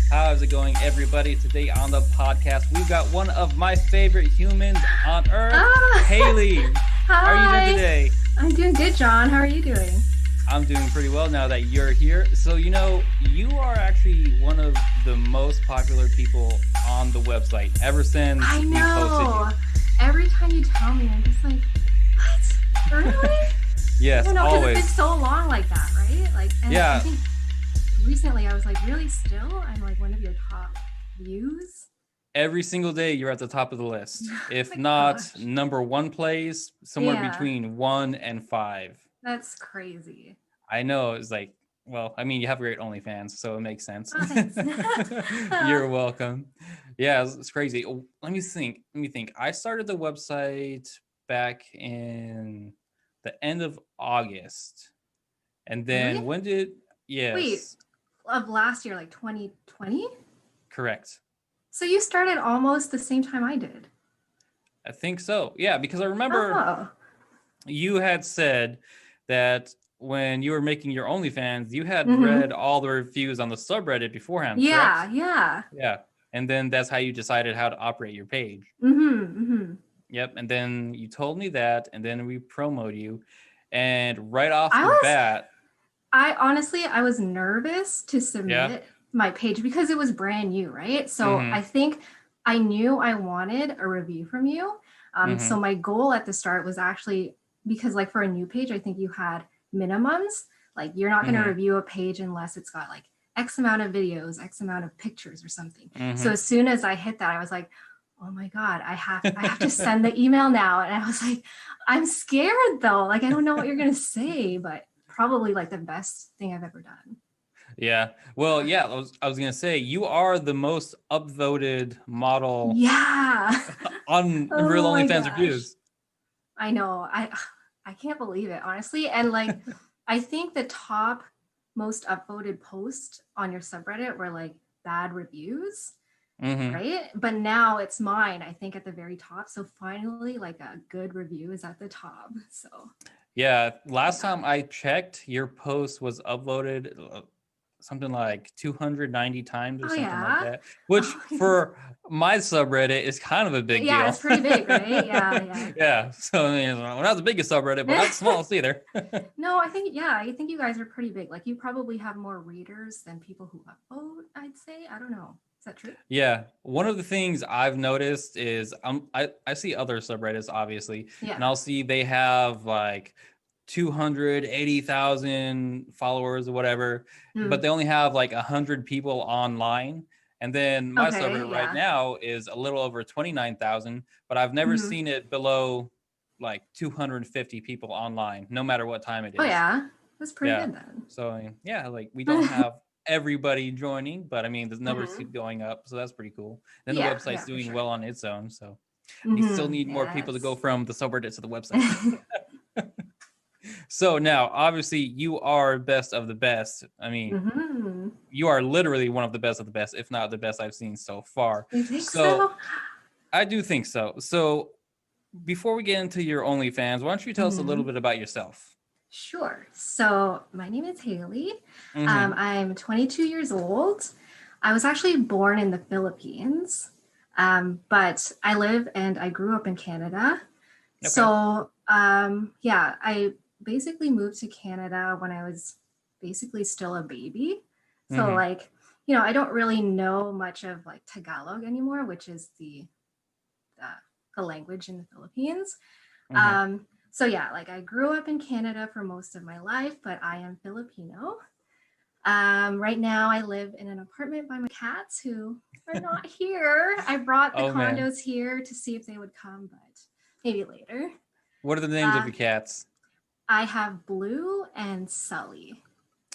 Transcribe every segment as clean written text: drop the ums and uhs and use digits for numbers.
How's it going, everybody? Today on the podcast, we've got one of my favorite humans on earth, Hayley. Hi. How are you doing today? I'm doing good, John. How are you doing? I'm doing pretty well now that you're here. So, you are actually one of the most popular people on the website ever since I we know. posted you. Every time you tell me, I'm just like, what? Really? Yes, I don't know, because always. it's been so long like that, right? And Yeah. I think recently I was like, really still? I'm like one of your top views. Every single day, you're at the top of the list. If my not, gosh. number one place, somewhere Yeah. between 1 and 5. That's crazy. I know. It's like, well, I mean, you have great OnlyFans, so it makes sense. Oh, thanks. You're welcome. Yeah, it's crazy. Let me think. I started the website back in the end of August. And then Really? yes. Wait, of last year, like 2020? Correct. So you started almost the same time I did. I think so. Yeah, because I remember you had said that when you were making your OnlyFans, you had read all the reviews on the subreddit beforehand. Yeah, correct? yeah. Yeah. And then that's how you decided how to operate your page. Yep. And then you told me that, and then we promoted you. And right off the bat, I was nervous to submit my page because it was brand new, right? So I think I knew I wanted a review from you. So my goal at the start was actually, because like for a new page, I think you had minimums. Like you're not going to review a page unless it's got like X amount of videos, X amount of pictures or something. So as soon as I hit that, I was like, oh my God, I have to send the email now. And I was like, I'm scared though. Like, I don't know what you're going to say, but probably like the best thing I've ever done. Yeah. Well, yeah, I was going to say, you are the most upvoted model on real OnlyFans reviews. I know. I can't believe it, honestly. And like, I think the top most upvoted post on your subreddit were like bad reviews, right? But now it's mine, I think, at the very top. So finally, like a good review is at the top. So yeah, last time I checked, your post was uploaded something like 290 times or something like that, which for my subreddit is kind of a big deal. Yeah, it's pretty big, right? Yeah. Yeah. So I mean, we're not the biggest subreddit, but not the smallest either. No, I think you guys are pretty big. Like you probably have more readers than people who upvote, I'd say. I don't know. Is that true? Yeah. One of the things I've noticed is I see other subreddits, obviously, and I'll see they have like 280,000 followers or whatever, but they only have like 100 people online. And then my subreddit right now is a little over 29,000, but I've never seen it below like 250 people online, no matter what time it is. Oh yeah, that's pretty good then. So yeah, like we don't have everybody joining, but I mean the numbers keep going up, so that's pretty cool. Then the website's doing well on its own, so we still need more people to go from the subreddit to the website. So now, obviously, you are best of the best. I mean, you are literally one of the best, if not the best I've seen so far. You think so? I do think so. So before we get into your OnlyFans, why don't you tell us a little bit about yourself? Sure. So my name is Hayley. I'm 22 years old. I was actually born in the Philippines, but I live and I grew up in Canada. Okay. So I basically moved to Canada when I was basically still a baby. So like, I don't really know much of like Tagalog anymore, which is the language in the Philippines. So yeah, like I grew up in Canada for most of my life, but I am Filipino. Right now I live in an apartment by my cats who are not here. I brought the condos here to see if they would come, but maybe later. What are the names of your cats? I have Blue and Sully.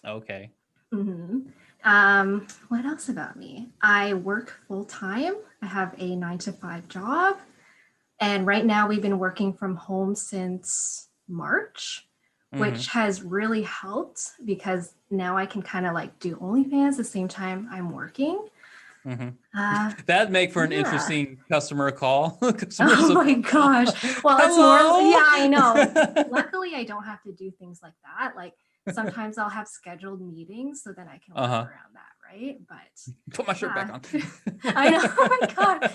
Okay. What else about me? I work full time. I have a 9-to-5 job. And right now we've been working from home since March, which has really helped because now I can kind of like do OnlyFans at the same time I'm working. That'd make for an interesting customer call. My gosh. Well, it's more, I know. Luckily, I don't have to do things like that. Like sometimes I'll have scheduled meetings, so then I can work around that, right? But put my shirt back on. I know. Oh my God.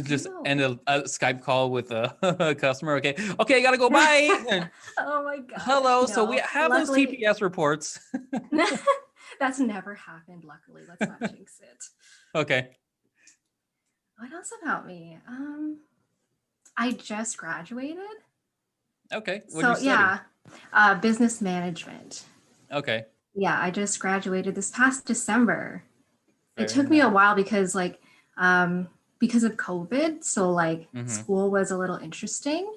Just end a Skype call with a customer. Okay, I gotta go. Bye. Oh my God. Hello. No, So we have luckily, those TPS reports. That's never happened. Luckily, let's not jinx it. Okay. What else about me? I just graduated. Okay. What did you study? Yeah, business management. Okay. Yeah, I just graduated this past December. Very it took me a nice. while because because of COVID, so like school was a little interesting,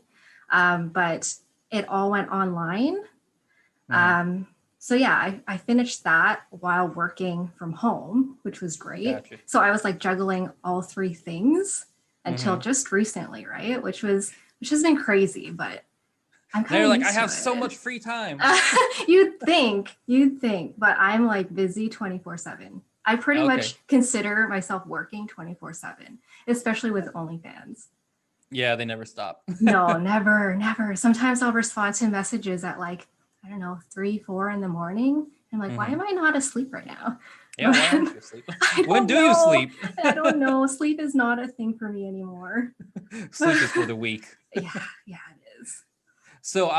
but it all went online. So yeah, I finished that while working from home, which was great. Gotcha. So I was like juggling all three things until just recently, right? Which has been crazy, but I'm kind of like, I have so much free time. You'd think, but I'm like busy 24/7. I pretty much consider myself working 24/7, especially with OnlyFans. Yeah, they never stop. No, never. Sometimes I'll respond to messages at like, I don't know, 3, 4 in the morning. I'm like, why am I not asleep right now? Yeah, why aren't you asleep? When do you sleep? I don't know. Sleep is not a thing for me anymore. Sleep is for the weak. Yeah, it is. So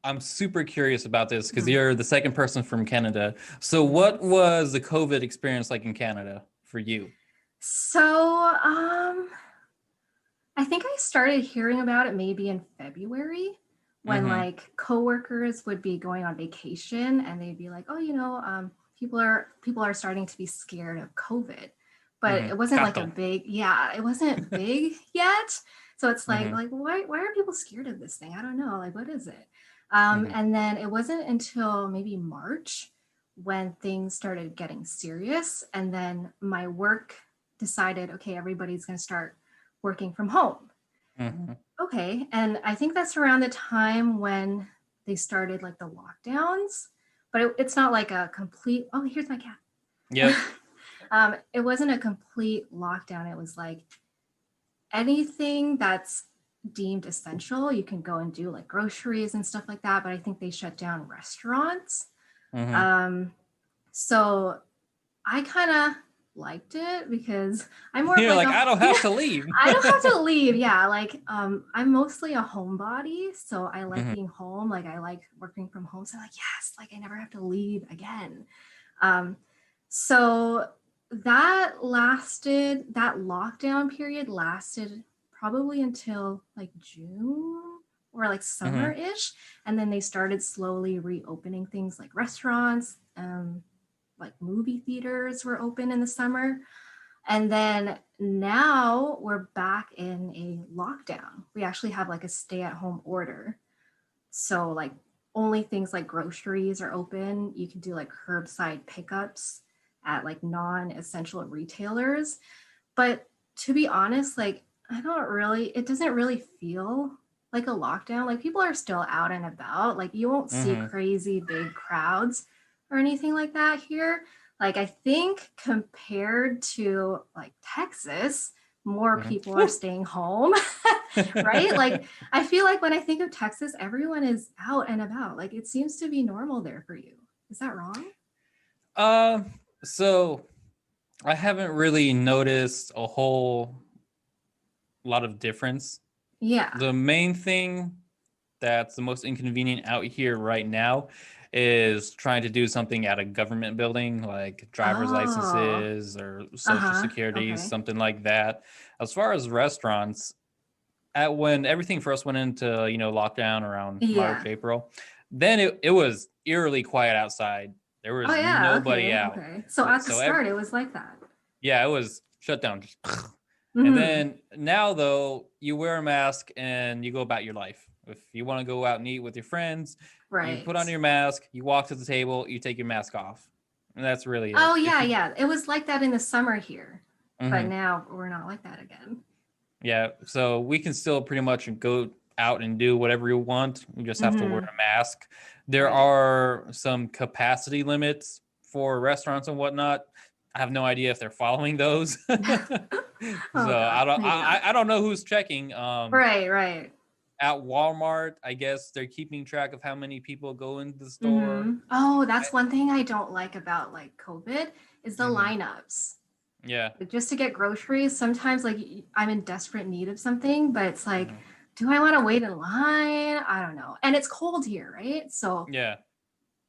I'm super curious about this because you're the second person from Canada. So what was the COVID experience like in Canada for you? So I think I started hearing about it maybe in February when like coworkers would be going on vacation and they'd be like, oh, people are starting to be scared of COVID, but it wasn't like it wasn't big yet. So it's like why are people scared of this thing? I don't know. Like, what is it? And then it wasn't until maybe March when things started getting serious. And then my work decided, okay, everybody's going to start working from home. Okay. And I think that's around the time when they started like the lockdowns, but it's not like a complete, oh, here's my cat. Yeah. It wasn't a complete lockdown. It was like anything that's deemed essential, you can go and do like groceries and stuff like that. But I think they shut down restaurants. So I kind of liked it because I'm more like I don't have to leave. I don't have to leave. Yeah. Like, I'm mostly a homebody. So I like being home. Like I like working from home. So like, yes, like I never have to leave again. So that lockdown period lasted probably until like June or like summer-ish. And then they started slowly reopening things like restaurants, like movie theaters were open in the summer. And then now we're back in a lockdown. We actually have like a stay-at-home order. So like only things like groceries are open. You can do like curbside pickups at like non-essential retailers. But to be honest, like it doesn't really feel like a lockdown. Like people are still out and about. Like you won't see crazy big crowds or anything like that here. Like I think compared to like Texas, more people are staying home, right? Like I feel like when I think of Texas, everyone is out and about. Like it seems to be normal there for you. Is that wrong? So I haven't really noticed a whole lot of difference. Yeah. The main thing that's the most inconvenient out here right now is trying to do something at a government building, like driver's licenses or social security, something like that. As far as restaurants, when everything first went into lockdown around March, April, then it was eerily quiet outside. There was nobody out. Okay. So at the start, it was like that. Yeah, it was shut down. And then now, though, you wear a mask and you go about your life. If you want to go out and eat with your friends, you put on your mask, you walk to the table, you take your mask off. And that's really it. Oh, yeah. It was like that in the summer here. But now we're not like that again. Yeah. So we can still pretty much go out and do whatever you want. You just have to wear a mask. There are some capacity limits for restaurants and whatnot. I have no idea if they're following those. I don't know who's checking. Right. at Walmart, I guess they're keeping track of how many people go into the store. Oh, that's one thing I don't like about like COVID is the lineups. Yeah. Like, just to get groceries, sometimes like I'm in desperate need of something, but it's like, do I want to wait in line? I don't know. And it's cold here, right? So yeah,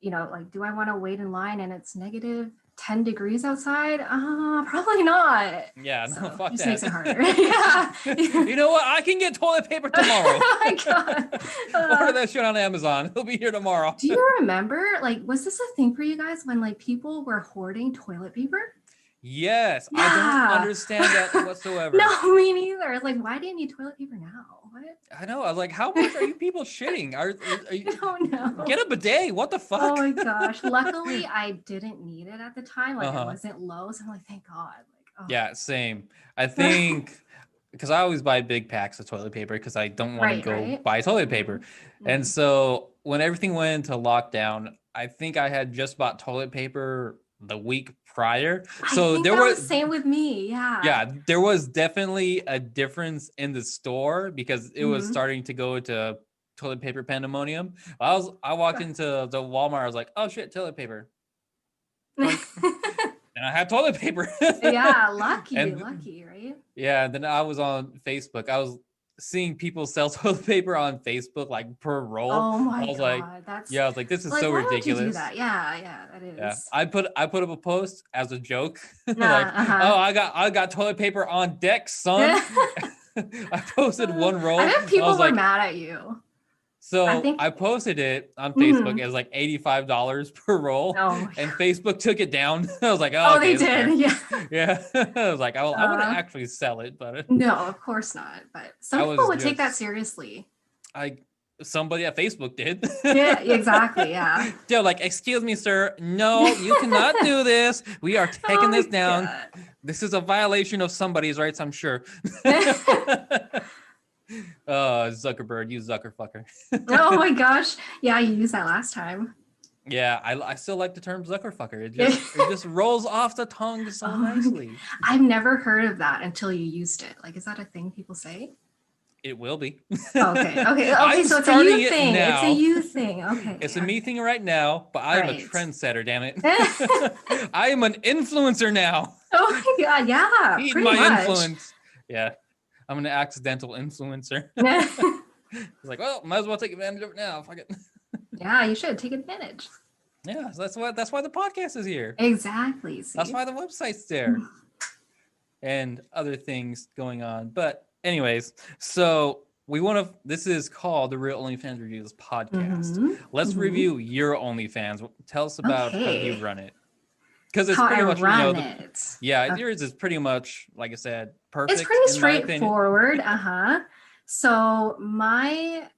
like, do I want to wait in line and it's negative 10 degrees outside? Probably not. Yeah, no, so fuck just that. Makes it harder. Yeah. You know what? I can get toilet paper tomorrow. Oh my God. Order that shit on Amazon. It'll be here tomorrow. Do you remember, like, was this a thing for you guys when like people were hoarding toilet paper? Yes, Yeah. I don't understand that whatsoever. No, me neither. Like, why do you need toilet paper now? What? I know. I was like, how much are you people shitting? Are you, no. Get a bidet. What the fuck? Oh my gosh. Luckily, I didn't need it at the time. Like, it wasn't low. So I'm like, thank God. Like, oh. Yeah, same. I think because I always buy big packs of toilet paper because I don't want to go buy toilet paper. And so when everything went into lockdown, I think I had just bought toilet paper the week prior. So I think there was the same with me. Yeah, there was definitely a difference in the store because it was starting to go to toilet paper pandemonium. I walked into the Walmart. I was like, oh shit, toilet paper. And I had toilet paper. Yeah, lucky, right? Yeah, then I was on Facebook. I was seeing people sell toilet paper on Facebook like per roll. Oh my God, like, I was like, this is like, so why ridiculous. Would you do that? Yeah, that is. Yeah, I put up a post as a joke, like, oh, I got toilet paper on deck, son. I posted one roll. I bet people were mad at you. So I posted it on Facebook as like $85 per roll, and Facebook took it down. I was like, oh, okay, they did, yeah. I was like, I wouldn't actually sell it, but no, of course not. But some people would take that seriously. Somebody at Facebook did. Yeah, exactly. Yeah. They're like, excuse me, sir. No, you cannot do this. We are taking this down. God. This is a violation of somebody's rights, I'm sure. Zuckerberg, you zuckerfucker. Oh my gosh. Yeah, you used that last time. Yeah, I still like the term zuckerfucker. It just rolls off the tongue so nicely. I've never heard of that until you used it. Like, is that a thing people say? It will be. Okay. So it's a you thing. It's a you thing. Okay. It's a me thing right now, but I'm a trendsetter, damn it. I am an influencer now. Oh my God, yeah. Eat my influence. Yeah. I'm an accidental influencer. It's like, well, might as well take advantage of it now. Fuck it. Yeah, you should take advantage. Yeah, so that's why the podcast is here. Exactly. See? That's why the website's there. And other things going on. But anyways, so this is called the Real OnlyFans Reviews podcast. Let's review your OnlyFans. Tell us about how you run it. Because it's pretty much, yours is pretty much, like I said, perfect. It's pretty straightforward. So my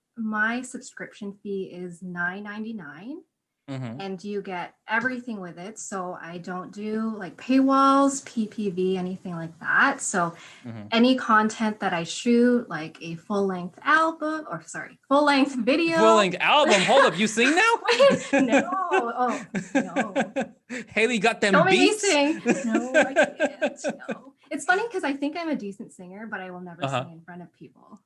subscription fee is $9.99. And you get everything with it. So I don't do like paywalls, PPV, anything like that. So any content that I shoot, like a full-length video. Full-length album? Hold up, you sing now? No. Oh, no. Hayley got them don't beats? Make me sing. No, I can't. No. It's funny because I think I'm a decent singer, but I will never sing in front of people.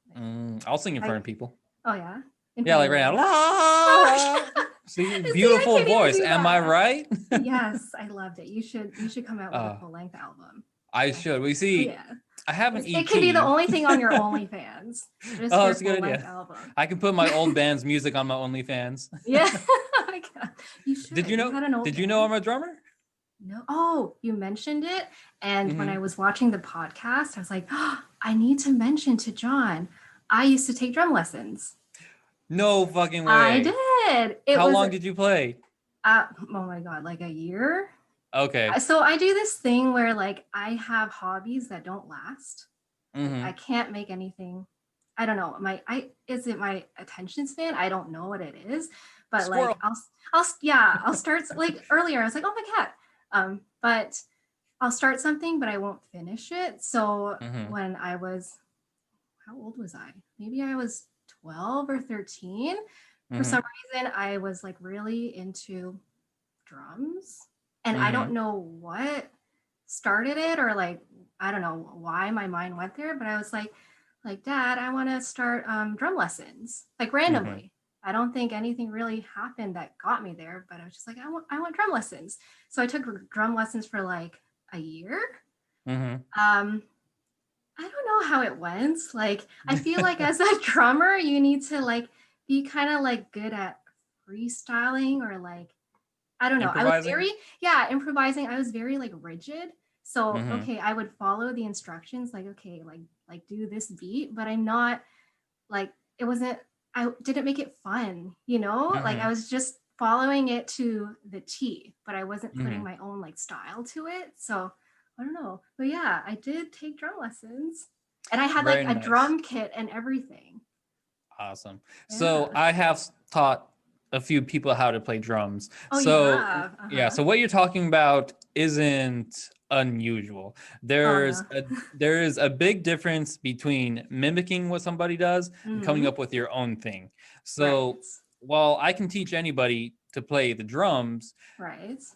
I'll sing in front of people. Oh, yeah? Like right now. See, beautiful voice. Am I right? Yes, I loved it. You should come out with a full-length album. I should. We see. I have an EP. It could be the only thing on your OnlyFans. That's a good idea. Album. I can put my old band's music on my OnlyFans. Yeah. You should. Did you know I'm a drummer? No. Oh, you mentioned it. And when I was watching the podcast, I was like, oh, I need to mention to John, I used to take drum lessons. No fucking way. I did. How long did you play? Oh my God, like a year. Okay. So I do this thing where like I have hobbies that don't last. I can't make anything. I don't know. Is it my attention span? I don't know what it is. But Squirrel. Like I'll start like earlier. I was like, oh my God. But I'll start something, but I won't finish it. So when I was, how old was I? Maybe I was 12 or 13. For some reason, I was like really into drums. And I don't know what started it or like, I don't know why my mind went there, but I was like, like, Dad, I want to start drum lessons, like randomly. I don't think anything really happened that got me there, but I was just like, I want drum lessons. So I took drum lessons for like a year. I don't know how it went. Like, I feel like as a drummer, you need to like be kind of like good at freestyling or like, I don't know. I was very, improvising. I was very like rigid. So, okay, I would follow the instructions like, okay, like do this beat, but I'm not like, I didn't make it fun, you know? Like I was just following it to the T, but I wasn't putting my own like style to it. So I don't know. But yeah, I did take drum lessons and I had like a drum kit and everything. Awesome. Yeah. So I have taught a few people how to play drums. Oh, so yeah, so what you're talking about isn't unusual. There is a big difference between mimicking what somebody does and coming up with your own thing. So while I can teach anybody to play the drums,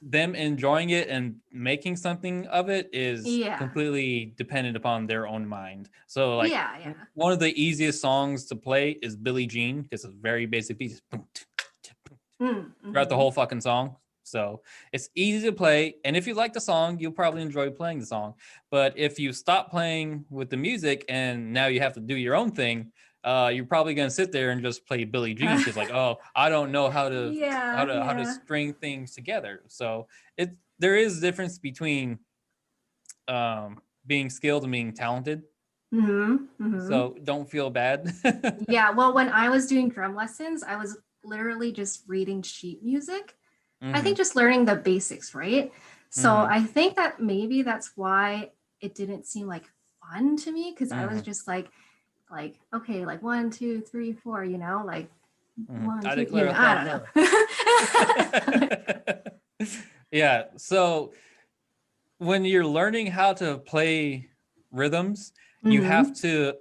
them enjoying it and making something of it is completely dependent upon their own mind. So like one of the easiest songs to play is Billie Jean, because it's a very basic piece throughout the whole fucking song. So it's easy to play, and if you like the song, you'll probably enjoy playing the song. But if you stop playing with the music and now you have to do your own thing, you're probably gonna sit there and just play Billie Jean because like, oh, I don't know how to string things together. So there is a difference between being skilled and being talented. So don't feel bad. Yeah, well, when I was doing drum lessons, I was literally just reading sheet music. I think just learning the basics, right? So I think that maybe that's why it didn't seem like fun to me, because I was just like, okay, like 1, 2, 3, 4, you know, like 1, 2, you know, I don't know. Yeah. So when you're learning how to play rhythms, you have to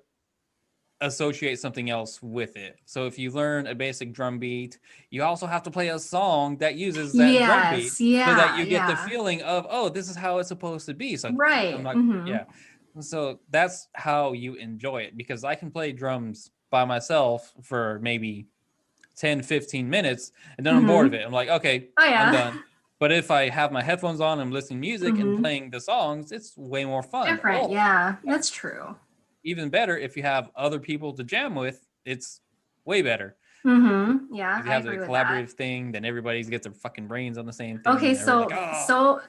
associate something else with it. So if you learn a basic drum beat, you also have to play a song that uses that drum beat so that you get the feeling of, oh, this is how it's supposed to be. So I'm like, so that's how you enjoy it, because I can play drums by myself for maybe 10, 15 minutes and then I'm bored of it. I'm like, okay, I'm done. But if I have my headphones on, I'm listening to music and playing the songs, it's way more fun. Different, that's true. Even better if you have other people to jam with, it's way better. Yeah, if you have the collaborative thing, then everybody gets their fucking brains on the same thing. Okay, so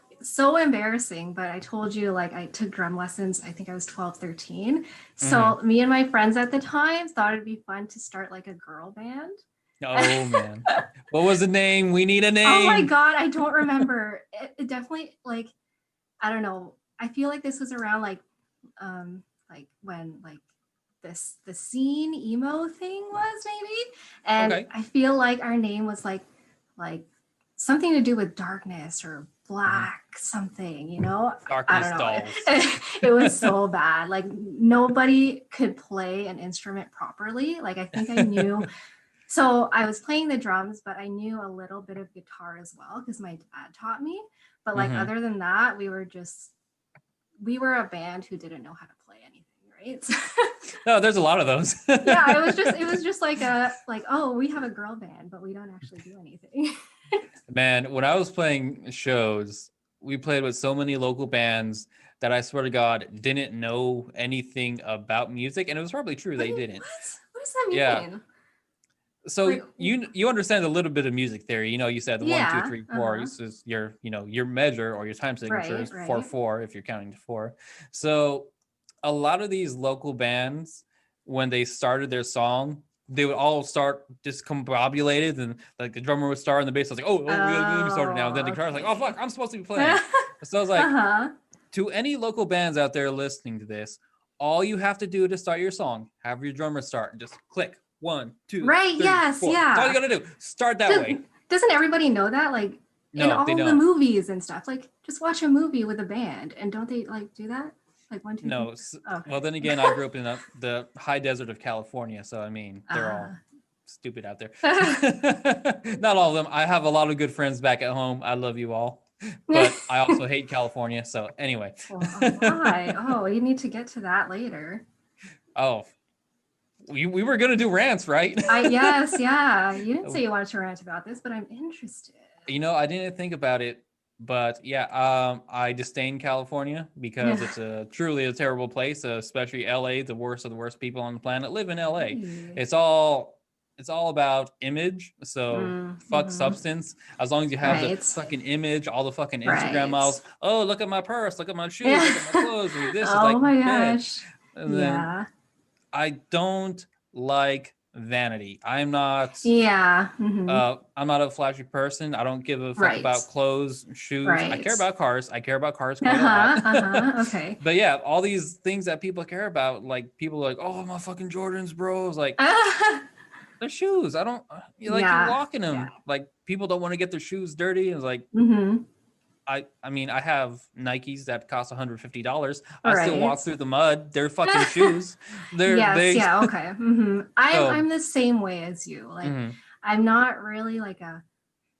embarrassing, but I told you, like, I took drum lessons, I think I was 12, 13. So me and my friends at the time thought it'd be fun to start like a girl band. Oh man, what was the name? We need a name. Oh my god, I don't remember. It definitely, like, I don't know. I feel like this was around like when like the scene emo thing was maybe, and I feel like our name was like something to do with darkness or black something, you know. Darkness, I don't know. It was so bad. Like nobody could play an instrument properly. Like I think I knew. So I was playing the drums, but I knew a little bit of guitar as well because my dad taught me. But like other than that, we were a band who didn't know how to play anything, right? No, there's a lot of those. Yeah, it was just like oh, we have a girl band, but we don't actually do anything. Man, when I was playing shows, we played with so many local bands that I swear to God didn't know anything about music, and it was probably true they didn't. What does that mean? Yeah. So like, you understand a little bit of music theory. You know, you said 1, 2, 3, 4 is your measure or your time signature is 4/4 if you're counting to 4. So a lot of these local bands, when they started their song, they would all start discombobulated, and like the drummer would start and the bass was like, oh, let me start it now. And then the guitar was like, oh fuck, I'm supposed to be playing. So I was like, to any local bands out there listening to this, all you have to do to start your song, have your drummer start and just click 1, 2, 3, 4. That's all you gotta do. Start that way. Doesn't everybody know that? Like in all the movies and stuff, like just watch a movie with a band, and don't they like do that? Like 1, 2. No. Well, then again, I grew up in the high desert of California, so I mean, they're all stupid out there. Not all of them. I have a lot of good friends back at home. I love you all, but I also hate California. So anyway. Why? Oh, you need to get to that later. Oh, we were gonna do rants, right? Yes, yeah. You didn't say you wanted to rant about this, but I'm interested. I didn't think about it, but yeah, I disdain California because it's truly a terrible place, especially LA. The worst of the worst people on the planet live in LA. It's all about image. So fuck substance. As long as you have the fucking image, all the fucking Instagram models. Oh, look at my purse, look at my shoes, look at my clothes. This is like my gosh. And then I don't like vanity. I'm not I'm not a flashy person. I don't give a fuck about clothes, shoes. I care about cars. I care about cars quite a lot. Okay. But yeah, all these things that people care about, like people are like, oh, my fucking Jordans, bro. It's like they're shoes. I don't you're walking them. Yeah. Like people don't want to get their shoes dirty. It's like I mean, I have Nikes that cost $150. I still walk through the mud. They're fucking shoes. Okay. I'm the same way as you. Like, I'm not really like a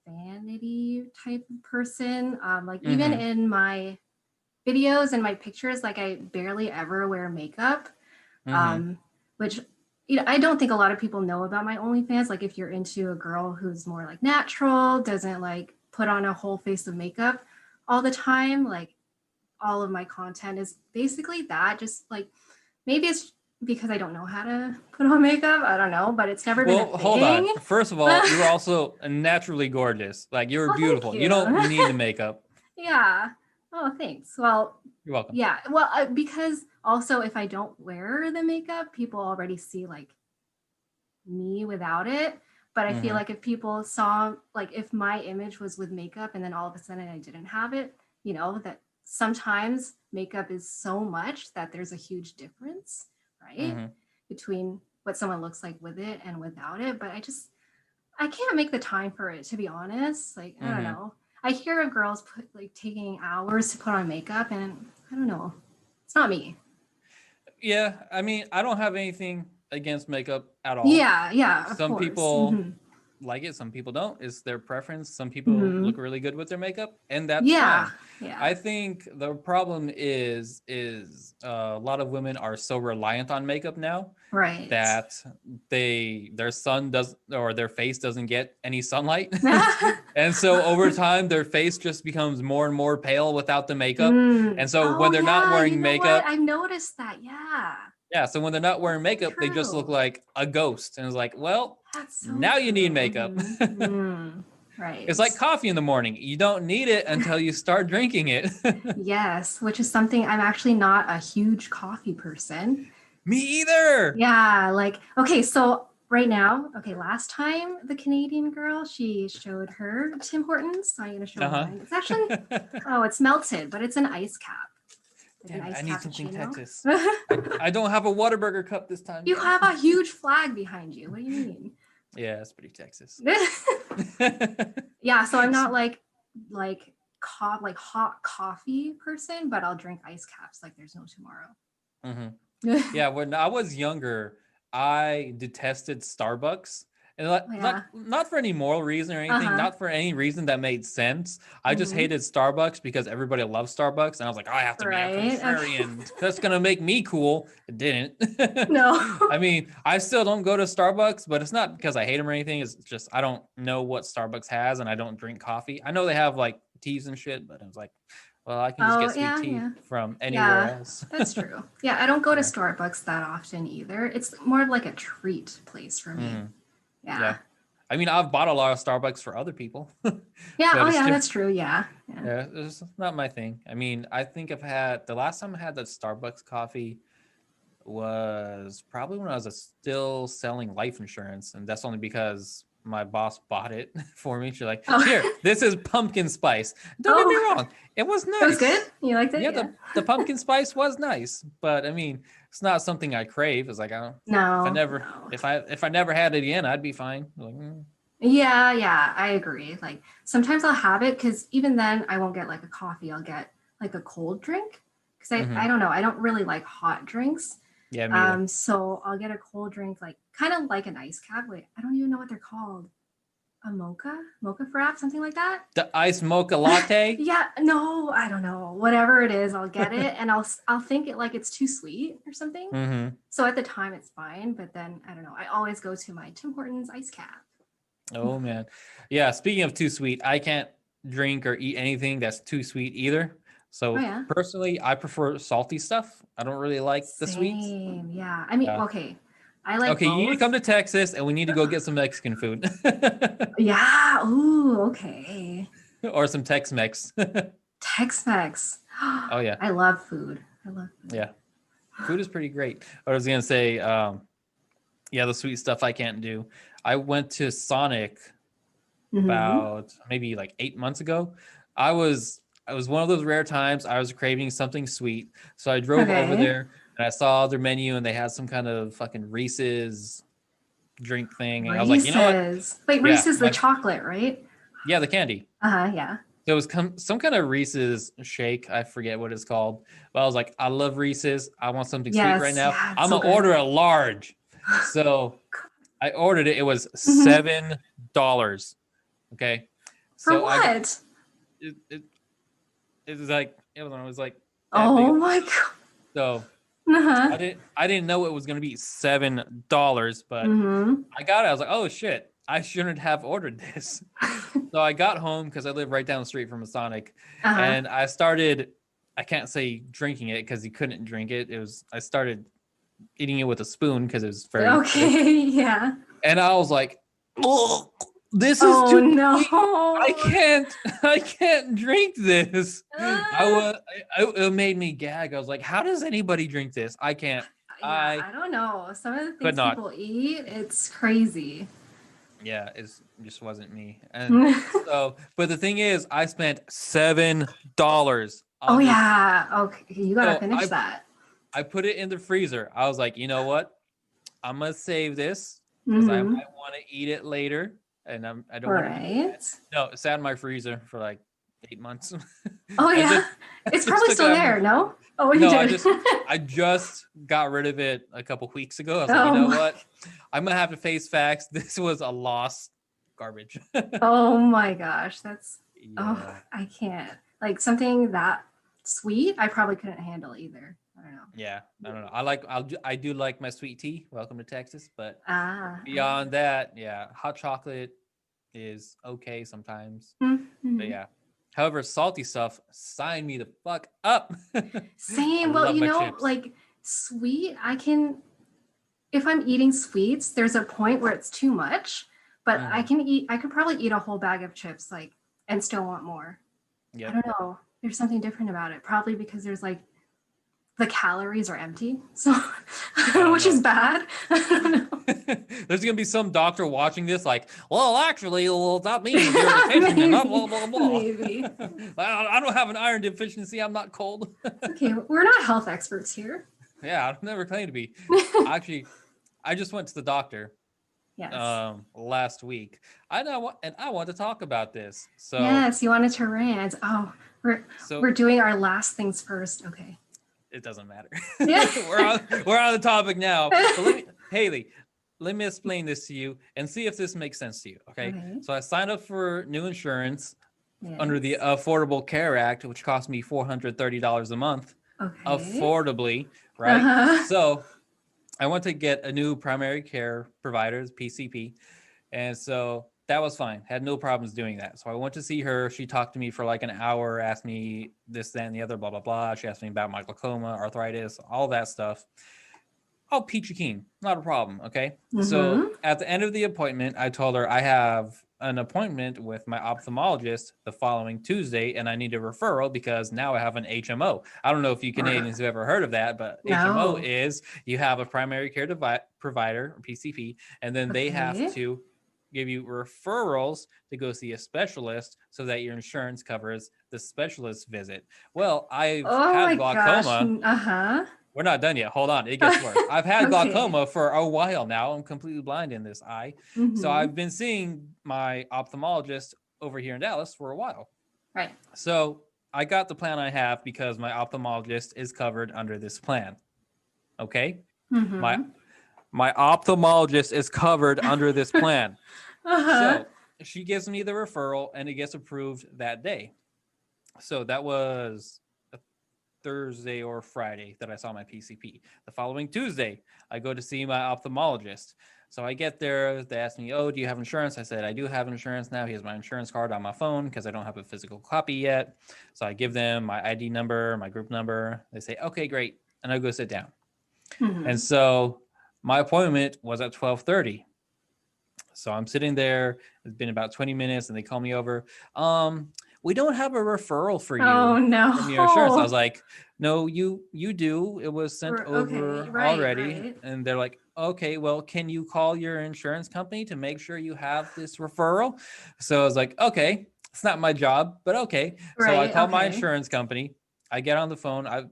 vanity type of person. Like even in my videos and my pictures, like I barely ever wear makeup, which I don't think a lot of people know about my OnlyFans. Like if you're into a girl who's more like natural, doesn't like put on a whole face of makeup all the time, like all of my content is basically that. Just like maybe it's because I don't know how to put on makeup. I don't know, but it's never been a thing. Hold on. First of all, you're also naturally gorgeous. Like you're beautiful. You don't need the makeup. Yeah. Oh, thanks. Well, you're welcome. Yeah. Well, because also if I don't wear the makeup, people already see like me without it. But I feel like if people saw, like if my image was with makeup and then all of a sudden I didn't have it, that sometimes makeup is so much that there's a huge difference, right? Between what someone looks like with it and without it. But I can't make the time for it, to be honest. Like, I don't know. I hear of girls taking hours to put on makeup and I don't know. It's not me. Yeah. I mean, I don't have anything against makeup at all. Yeah. Some people like it, some people don't. It's their preference. Some people look really good with their makeup, and that's fine. Yeah. I think the problem is a lot of women are so reliant on makeup now, right? That their face doesn't get any sunlight, and so over time their face just becomes more and more pale without the makeup. And so when they're not wearing makeup, I've noticed that. Yeah, so when they're not wearing makeup, they just look like a ghost. And it's like, well, now you need makeup. Right. It's like coffee in the morning. You don't need it until you start drinking it. Yes, which is something I'm actually not a huge coffee person. Me either. Yeah, like, okay, so right now, last time the Canadian girl, she showed her Tim Hortons. So I'm going to show mine. It's actually, it's melted, but it's an ice cap. Damn, I need something Texas. I don't have a Whataburger cup this time. You have a huge flag behind you. What do you mean? Yeah, it's pretty Texas. Yeah, so I'm not like hot coffee person, but I'll drink ice caps like there's no tomorrow. Yeah, when I was younger, I detested Starbucks. And not for any moral reason or anything, not for any reason that made sense. I just hated Starbucks because everybody loves Starbucks. And I was like, I have to be a contrarian. That's going to make me cool. It didn't. No. I mean, I still don't go to Starbucks, but it's not because I hate them or anything. It's just I don't know what Starbucks has and I don't drink coffee. I know they have like teas and shit, but I was like, well, I can just get sweet tea from anywhere else. That's true. Yeah, I don't go to Starbucks that often either. It's more of like a treat place for me. Yeah. I mean, I've bought a lot of Starbucks for other people. That's true. Yeah, it's not my thing. I mean, I think the last time I had that Starbucks coffee was probably when I was still selling life insurance. And that's only because my boss bought it for me. She's like, here, this is pumpkin spice. Don't get me wrong. It was nice. It was good? You liked it? Yeah, the pumpkin spice was nice. But I mean, it's not something I crave. It's like, if I never had it again, I'd be fine. Like, Yeah, I agree. Like sometimes I'll have it because even then I won't get like a coffee. I'll get like a cold drink because I don't know. I don't really like hot drinks. Yeah, me either. So I'll get a cold drink, like kind of like an ice cap. Wait, I don't even know what they're called. a mocha frap, something like that. The iced mocha latte? Yeah, no, I don't know. Whatever it is, I'll get it, and I'll think it like it's too sweet or something. Mm-hmm. So at the time it's fine, but then I don't know. I always go to my Tim Hortons ice cap. Oh man, yeah. Speaking of too sweet, I can't drink or eat anything that's too sweet either. So personally, I prefer salty stuff. I don't really like the sweets. Yeah. I mean, okay. I like Okay, both. you need to come to Texas and we need to go get some Mexican food. Yeah. Ooh, okay. Or some Tex-Mex. Tex-Mex. Oh yeah. I love food. Yeah. Food is pretty great. I was gonna say, yeah, the sweet stuff I can't do. I went to Sonic about maybe like 8 months ago. It was one of those rare times I was craving something sweet. So I drove over there and I saw their menu and they had some kind of fucking Reese's drink thing. And I was like, you know what? Wait, Reese's the chocolate, right? Yeah, the candy. Yeah. So it was some kind of Reese's shake. I forget what it's called. But I was like, I love Reese's. I want something sweet right now. I'm going to order a large. So I ordered it. It was $7. Okay. For what? It was like, it was like, oh my God. So I didn't know it was going to be $7, but I got it. I was like, oh shit, I shouldn't have ordered this. So I got home because I live right down the street from a Sonic, and I started, I can't say drinking it because you couldn't drink it. I started eating it with a spoon because it was very yeah. And I was like, oh, this is too sweet. I can't drink this. It made me gag. I was like, how does anybody drink this? I can't. I don't know. Some of the things people eat, it's crazy. Yeah, it just wasn't me. And so, but the thing is, I spent $7. Oh yeah. Okay, you gotta finish that. I put it in the freezer. I was like, you know what? I'm gonna save this because I might want to eat it later. And I don't want to. No, it sat in my freezer for like 8 months. Oh yeah, it's probably still there. No. Oh, you did. I just got rid of it a couple weeks ago. I was like, you know what? I'm gonna have to face facts. This was a lost garbage. Oh my gosh, that's I can't. Like something that sweet, I probably couldn't handle either. I don't know. Yeah, I don't know. I do like my sweet tea. Welcome to Texas, but beyond that, yeah, hot chocolate is okay sometimes. But yeah. However, salty stuff, sign me the fuck up. Same. Well, you know, chips. Like sweet, if I'm eating sweets, there's a point where it's too much, but I could probably eat a whole bag of chips, like, and still want more. Yep. I don't know. There's something different about it. Probably because there's like, the calories are empty, so which is bad. I don't know. There's gonna be some doctor watching this, like, well, actually, that means you're deficient and blah blah blah. Maybe. I don't have an iron deficiency. I'm not cold. Okay, we're not health experts here. Yeah, I've never claimed to be. Actually, I just went to the doctor. Yes. Last week. I want to talk about this. So yes, you wanted to rant. Oh, we're doing our last things first. Okay. It doesn't matter. Yeah. we're on the topic now. So Hayley, let me explain this to you and see if this makes sense to you. Okay. So I signed up for new insurance under the Affordable Care Act, which cost me $430 a month. Okay. Affordably, right? So I want to get a new primary care provider, PCP. And so that was fine. Had no problems doing that. So I went to see her. She talked to me for like an hour, asked me this, that, and the other, blah, blah, blah. She asked me about my glaucoma, arthritis, all that stuff. Oh, peachy keen. Not a problem. Okay. So at the end of the appointment, I told her I have an appointment with my ophthalmologist the following Tuesday, and I need a referral because now I have an HMO. I don't know if you Canadians have ever heard of that, but HMO is you have a primary care provider, or PCP, and then they have to give you referrals to go see a specialist so that your insurance covers the specialist visit. Well, I've had glaucoma. We're not done yet. Hold on. It gets worse. I've had glaucoma for a while now. I'm completely blind in this eye. So I've been seeing my ophthalmologist over here in Dallas for a while. Right. So I got the plan I have because my ophthalmologist is covered under this plan. Okay? My ophthalmologist is covered under this plan. So she gives me the referral and it gets approved that day. So that was a Thursday or Friday that I saw my PCP. The following Tuesday, I go to see my ophthalmologist. So I get there, they ask me, oh, do you have insurance? I said, I do have insurance now. Here's my insurance card on my phone because I don't have a physical copy yet. So I give them my ID number, my group number. They say, okay, great. And I go sit down. And so my appointment was at 12:30. So I'm sitting there. It's been about 20 minutes and they call me over. We don't have a referral for you from your insurance. I was like, no, you do. It was sent over already. Right. And they're like, okay, well, can you call your insurance company to make sure you have this referral? So I was like, okay, it's not my job, but okay. Right, so I called my insurance company. I get on the phone. I'm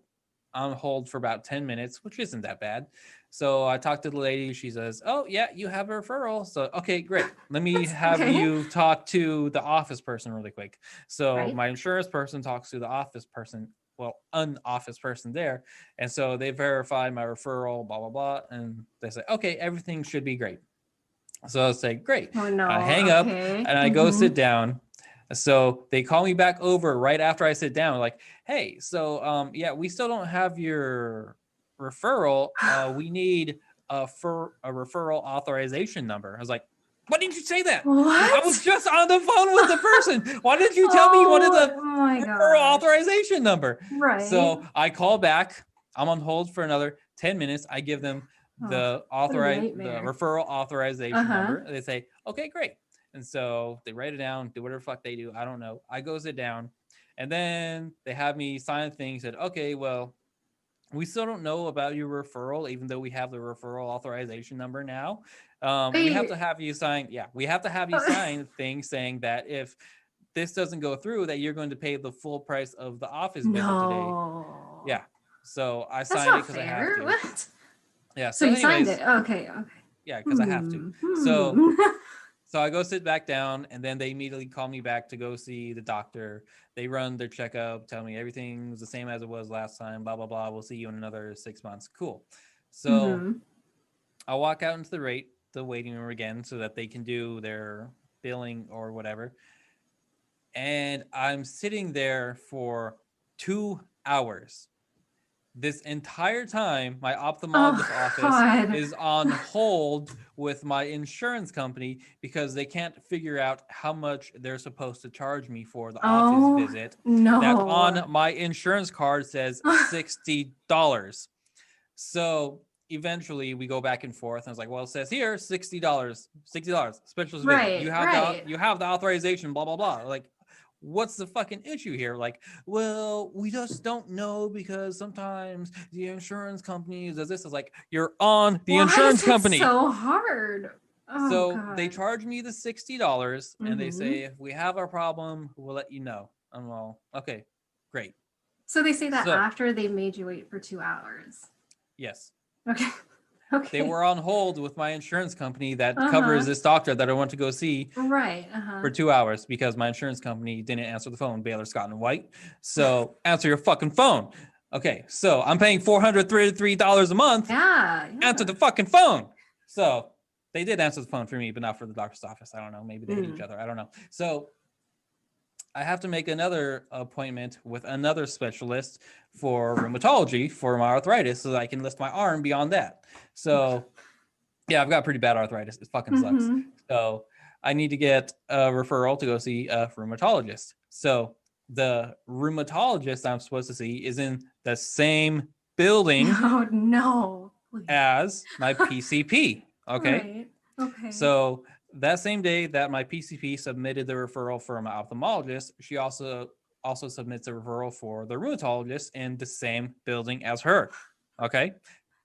on hold for about 10 minutes, which isn't that bad. So I talked to the lady. She says, oh, yeah, you have a referral. So, okay, great. Let me have you talk to the office person really quick. So my insurance person talks to the office person, an office person there. And so they verify my referral, blah, blah, blah. And they say, okay, everything should be great. So I say, great. Oh, no. I hang up and I go sit down. So they call me back over right after I sit down, like, hey, so yeah, we still don't have your referral. We need a referral authorization number. I was like, why didn't you say that? What? I was just on the phone with the person. Why didn't you tell me you wanted the referral authorization number? Right. So I call back. I'm on hold for another 10 minutes. I give them the referral authorization number. They say, okay, great. And so they write it down, do whatever the fuck they do. I don't know. I go sit down and then they have me sign a thing. Said, okay, well, we still don't know about your referral, even though we have the referral authorization number now. We have to have you sign. Yeah, we have to have you sign things saying that if this doesn't go through, that you're going to pay the full price of the office visit today. Yeah. So I signed it because I have to. What? Yeah. So you signed it. Okay. Yeah, because I have to. So I go sit back down and then they immediately call me back to go see the doctor. They run their checkup, tell me everything's the same as it was last time, blah, blah, blah. We'll see you in another 6 months. Cool. So I walk out into the waiting room again so that they can do their billing or whatever. And I'm sitting there for 2 hours. This entire time, my ophthalmologist office is on hold with my insurance company because they can't figure out how much they're supposed to charge me for the office visit. No. That on my insurance card says $60. So eventually we go back and forth. And I was like, well, it says here $60, special visit. You have the authorization, blah, blah, blah. Like, what's the fucking issue here? Like, well, we just don't know because sometimes the insurance company does this. It's like, you're on the insurance company. So hard. They charge me the $60 and they say, if we have a problem, we'll let you know. I'm all, okay, great. So they say that after they made you wait for 2 hours. Yes. Okay. They were on hold with my insurance company that covers this doctor that I want to go see for 2 hours because my insurance company didn't answer the phone, Baylor, Scott and White. So answer your fucking phone. Okay, so I'm paying $433 a month. Yeah. Answer the fucking phone. So they did answer the phone for me, but not for the doctor's office. I don't know. Maybe they hate each other. I don't know. So I have to make another appointment with another specialist for rheumatology for my arthritis so that I can lift my arm beyond that. So yeah, I've got pretty bad arthritis. It fucking sucks. So I need to get a referral to go see a rheumatologist. So the rheumatologist I'm supposed to see is in the same building as my PCP. Okay. Right. Okay. So that same day that my PCP submitted the referral for my ophthalmologist, she also submits a referral for the rheumatologist in the same building as her. Okay?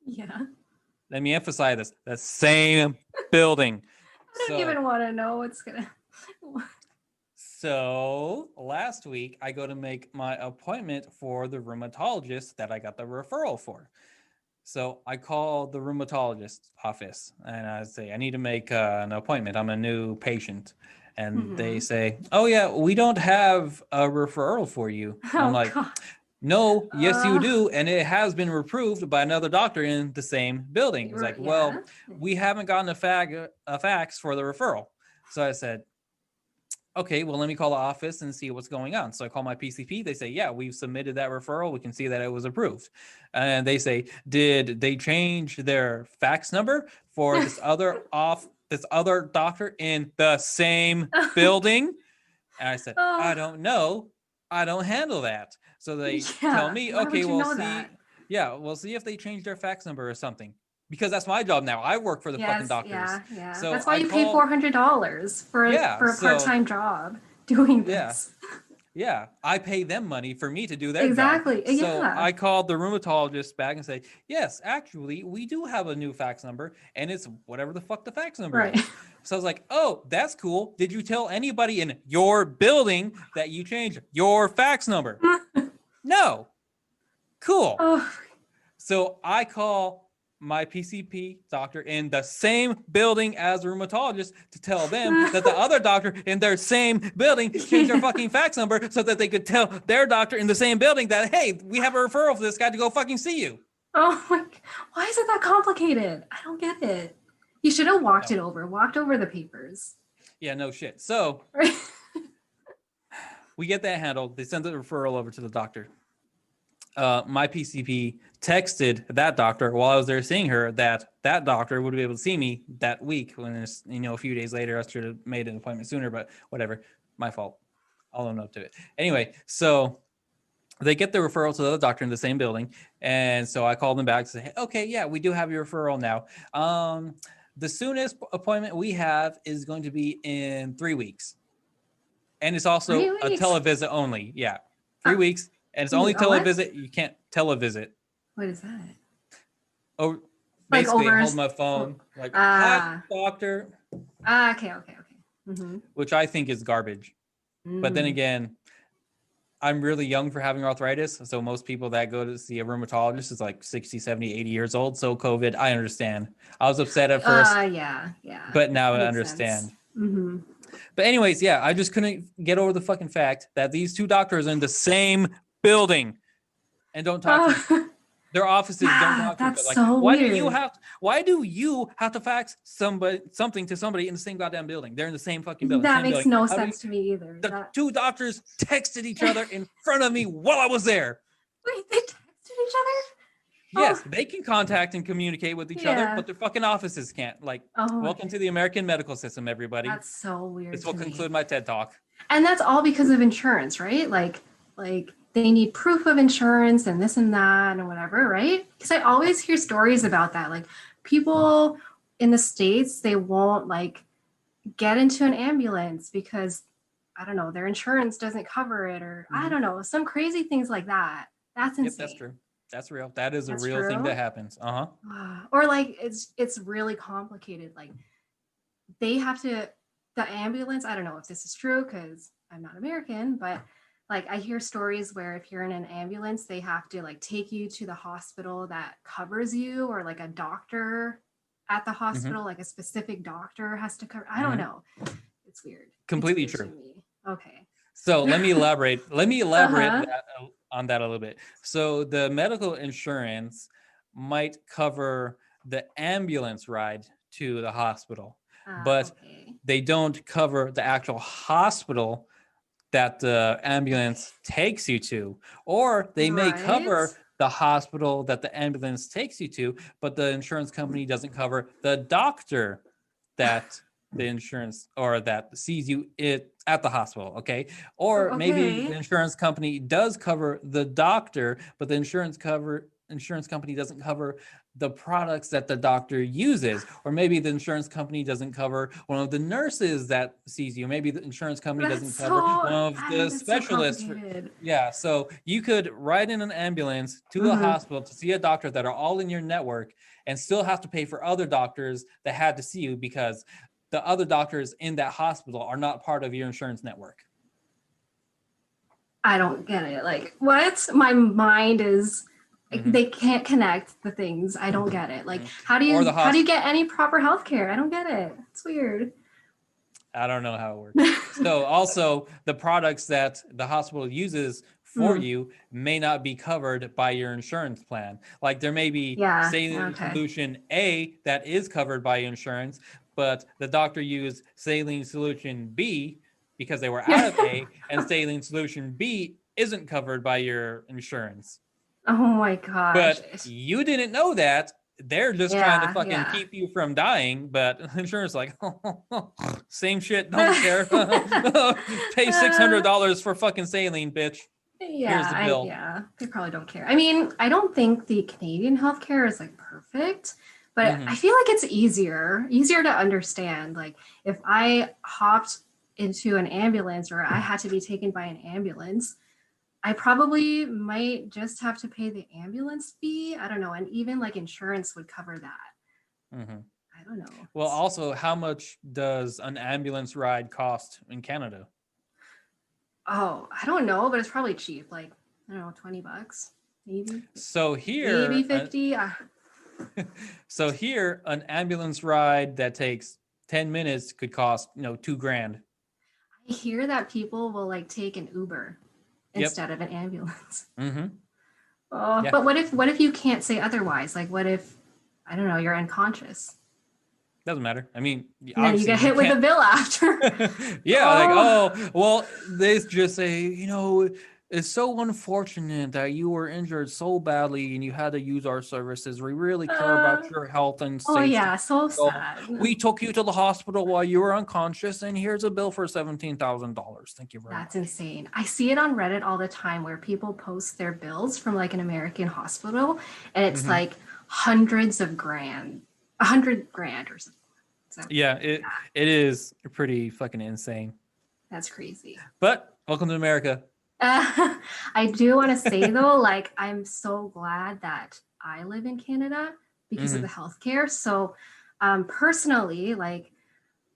Yeah. Let me emphasize this. The same building. I don't even want to know what's going to... So last week, I go to make my appointment for the rheumatologist that I got the referral for. So I call the rheumatologist office and I say, I need to make an appointment. I'm a new patient. And they say, oh, yeah, we don't have a referral for you. I'm like, God. No, yes, you do. And it has been approved by another doctor in the same building. It's like, well, we haven't gotten a fax for the referral. So I said, okay, well, let me call the office and see what's going on. So I call my PCP. They say, yeah, we've submitted that referral. We can see that it was approved. And they say, did they change their fax number for this other doctor in the same building? And I said, I don't know. I don't handle that. So they tell me, okay, we'll see. That? Yeah, we'll see if they change their fax number or something. Because that's my job now. I work for the fucking doctors. Yeah. So that's why you pay $400 for a part-time job doing this. Yeah, I pay them money for me to do their job. Exactly. So I called the rheumatologist back and say, yes, actually, we do have a new fax number, and it's whatever the fuck the fax number is. So I was like, oh, that's cool. Did you tell anybody in your building that you changed your fax number? No. Cool. Oh. So I call my PCP doctor in the same building as a rheumatologist to tell them that the other doctor in their same building changed their fucking fax number so that they could tell their doctor in the same building that, hey, we have a referral for this guy to go fucking see you. Oh my, why is it that complicated? I don't get it. You should have walked over the papers. Yeah, no shit. So we get that handled. They send the referral over to the doctor. My PCP texted that doctor while I was there seeing her that doctor would be able to see me that week when it's, a few days later. I should have made an appointment sooner, but whatever. My fault. I'll own up to it. Anyway, so they get the referral to the other doctor in the same building. And so I called them back and said, okay, yeah, we do have your referral now. The soonest appointment we have is going to be in 3 weeks. And it's also a televisit only. Yeah. 3 weeks. And it's only televisit. You can't televisit. What is that? Oh, basically, I hold my phone like, hi, doctor. Okay. Mm-hmm. Which I think is garbage. But then again, I'm really young for having arthritis. So most people that go to see a rheumatologist is like 60, 70, 80 years old. So COVID, I understand. I was upset at first. Yeah. But now I understand. Mm-hmm. But anyways, yeah, I just couldn't get over the fucking fact that these two doctors are in the same building and don't talk to their offices. Don't talk to each other. So why weird. Why do you have to fax something to somebody in the same goddamn building? They're in the same fucking building. That makes no sense to me either. The two doctors texted each other in front of me while I was there. Wait, they texted each other? Yes, they can contact and communicate with each other, but their fucking offices can't. Welcome to the American medical system, everybody. That's so weird. This will conclude my TED Talk. And that's all because of insurance, right? Like they need proof of insurance and this and that and whatever, right? Because I always hear stories about that. Like people in the States, they won't get into an ambulance because, I don't know, their insurance doesn't cover it, or I don't know, some crazy things like that. That's insane. Yep, that's true. That's real. That is a real thing that happens. Or it's really complicated. Like they have to, the ambulance, I don't know if this is true because I'm not American, but I hear stories where if you're in an ambulance, they have to take you to the hospital that covers you, or a doctor at the hospital, a specific doctor has to cover. I don't know. It's weird. Completely true. Okay. So let me elaborate. On that a little bit. So the medical insurance might cover the ambulance ride to the hospital, but they don't cover the actual hospital that the ambulance takes you to, or they may cover the hospital that the ambulance takes you to, but the insurance company doesn't cover the doctor that the insurance or that sees you at the hospital. Okay. Or maybe the insurance company does cover the doctor, but the insurance company doesn't cover the products that the doctor uses, or maybe the insurance company doesn't cover one of the nurses that sees you. Maybe the insurance company doesn't cover one of the specialists. So you could ride in an ambulance to the hospital to see a doctor that are all in your network and still have to pay for other doctors that had to see you because the other doctors in that hospital are not part of your insurance network. I don't get it. What? My mind is... They can't connect the things. I don't get it. How do you get any proper health care? I don't get it. It's weird. I don't know how it works. So also the products that the hospital uses for you may not be covered by your insurance plan. There may be saline solution A that is covered by insurance, but the doctor used saline solution B because they were out of A, and saline solution B isn't covered by your insurance. Oh my gosh. But you didn't know that. They're just trying to fucking keep you from dying, but insurance like, same shit, don't care. Pay $600 for fucking saline, bitch. Here's the bill. They probably don't care. I mean, I don't think the Canadian healthcare is like perfect, but I feel like it's easier to understand. Like if I hopped into an ambulance or I had to be taken by an ambulance, I probably might just have to pay the ambulance fee. I don't know. And even like insurance would cover that. I don't know. Well, also, how much does an ambulance ride cost in Canada? Oh, I don't know, but it's probably cheap. Like, I don't know, $20 maybe. So here, maybe 50. So here, an ambulance ride that takes 10 minutes could cost, $2,000. I hear that people will like take an Uber instead of an ambulance. But what if you can't say otherwise? Like, what if, I don't know, you're unconscious? Doesn't matter. I mean, and you get hit with a bill after. They just say, it's so unfortunate that you were injured so badly and you had to use our services. We really care about your health and safety. Oh yeah, so sad. We took you to the hospital while you were unconscious, and here's a bill for $17,000. Thank you very much. That's insane. I see it on Reddit all the time where people post their bills from like an American hospital, and it's like hundreds of grand, $100,000 or something. So, it is pretty fucking insane. That's crazy. But welcome to America. I do want to say though, like, I'm so glad that I live in Canada because of the healthcare. So personally, like,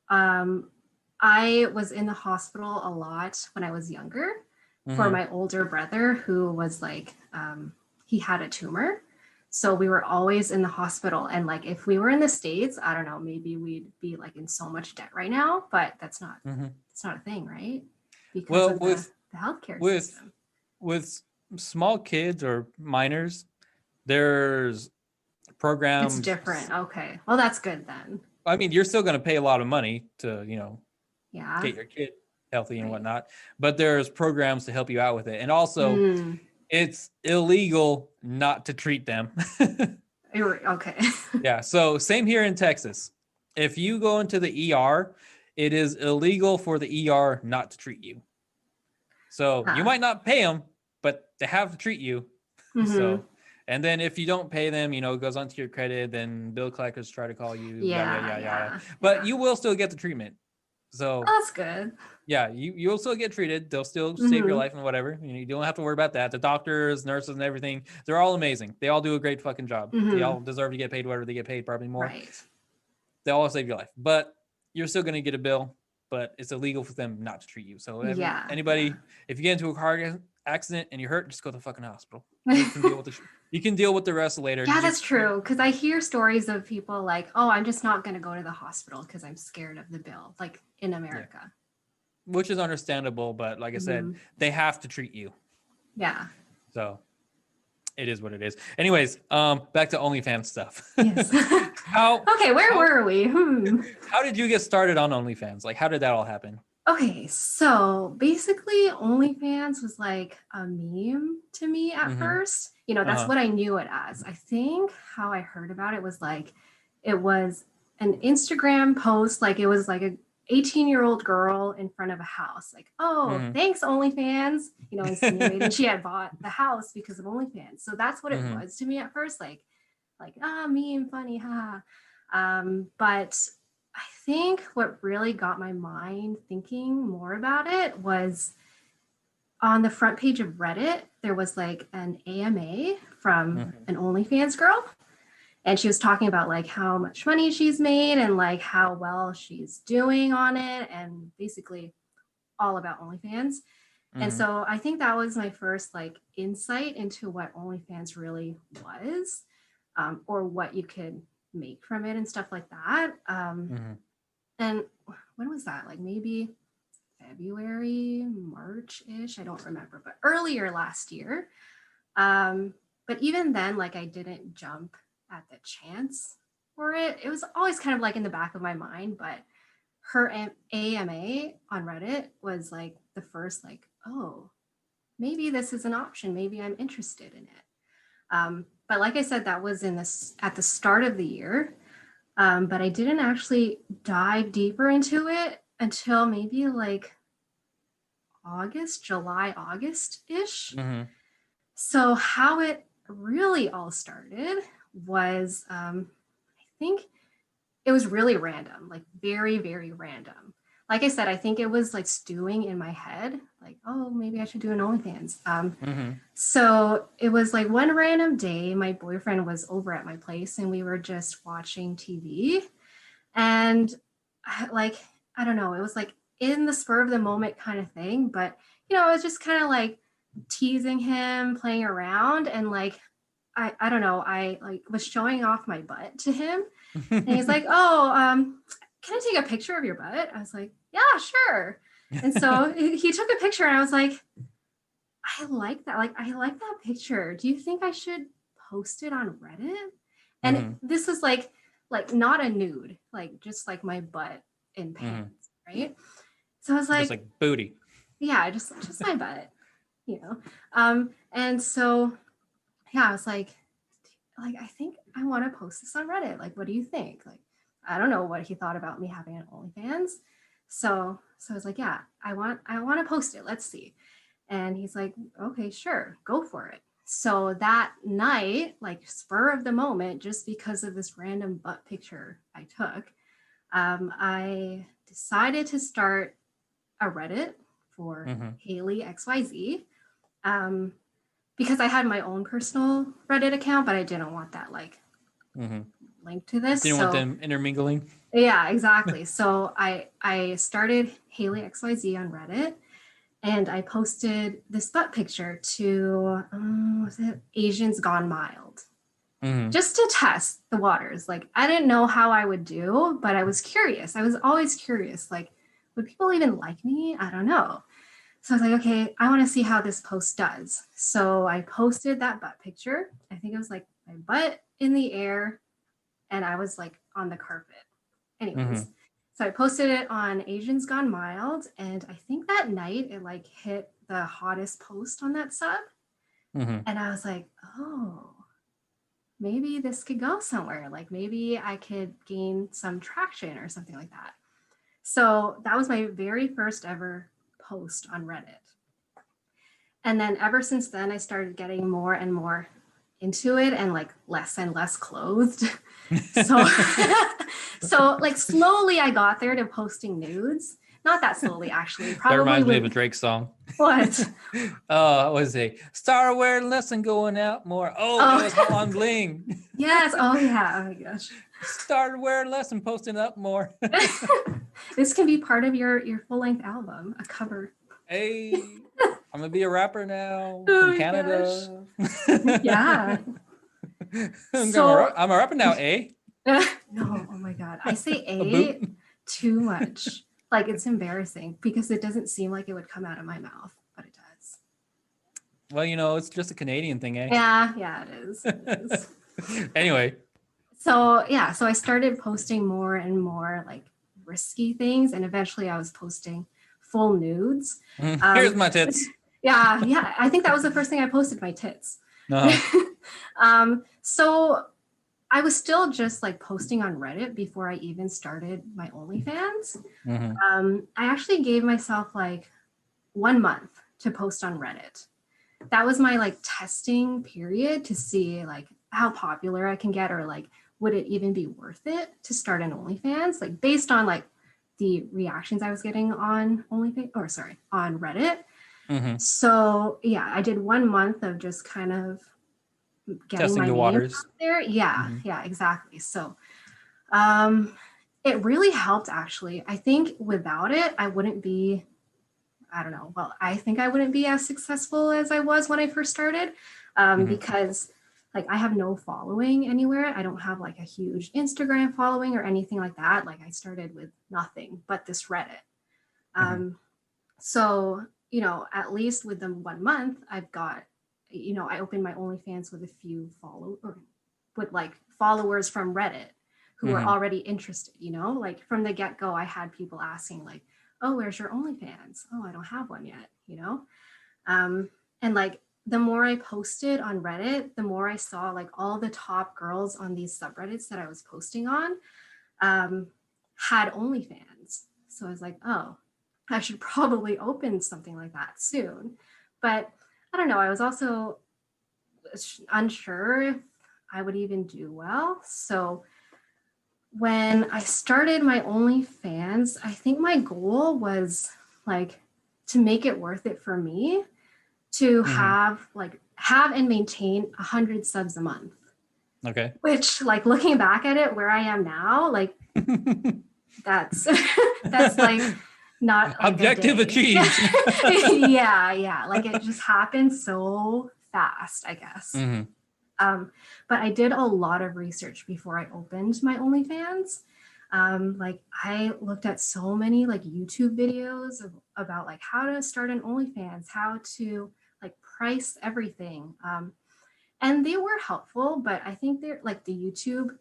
I was in the hospital a lot when I was younger for my older brother who was like, he had a tumor. So we were always in the hospital. And like, if we were in the States, I don't know, maybe we'd be like in so much debt right now, but that's not, it's not a thing, right? Because of the healthcare system. With small kids or minors, there's programs. It's different. Okay. Well, that's good then. I mean, you're still going to pay a lot of money to, get your kid healthy and whatnot, but there's programs to help you out with it. And also it's illegal not to treat them. Okay. Yeah. So same here in Texas. If you go into the ER, it is illegal for the ER not to treat you. So you might not pay them, but they have to treat you. So, and then if you don't pay them, it goes onto your credit, then bill collectors try to call you. But you will still get the treatment. So that's good. Yeah, you'll still get treated. They'll still save your life and whatever. You don't have to worry about that. The doctors, nurses, and everything, they're all amazing. They all do a great fucking job. They all deserve to get paid whatever they get paid, probably more. Right. They all save your life. But you're still going to get a bill, but it's illegal for them not to treat you. So anybody, if you get into a car accident and you're hurt, just go to the fucking hospital. You can deal with the rest later. Yeah, that's true. Because I hear stories of people like, oh, I'm just not going to go to the hospital because I'm scared of the bill, like in America. Yeah. Which is understandable, but like I said, they have to treat you. Yeah. So it is what it is. Anyways, back to OnlyFans stuff. Yes. Where were we? How did you get started on OnlyFans? Like, how did that all happen? Okay, so basically OnlyFans was like a meme to me at first. That's what I knew it as. I think how I heard about it was like, it was an Instagram post, like it was like a 18-year-old girl in front of a house, like, oh, thanks OnlyFans, insinuating she had bought the house because of OnlyFans. So that's what it was to me at first, like meme, funny, haha. But I think what really got my mind thinking more about it was on the front page of Reddit, there was like an AMA from an OnlyFans girl. And she was talking about like how much money she's made and like how well she's doing on it and basically all about OnlyFans. And so I think that was my first like insight into what OnlyFans really was, or what you could make from it and stuff like that. And when was that? Like maybe February, March-ish, I don't remember, but earlier last year. But even then, like I didn't jump at the chance for it. It was always kind of like in the back of my mind, but her AMA on Reddit was like the first, like, oh, maybe this is an option. Maybe I'm interested in it. But like I said, that was at the start of the year. But I didn't actually dive deeper into it until maybe like July, August-ish. Mm-hmm. So how it really all started was, I think it was really random, like very, very random. Like I said, I think it was like stewing in my head, like, oh, maybe I should do an OnlyFans. So it was like one random day, my boyfriend was over at my place and we were just watching TV. And I don't know, it was like in the spur of the moment kind of thing. But, you know, I was just kind of like teasing him, playing around. And like, I don't know, I like was showing off my butt to him. And he's like, oh, can I take a picture of your butt? I was like, yeah, sure. And so he took a picture and I was like, I like that. Like, I like that picture. Do you think I should post it on Reddit? And this was like not a nude, like just like my butt in pants, right? So I was like, just like booty. Yeah, just my butt, you know. And so yeah, I was like, I think I want to post this on Reddit. Like, what do you think? Like, I don't know what he thought about me having an OnlyFans. So I was like, yeah, I want to post it. Let's see. And he's like, okay, sure, go for it. So that night, like spur of the moment, just because of this random butt picture I took, I decided to start a Reddit for Hayleyxyz. Because I had my own personal Reddit account, but I didn't want that like linked to this. Didn't want them intermingling. Yeah, exactly. So I started Hayleyxyz on Reddit, and I posted this butt picture to was it Asians Gone Mild, just to test the waters. Like, I didn't know how I would do, but I was curious. I was always curious. Like, would people even like me? I don't know. So I was like, okay, I want to see how this post does. So I posted that butt picture. I think it was like my butt in the air and I was like on the carpet. Anyways, so I posted it on Asians Gone Mild. And I think that night it like hit the hottest post on that sub. And I was like, oh, maybe this could go somewhere. Like maybe I could gain some traction or something like that. So that was my very first ever post on Reddit. And then ever since then, I started getting more and more into it and like less and less clothed. So like slowly I got there to posting nudes. Not that slowly, actually. Probably that reminds me of a Drake song. What? What was it? Star wearing less and going out more. Oh, it was on bling. Yes. Oh yeah. Oh my gosh. Started wearing less and posting up more. This can be part of your full-length album, a cover. Hey, I'm gonna be a rapper now from Canada. Yeah. I'm a rapper now, eh? No, oh my God. I say a too much. Like, it's embarrassing because it doesn't seem like it would come out of my mouth, but it does. Well, you know, it's just a Canadian thing, eh? Yeah, it is. It is. Anyway. So I started posting more and more like risky things, and eventually I was posting full nudes. Here's my tits. Yeah. I think that was the first thing I posted, my tits. So I was still just like posting on Reddit before I even started my OnlyFans. I actually gave myself like 1 month to post on Reddit. That was my like testing period to see like how popular I can get, or like would it even be worth it to start an OnlyFans, like based on like the reactions I was getting on on Reddit. So yeah, I did 1 month of just kind of getting testing my the name waters out there. Yeah, exactly. So it really helped, actually. I think without it, I wouldn't be, I don't know. Well, I think I wouldn't be as successful as I was when I first started, because like I have no following anywhere. I don't have like a huge Instagram following or anything like that. Like I started with nothing but this Reddit. So, you know, at least with the 1 month, I've got, you know, I opened my OnlyFans with a few followers from Reddit who were already interested, you know, like from the get-go, I had people asking like, oh, where's your OnlyFans? Oh, I don't have one yet, you know? And like the more I posted on Reddit, the more I saw like all the top girls on these subreddits that I was posting on had OnlyFans. So I was like, oh, I should probably open something like that soon. But I don't know, I was also unsure if I would even do well. So when I started my OnlyFans, I think my goal was like to make it worth it for me to have and maintain 100 subs a month. Okay. Which, like, looking back at it, where I am now, like, that's like not like objective achieved. yeah, like it just happened so fast, I guess. But I did a lot of research before I opened my OnlyFans. Like I looked at so many like YouTube videos about like how to start an OnlyFans, how to like price everything. And they were helpful, but I think they're like the YouTube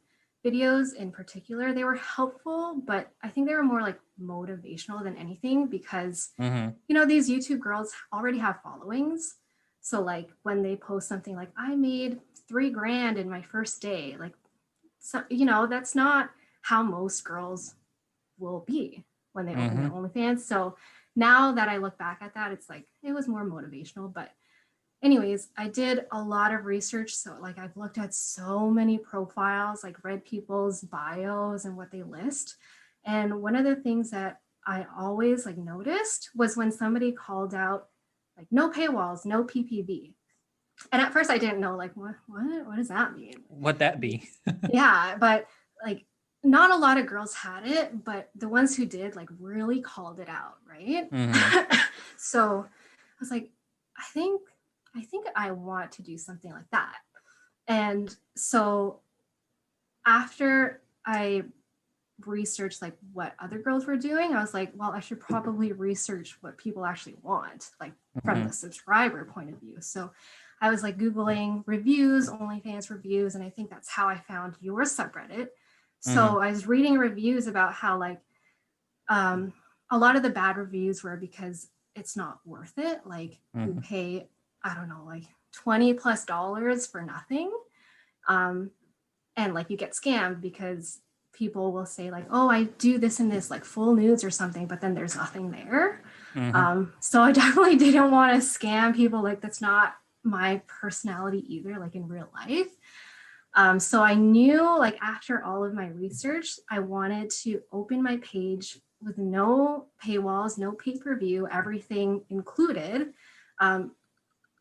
videos in particular, they were helpful, but I think they were more like motivational than anything because, you know, these YouTube girls already have followings. So like when they post something like I made $3,000 in my first day, like, so, you know, that's not how most girls will be when they open their OnlyFans. So now that I look back at that, it's like, it was more motivational, but anyways, I did a lot of research. So like I've looked at so many profiles, like read people's bios and what they list. And one of the things that I always like noticed was when somebody called out like no paywalls, no PPV. And at first I didn't know like what does that mean? What that be? Yeah, but like not a lot of girls had it, but the ones who did like really called it out, right? So I was like, I think I want to do something like that. And so after I researched like what other girls were doing, I was like, well, I should probably research what people actually want, like from the subscriber point of view. So I was like Googling reviews, OnlyFans reviews, and I think that's how I found your subreddit. So I was reading reviews about how like a lot of the bad reviews were because it's not worth it. Like you pay, I don't know, like $20+ for nothing. And like you get scammed because people will say like, oh, I do this and this, like full nudes or something, but then there's nothing there. So I definitely didn't want to scam people. Like that's not my personality either, like in real life. So I knew like after all of my research, I wanted to open my page with no paywalls, no pay-per-view, everything included.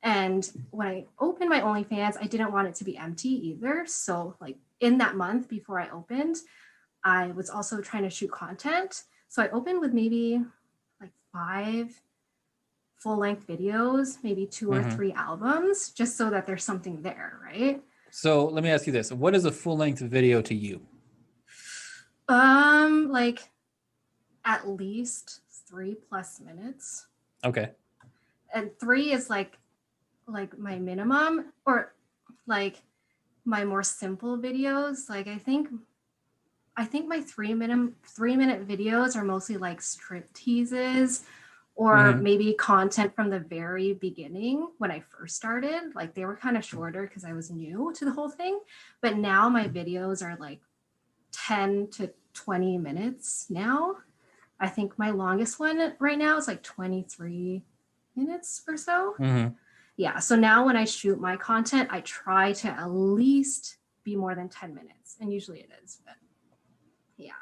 And when I opened my OnlyFans, I didn't want it to be empty either. So like in that month before I opened, I was also trying to shoot content. So I opened with maybe like 5 full-length videos, maybe 2 or 3 albums, just so that there's something there, right? So let me ask you this. What is a full-length video to you? Like at least 3+ minutes. Okay. And 3 is like my minimum, or like my more simple videos. Like I think my 3-minute videos are mostly like strip teases or maybe content from the very beginning when I first started. Like they were kind of shorter because I was new to the whole thing. But now my videos are like 10 to 20 minutes now. I think my longest one right now is like 23 minutes or so. Yeah. So now when I shoot my content, I try to at least be more than 10 minutes. And usually it is, but yeah.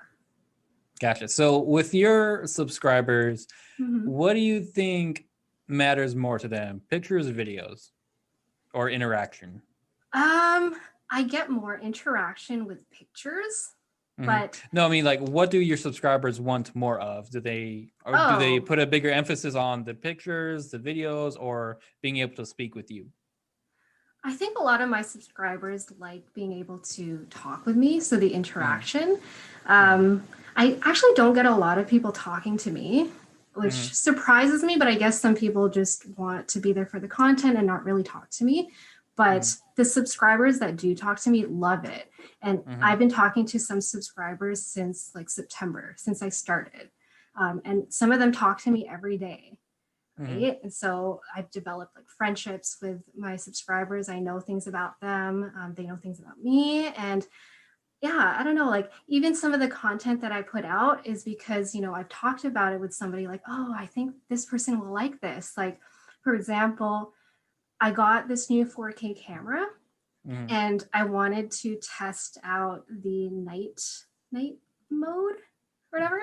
Gotcha. So with your subscribers, what do you think matters more to them? Pictures or videos or interaction? I get more interaction with pictures, but no, I mean like what do your subscribers want more of? Do they put a bigger emphasis on the pictures, the videos, or being able to speak with you? I think a lot of my subscribers like being able to talk with me, so the interaction. I actually don't get a lot of people talking to me, which surprises me, but I guess some people just want to be there for the content and not really talk to me. but the subscribers that do talk to me love it. And I've been talking to some subscribers since like September, since I started. And some of them talk to me every day. Right. And so I've developed like friendships with my subscribers. I know things about them. They know things about me. And yeah, I don't know, like even some of the content that I put out is because, you know, I've talked about it with somebody like, oh, I think this person will like this. Like, for example, I got this new 4K camera and I wanted to test out the night mode or whatever.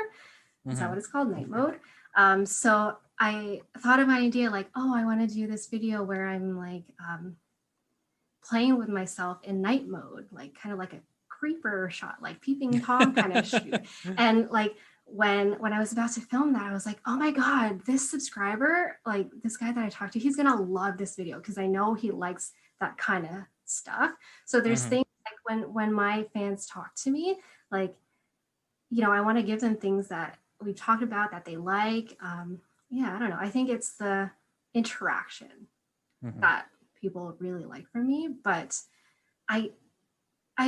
Is that what it's called? Night mode. So I thought of my idea like, oh, I want to do this video where I'm like playing with myself in night mode, like kind of like a creeper shot, like peeping Tom kind of shoot. And like when I was about to film that, I was like, oh my God, this subscriber, like this guy that I talked to, he's gonna love this video because I know he likes that kind of stuff. So there's things like when my fans talk to me, like, you know, I want to give them things that we've talked about that they like. Yeah, I don't know. I think it's the interaction that people really like from me. But I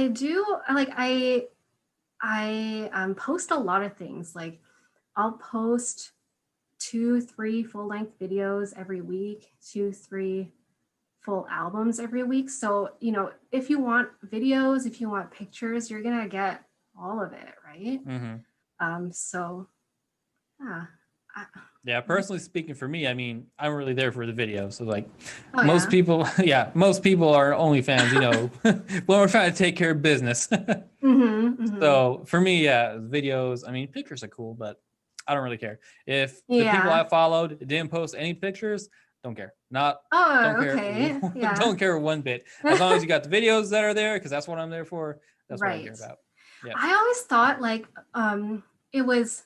do like I post a lot of things. Like I'll post 2-3 full-length videos every week, 2-3 full albums every week. So, you know, if you want videos, if you want pictures, you're gonna get all of it, right? So yeah, personally speaking, for me, I mean, I'm really there for the video. So like most people are OnlyFans, you know, when we're trying to take care of business. So for me, yeah, videos, I mean, pictures are cool, but I don't really care. If the people I followed didn't post any pictures, don't care. Don't care. Don't care one bit. As long as you got the videos that are there, because that's what I'm there for. That's what I care about. Yeah. I always thought like it was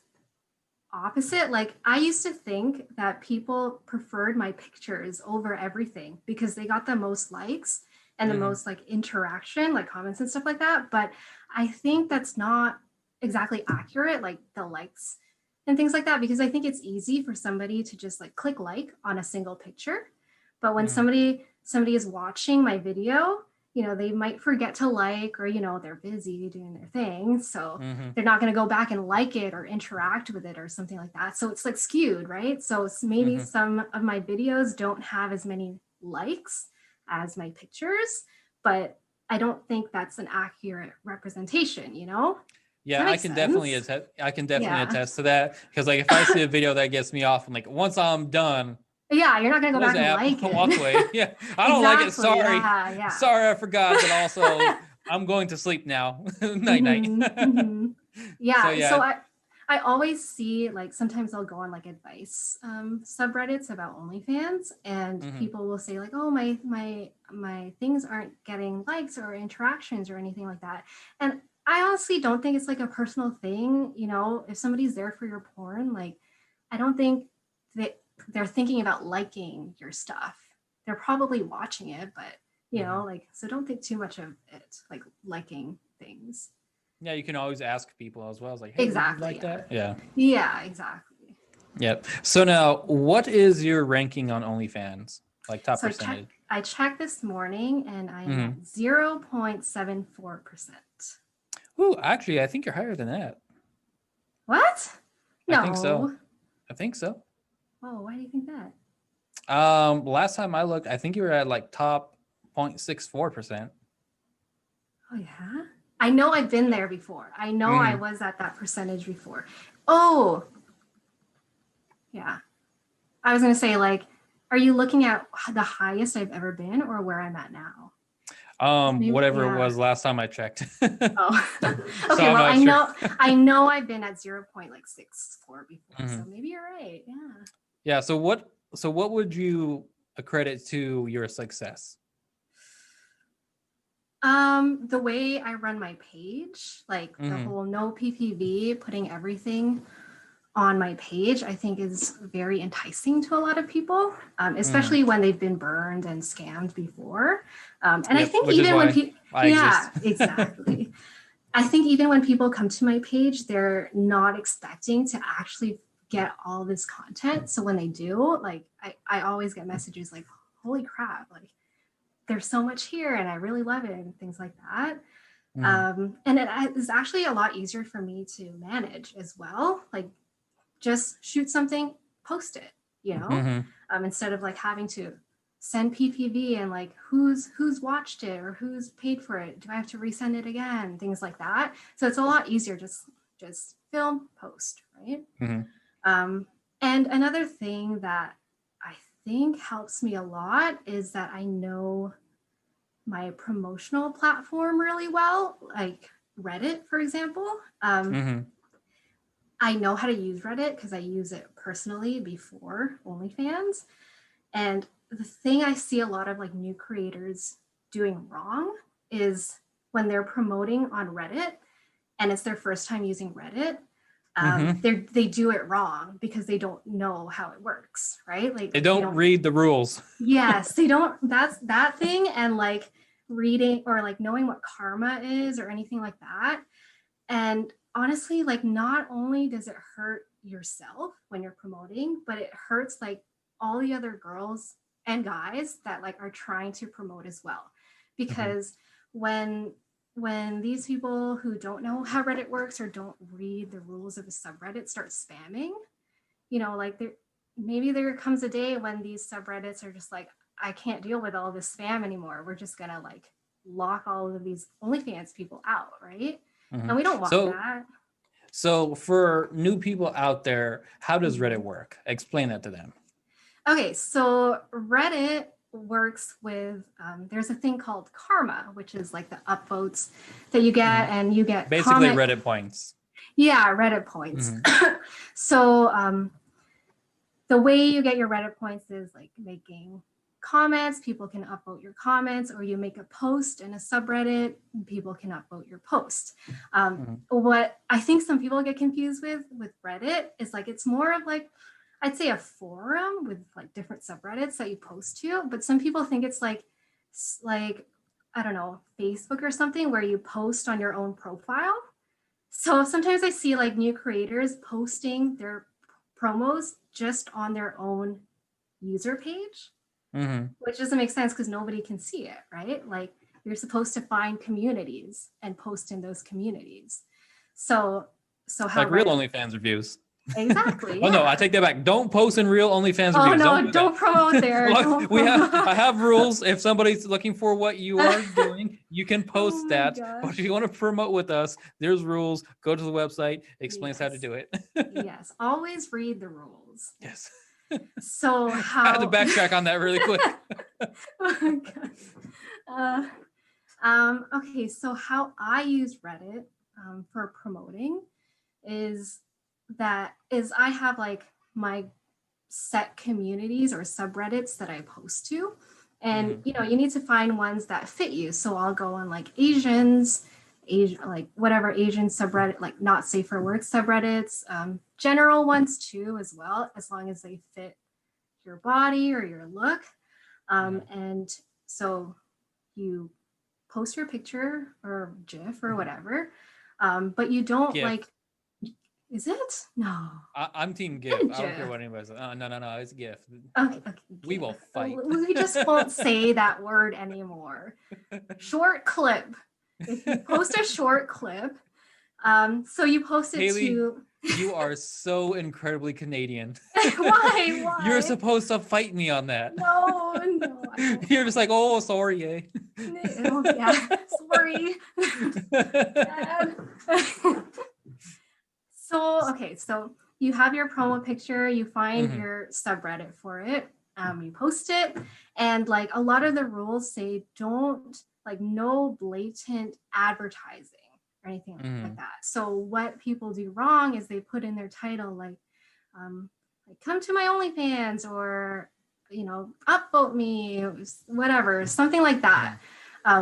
opposite. Like I used to think that people preferred my pictures over everything because they got the most likes and the most like interaction, like comments and stuff like that. But I think that's not exactly accurate, like the likes and things like that, because I think it's easy for somebody to just like click like on a single picture. But when somebody is watching my video, you know, they might forget to like, or, you know, they're busy doing their thing. So they're not going to go back and like it or interact with it or something like that. So it's like skewed, right? So it's maybe some of my videos don't have as many likes as my pictures, but I don't think that's an accurate representation, you know? Yeah, I can definitely attest to that. Because like if I see a video that gets me off, I'm like, once I'm done, yeah, you're not gonna go back and like it. Walk away. Yeah, I don't like it. Sorry. Sorry, I forgot. But also, I'm going to sleep now. Night night. Yeah. So I always see like sometimes I'll go on like advice subreddits about OnlyFans, and people will say like, oh, my things aren't getting likes or interactions or anything like that. And I honestly don't think it's like a personal thing. You know, if somebody's there for your porn, like I don't think that they're thinking about liking your stuff. They're probably watching it, but you know, like, so don't think too much of it, like liking things. Yeah, you can always ask people as well. It's like, hey, exactly, like that? Yeah. Yeah, exactly. Yep. So now, what is your ranking on OnlyFans? Like top percentage? I checked this morning and I'm at 0.74%. Ooh, actually, I think you're higher than that. What? No. I think so. Oh, why do you think that? Last time I looked, I think you were at like top 0.64%. Oh yeah. I know I've been there before. I know I was at that percentage before. Oh, yeah. I was gonna say, like, are you looking at the highest I've ever been, or where I'm at now? Whatever it was last time I checked. Oh, okay. So well, I know I've been at 0.64 before, so maybe you're right. Yeah. Yeah. So what would you accredit to your success? The way I run my page, like the whole no PPV, putting everything on my page, I think is very enticing to a lot of people, especially when they've been burned and scammed before. And I think even when people, exactly. I think even when people come to my page, they're not expecting to actually get all this content. So when they do, like, I always get messages like, holy crap, like, there's so much here and I really love it and things like that. Mm-hmm. And it is actually a lot easier for me to manage as well. Like just shoot something, post it, instead of like having to send PPV and like who's watched it or who's paid for it. Do I have to resend it again? Things like that. So it's a lot easier just film, post, right? Mm-hmm. And another thing that I think helps me a lot is that I know my promotional platform really well, like Reddit, for example. I know how to use Reddit because I use it personally before OnlyFans. And the thing I see a lot of like new creators doing wrong is when they're promoting on Reddit and it's their first time using Reddit, they do it wrong because they don't know how it works, right? Like they don't read the rules. Yes, they don't. That's that thing, and like reading or like knowing what karma is or anything like that. And honestly, like not only does it hurt yourself when you're promoting, but it hurts like all the other girls and guys that like are trying to promote as well, because when these people who don't know how Reddit works or don't read the rules of a subreddit start spamming, like maybe there comes a day when these subreddits are just like, I can't deal with all this spam anymore. We're just gonna like lock all of these OnlyFans people out, right? And we don't want that. So for new people out there, how does Reddit work? Explain that to them. Okay, so Reddit works with there's a thing called karma, which is like the upvotes that you get, and you get basically Reddit points. Yeah, Reddit points. So the way you get your Reddit points is like making comments. People can upvote your comments, or you make a post in a subreddit, people can upvote your post. What I think some people get confused with Reddit is like it's more of like, I'd say a forum with like different subreddits that you post to, but some people think it's like I don't know, Facebook or something where you post on your own profile. So sometimes I see like new creators posting their promos just on their own user page, which doesn't make sense because nobody can see it, right? Like you're supposed to find communities and post in those communities. So how like real OnlyFans reviews. Exactly. Oh no, I take that back. Don't post in real OnlyFans reviews. Oh no, don't promote there. Look, I have rules. If somebody's looking for what you are doing, you can post that. But if you want to promote with us, there's rules. Go to the website. Explains how to do it. Yes, always read the rules. Yes. So how I had to backtrack on that really quick. Oh my God. Okay, so how I use Reddit for promoting is I have like my set communities or subreddits that I post to, and you need to find ones that fit you. So I'll go on like Asian like whatever Asian subreddit, like not safe for work subreddits, general ones too as well, as long as they fit your body or your look. And so you post your picture or GIF or whatever, but you don't GIF. Like. Is it? No. I'm team GIF. I don't care what anybody says. No. It's GIF. Okay. We will fight. We just won't say that word anymore. Short clip. If you post a short clip, so you post it Hayley, to. You are so incredibly Canadian. Why? You're supposed to fight me on that. No. You're just like, oh, sorry, eh? Oh, yeah, sorry. So you have your promo picture, you find your subreddit for it, you post it, and like a lot of the rules say no blatant advertising or anything like that. So what people do wrong is they put in their title like come to my OnlyFans, or upvote me, whatever, something like that,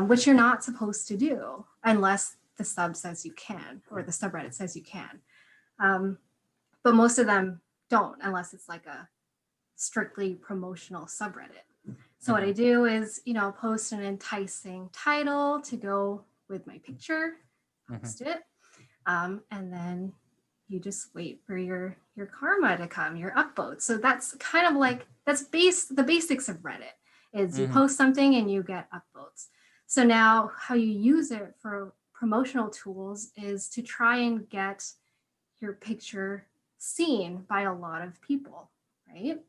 which you're not supposed to do unless the sub says you can, or the subreddit says you can. But most of them don't, unless it's like a strictly promotional subreddit. So what I do is, post an enticing title to go with my picture, post it, and then you just wait for your karma to come, your upvote. So that's kind of like, the basics of Reddit. is you post something and you get upvotes. So now how you use it for promotional tools is to try and get your picture seen by a lot of people, right?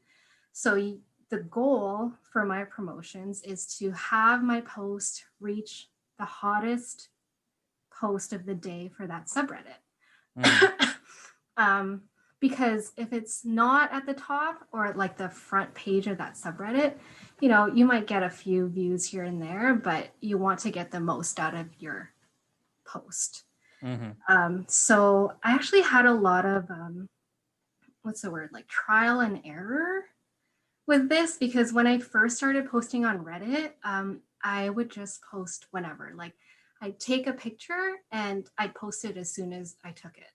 So the goal for my promotions is to have my post reach the hottest post of the day for that subreddit. Because if it's not at the top or like the front page of that subreddit, you know, you might get a few views here and there, but you want to get the most out of your post. So I actually had a lot of what's the word, like trial and error with this, because when I first started posting on Reddit, I would just post whenever. Like I'd take a picture and I'd post it as soon as I took it,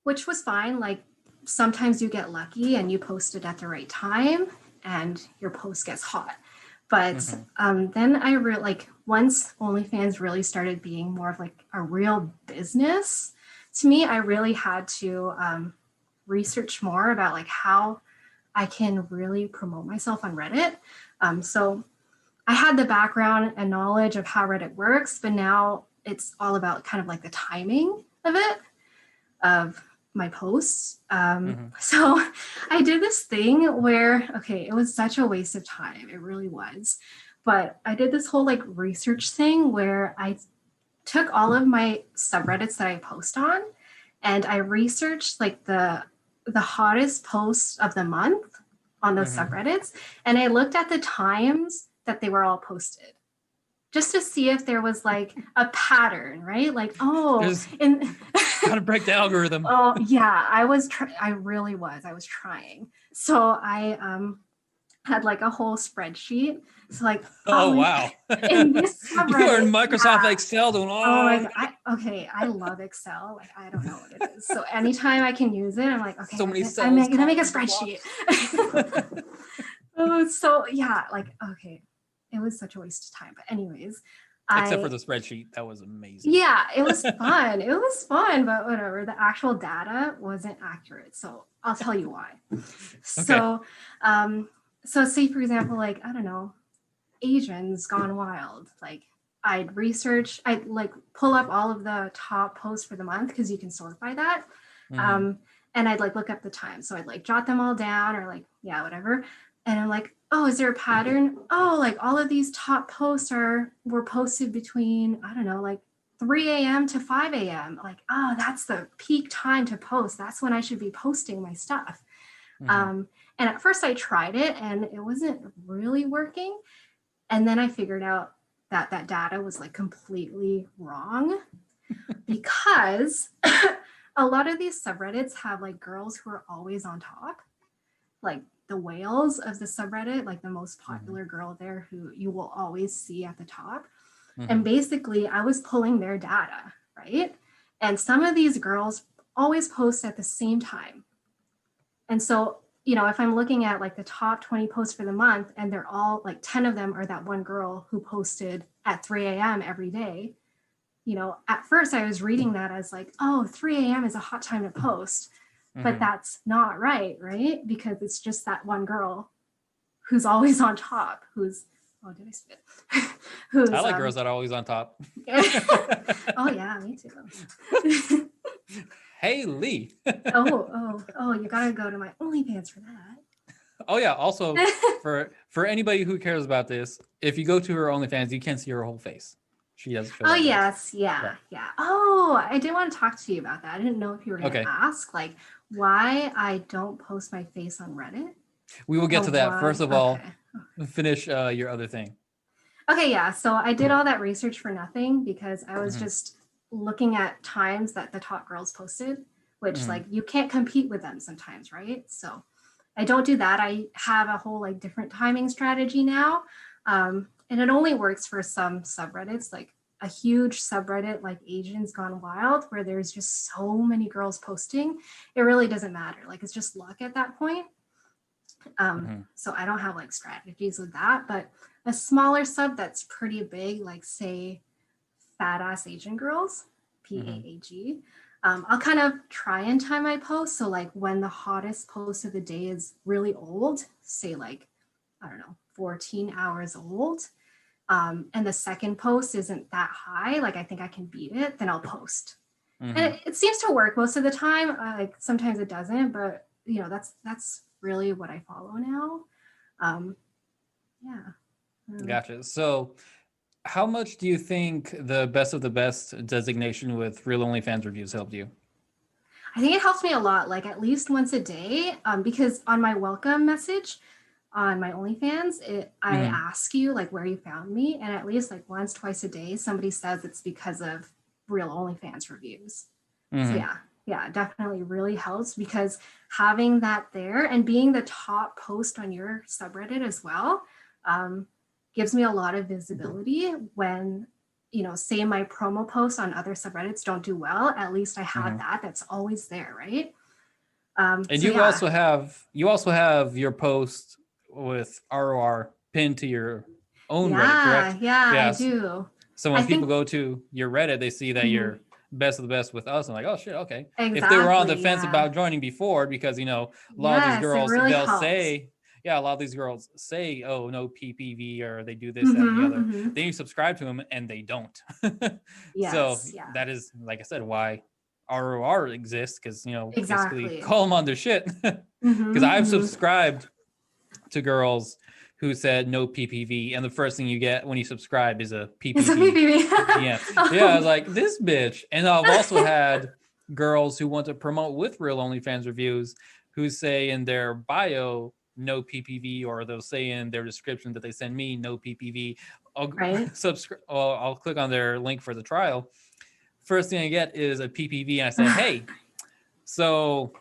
which was fine. Like sometimes you get lucky and you post it at the right time and your post gets hot. But then I like once OnlyFans really started being more of like a real business to me, I really had to research more about like how I can really promote myself on Reddit. So I had the background and knowledge of how Reddit works, but now it's all about kind of like the timing of it, of my posts. So I did this thing where, okay, it was such a waste of time. It really was. But I did this whole like research thing where I took all of my subreddits that I post on and I researched like the hottest posts of the month on those subreddits. And I looked at the times that they were all posted just to see if there was like a pattern, right? Like, how to break the algorithm. Oh yeah, I really was. I was trying. So I had like a whole spreadsheet. So like, wow. In this subreddit, you are in Microsoft Excel doing all. Oh my God. I love Excel. Like I don't know what it is. So anytime I can use it, I'm like, okay, so many I'm gonna make a spreadsheet. So yeah, like okay, it was such a waste of time. But anyways, except for the spreadsheet, that was amazing. Yeah, it was fun. It was fun, but whatever. The actual data wasn't accurate. So I'll tell you why. So, so say for example, like I don't know, Asians gone wild. Like I'd like pull up all of the top posts for the month because you can sort by that. And I'd like look up the time. So I'd like jot them all down or like yeah, whatever. And I'm like, oh, is there a pattern? Oh, like all of these top posts were posted between, I don't know, like 3 a.m. to 5 a.m. Like, oh, that's the peak time to post. That's when I should be posting my stuff. And at first I tried it and it wasn't really working. And then I figured out that that data was like completely wrong because a lot of these subreddits have like girls who are always on top. Like the whales of the subreddit, like the most popular girl there who you will always see at the top. And basically I was pulling their data, right? And some of these girls always post at the same time. And so, you know, if I'm looking at like the top 20 posts for the month and they're all like 10 of them are that one girl who posted at 3 a.m. every day, you know, at first I was reading that as like, oh, 3 a.m. is a hot time to post. But that's not right? Because it's just that one girl who's always on top, who's, oh, did I spit? I like girls that are always on top. Oh, yeah, me too. Hayley. Oh, you gotta go to my OnlyFans for that. Oh, yeah. Also, for anybody who cares about this, if you go to her OnlyFans, you can't see her whole face. She does. Oh, yes. Yeah. Oh, I did want to talk to you about that. I didn't know if you were going to ask, like, why I don't post my face on Reddit. We will get to that. First of all, finish your other thing. Okay, yeah. So I did all that research for nothing because I was just looking at times that the top girls posted, which like you can't compete with them sometimes, right? So I don't do that. I have a whole like different timing strategy now. And it only works for some subreddits, like a huge subreddit like Asians Gone Wild, where there's just so many girls posting. It really doesn't matter. Like it's just luck at that point. So I don't have like strategies with that, but a smaller sub that's pretty big, like say Fat Ass Asian Girls, PAAG, I'll kind of try and time my post. So like when the hottest post of the day is really old, say like I don't know, 14 hours old, and the second post isn't that high, like I think I can beat it, then I'll post. And it seems to work most of the time. Like sometimes it doesn't, but you know, that's really what I follow now. Yeah. Gotcha. So how much do you think the best of the best designation with Real OnlyFans reviews helped you? I think it helps me a lot, like at least once a day, because on my welcome message on my OnlyFans, I ask you like where you found me, and at least like once, twice a day, somebody says it's because of Real OnlyFans reviews. So yeah, definitely really helps, because having that there and being the top post on your subreddit as well gives me a lot of visibility when, you know, say my promo posts on other subreddits don't do well. At least I have that's always there, right? And so you also have your post with ROR pinned to your own Reddit, correct? Yeah, I do. So when people go to your Reddit, they see that you're best of the best with us, and like, oh shit, okay. Exactly, if they were on the fence about joining before, because you know a lot of these girls, really they'll helps. Say, yeah, a lot of these girls say, oh, no PPV, or they do this, that, and the other. Then you subscribe to them, and they don't. So that is, like I said, why ROR exists, because you know basically call them on their shit. Because I've subscribed to girls who said no PPV, and the first thing you get when you subscribe is a PPV. It's a PPV. Yeah, I was like, this bitch. And I've also had girls who want to promote with Real OnlyFans reviews who say in their bio no PPV, or they'll say in their description that they send me no PPV. I'll click on their link for the trial. First thing I get is a PPV, and I say, hey, so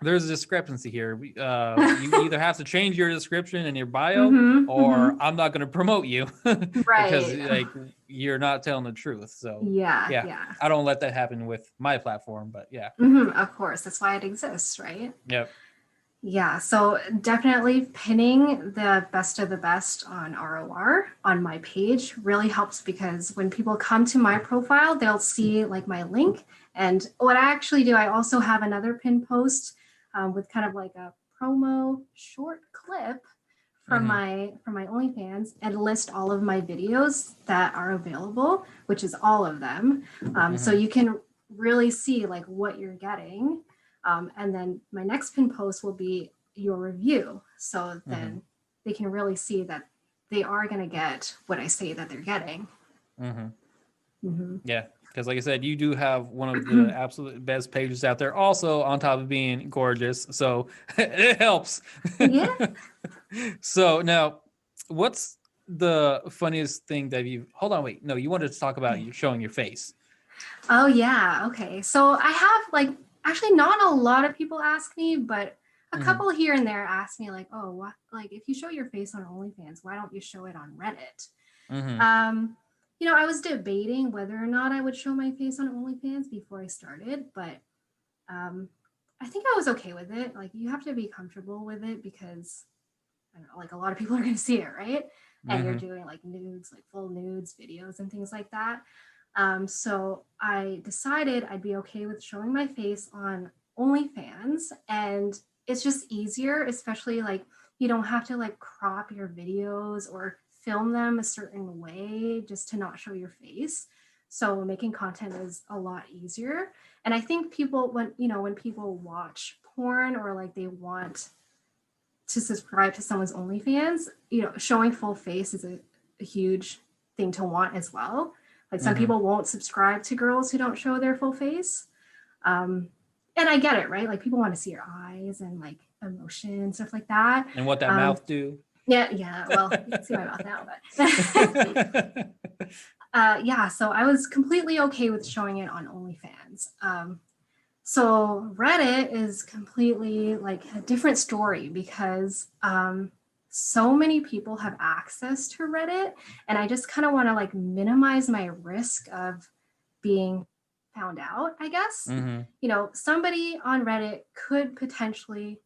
there's a discrepancy here. You either have to change your description in your bio, or I'm not going to promote you because like you're not telling the truth. So yeah, I don't let that happen with my platform, but yeah. Of course, that's why it exists, right? Yep. Yeah, so definitely pinning the best of the best on ROR on my page really helps, because when people come to my profile, they'll see like my link. And what I actually do, I also have another pin post with kind of like a promo short clip from my OnlyFans, and list all of my videos that are available, which is all of them. So you can really see like what you're getting. And then my next pin post will be your review. So then they can really see that they are going to get what I say that they're getting. Yeah. Because like I said, you do have one of the absolute best pages out there, also on top of being gorgeous. So it helps. Yeah. So now, what's the funniest thing that hold on, wait. No, you wanted to talk about you showing your face. Oh, yeah. Okay. So I have like, actually not a lot of people ask me, but a couple here and there ask me like, oh, what, like if you show your face on OnlyFans, why don't you show it on Reddit? You know, I was debating whether or not I would show my face on OnlyFans before I started, but I think I was okay with it. Like, you have to be comfortable with it, because I don't know, like a lot of people are going to see it, right? And you're doing like nudes, like full nudes videos and things like that. So I decided I'd be okay with showing my face on OnlyFans, and it's just easier, especially like you don't have to like crop your videos or film them a certain way just to not show your face. So making content is a lot easier. And I think people, when people watch porn, or like they want to subscribe to someone's OnlyFans, you know, showing full face is a huge thing to want as well. Like some people won't subscribe to girls who don't show their full face. And I get it, right? Like people want to see your eyes and like emotion, stuff like that. And what that mouth do. Yeah. Well, you can see my mouth now, but yeah, so I was completely okay with showing it on OnlyFans. So Reddit is completely like a different story, because so many people have access to Reddit, and I just kind of want to like minimize my risk of being found out, I guess. You know, somebody on Reddit could potentially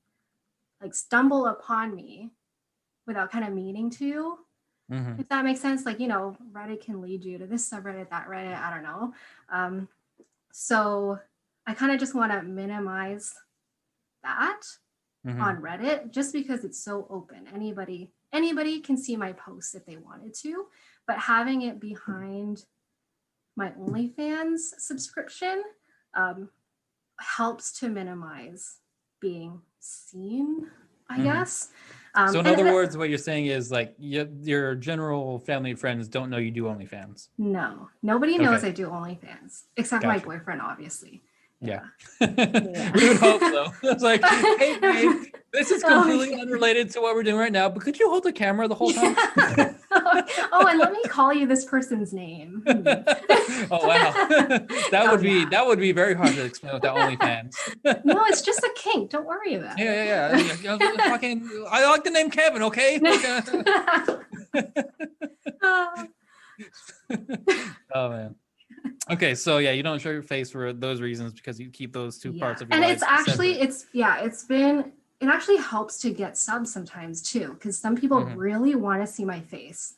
like stumble upon me without kind of meaning to, if that makes sense. Like, you know, Reddit can lead you to this subreddit, that Reddit, I don't know. So I kind of just want to minimize that on Reddit, just because it's so open. anybody can see my posts if they wanted to, but having it behind my OnlyFans subscription helps to minimize being seen, I guess. So in other words, what you're saying is like your general family and friends don't know you do OnlyFans. No, nobody knows I do OnlyFans except my boyfriend, obviously. Yeah. We would hope so. It's like, hey, babe, this is completely unrelated to what we're doing right now, but could you hold the camera the whole time? And let me call you this person's name. Oh wow, that would be very hard to explain without OnlyFans. No, it's just a kink. Don't worry about it. Yeah. I like the name Kevin. Okay. Oh man. Okay, so yeah, you don't show your face for those reasons because you keep those two parts of your life. And it's actually it actually helps to get subs sometimes too, because some people really want to see my face.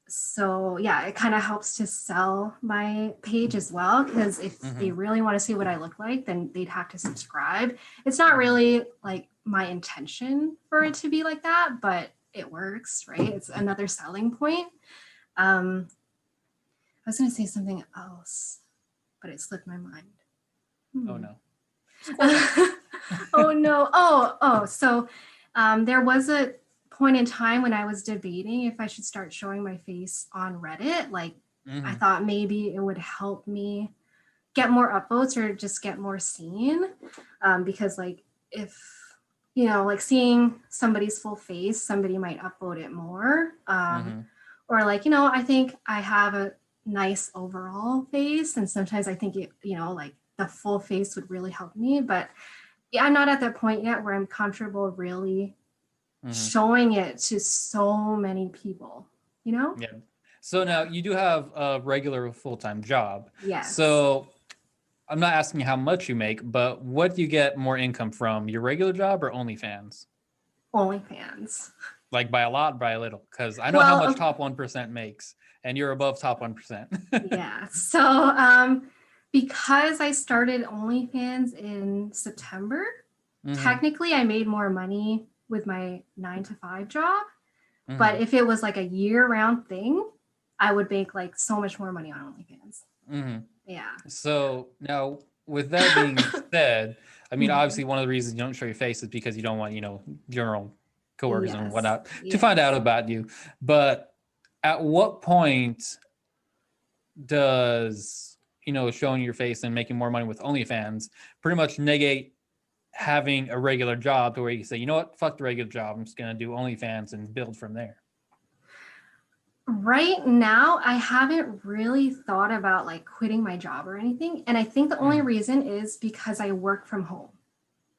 So yeah, it kind of helps to sell my page as well, because if they really want to see what I look like, then they'd have to subscribe. It's not really like my intention for it to be like that, but it works, right? It's another selling point. I was going to say something else, but it slipped my mind. Oh no. Oh no. So there was a point in time when I was debating if I should start showing my face on Reddit. Like I thought maybe it would help me get more upvotes or just get more seen. Because like if, like seeing somebody's full face, somebody might upvote it more. Or like, I think I have a nice overall face, and sometimes I think it, like the full face would really help me, but yeah, I'm not at that point yet where I'm comfortable really showing it to so many people, Yeah. So now you do have a regular full-time job. Yes. So I'm not asking you how much you make, but what do you get more income from, your regular job or OnlyFans? OnlyFans. Like by a lot, by a little, because I know how much top 1% makes, and you're above top 1%. Yeah. So because I started OnlyFans in September, technically I made more money with my 9-to-5 job. But if it was like a year-round thing, I would make like so much more money on OnlyFans. Yeah. So now, with that being said, I mean, obviously one of the reasons you don't show your face is because you don't want, general coworkers and whatnot to find out about you. But at what point does, showing your face and making more money with OnlyFans pretty much negate having a regular job to where you can say, you know what, fuck the regular job, I'm just going to do OnlyFans and build from there? Right now, I haven't really thought about like quitting my job or anything. And I think the only reason is because I work from home.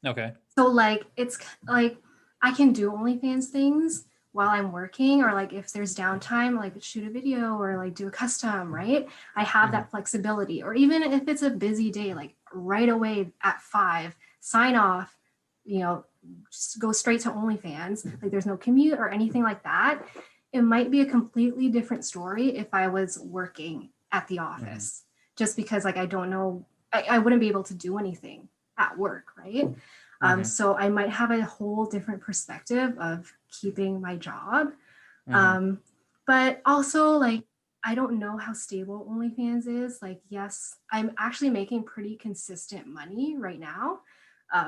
Okay. So like, it's like, I can do OnlyFans things while I'm working, or like if there's downtime, like shoot a video or like do a custom, right? I have that flexibility. Or even if it's a busy day, like right away at 5, sign off, just go straight to OnlyFans. Like there's no commute or anything like that. It might be a completely different story if I was working at the office, just because like I don't know, I wouldn't be able to do anything at work, right? So I might have a whole different perspective of keeping my job. But also like, I don't know how stable OnlyFans is. Like, yes, I'm actually making pretty consistent money right now.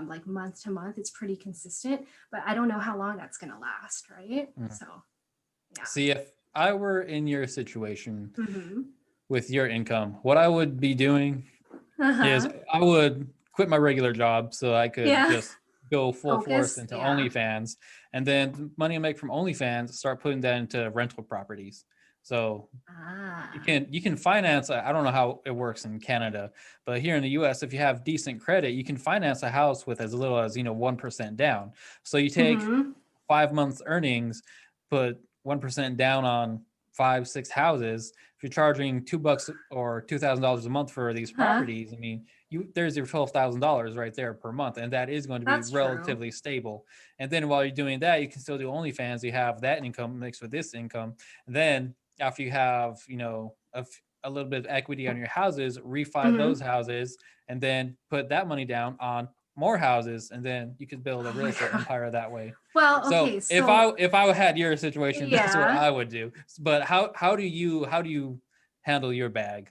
Like month to month, it's pretty consistent, but I don't know how long that's going to last, right? So, yeah. See, if I were in your situation with your income, what I would be doing is I would quit my regular job so I could just go full force into OnlyFans, and then the money I make from OnlyFans, start putting that into rental properties. So you can finance, I don't know how it works in Canada, but here in the US, if you have decent credit, you can finance a house with as little as 1% down. So you take 5 months earnings, put 1% down on 5-6 houses. If you're charging $2 or $2,000 a month for these properties, I mean, there's your $12,000 right there per month, and that is going to be relatively stable. And then while you're doing that, you can still do OnlyFans. You have that income mixed with this income. And then after you have a little bit of equity on your houses, refi those houses, and then put that money down on more houses, and then you could build a real estate empire that way. Well, So, okay, so if I had your situation, that's what yeah. I would do. But how do you handle your bag?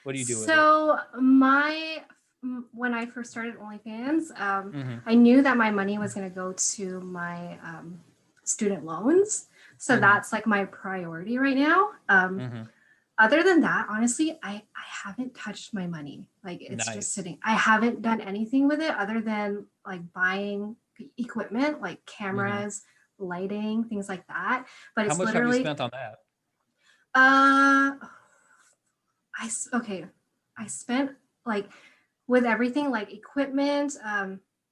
What do you do with it? So when I first started OnlyFans, Mhm. I knew that my money was going to go to my student loans. So Mhm. that's like my priority right now. Mhm. Other than that, honestly, I haven't touched my money. Like it's just Nice. sitting. I haven't done anything with it other than like buying equipment like Mhm. cameras, lighting, things like that. But How it's much have you literally spent on that? uh okay. I spent like with everything like equipment,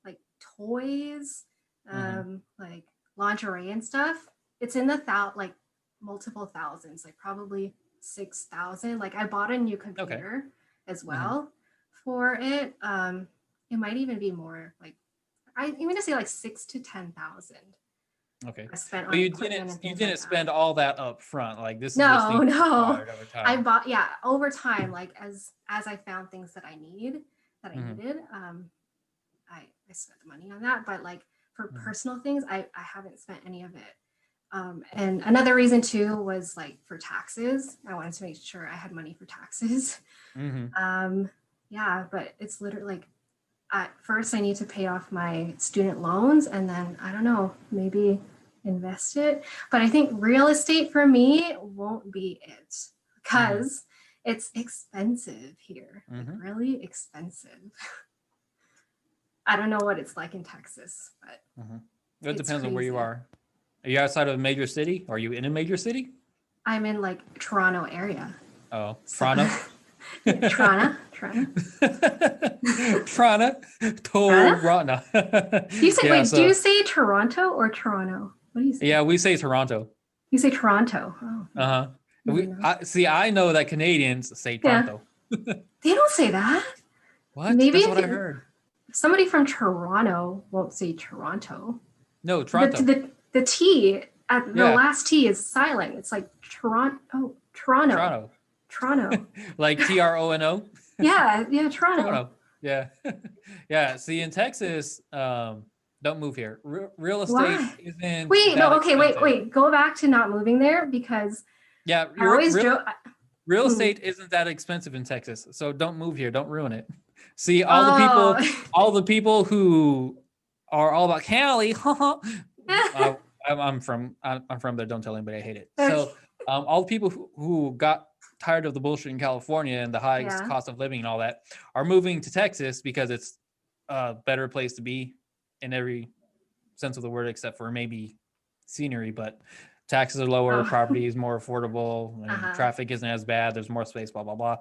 like toys, Mhm. like lingerie and stuff. It's in the like multiple thousands, like probably 6,000. Like I bought a new Okay. computer as Mhm. well for it. It might even be more. Like I'm gonna say like 6 to 10,000. Okay. I spent But on equipment and you things like didn't that. spend all that up front. Like this is just No, things you no. acquired over I time. bought over time, like as I found things that I Mhm. needed, I spent the money on that. But like for Mhm. personal things, I haven't spent any of it. And another reason too was like for taxes. I wanted to make sure I had money for taxes. Mhm. Um, yeah, but it's literally like at first I need to pay off my student loans and then I don't know, maybe invest it. But I think real estate for me won't be it Mhm. because it's expensive here, like Mhm. really expensive. I don't know what it's like in Texas, but Mhm. It it's depends on where you crazy. are. Are you outside of a major city? Are you in a major city? I'm in like Toronto area. Oh, So Toronto. yeah, Toronto. Toronto. Toronto? Toronto. Do you say Yeah, wait, do you so say Toronto or Toronto? What do you say? yeah, we say Toronto. You say Toronto. Oh, Uh-huh. never know. I know that Canadians say Yeah. Toronto. They don't say that. What? Maybe That's what I heard. if somebody from Toronto won't say Toronto. No, The Toronto. the T at the Yeah, last T is silent. It's like Toronto. Oh, Toronto. Toronto. Toronto. Like Trono. Yeah, Toronto. Toronto. Yeah. Yeah. See, in Texas, don't move here. Real estate Why? isn't Wait, that no, okay, expensive. wait. Go back to not moving there because Yeah, I your always joke. real Hmm. estate isn't that expensive in Texas. So don't move here. Don't ruin it. See, Oh, all the people who are all about Cali, I'm from there. Don't tell anybody I hate it. okay. So all the people who got tired of the bullshit in California and the high Yeah. cost of living and all that are moving to Texas because it's a better place to be in every sense of the word, except for maybe scenery. But taxes are lower, Oh. property is more affordable, and Uh-huh. traffic isn't as bad. There's more space, blah blah blah.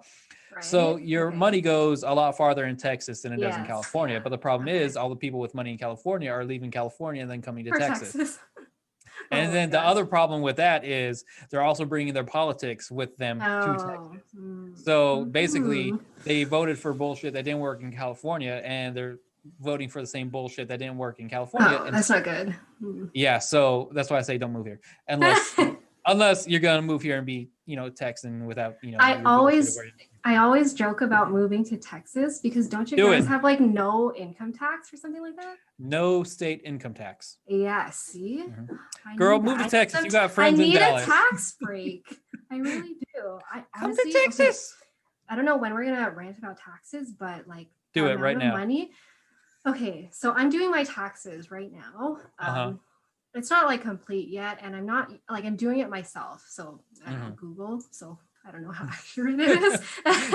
So Right. your Okay. money goes a lot farther in Texas than it does in Yes. California. Yeah. But the problem Okay. is all the people with money in California are leaving California and then coming to For Texas. Texas. And Oh my then the gosh. other problem with that is they're also bringing their politics with them to Oh. Texas. So Mm-hmm. basically, they voted for bullshit that didn't work in California, and they're voting for the same bullshit that didn't work in California. Oh, And that's not good. Mm. yeah, so that's why I say don't move here unless you're gonna move here and be Texan without I your bullshit of always where you I always joke about moving to Texas because don't you do guys it. have like no income tax or something like that? No state income tax. Yeah, see? Mhm. I Girl, need that. move to Texas. You got I friends in need a Dallas. tax break. I really do. I Come to honestly, okay, Texas. I don't know when we're gonna rant about taxes, but like the Do it amount right of now. money. Okay, so I'm doing my taxes right now. Uh-huh. It's not like complete yet, and I'm not like I'm doing it myself. So I don't know Mhm. Google. So I don't know how accurate it is.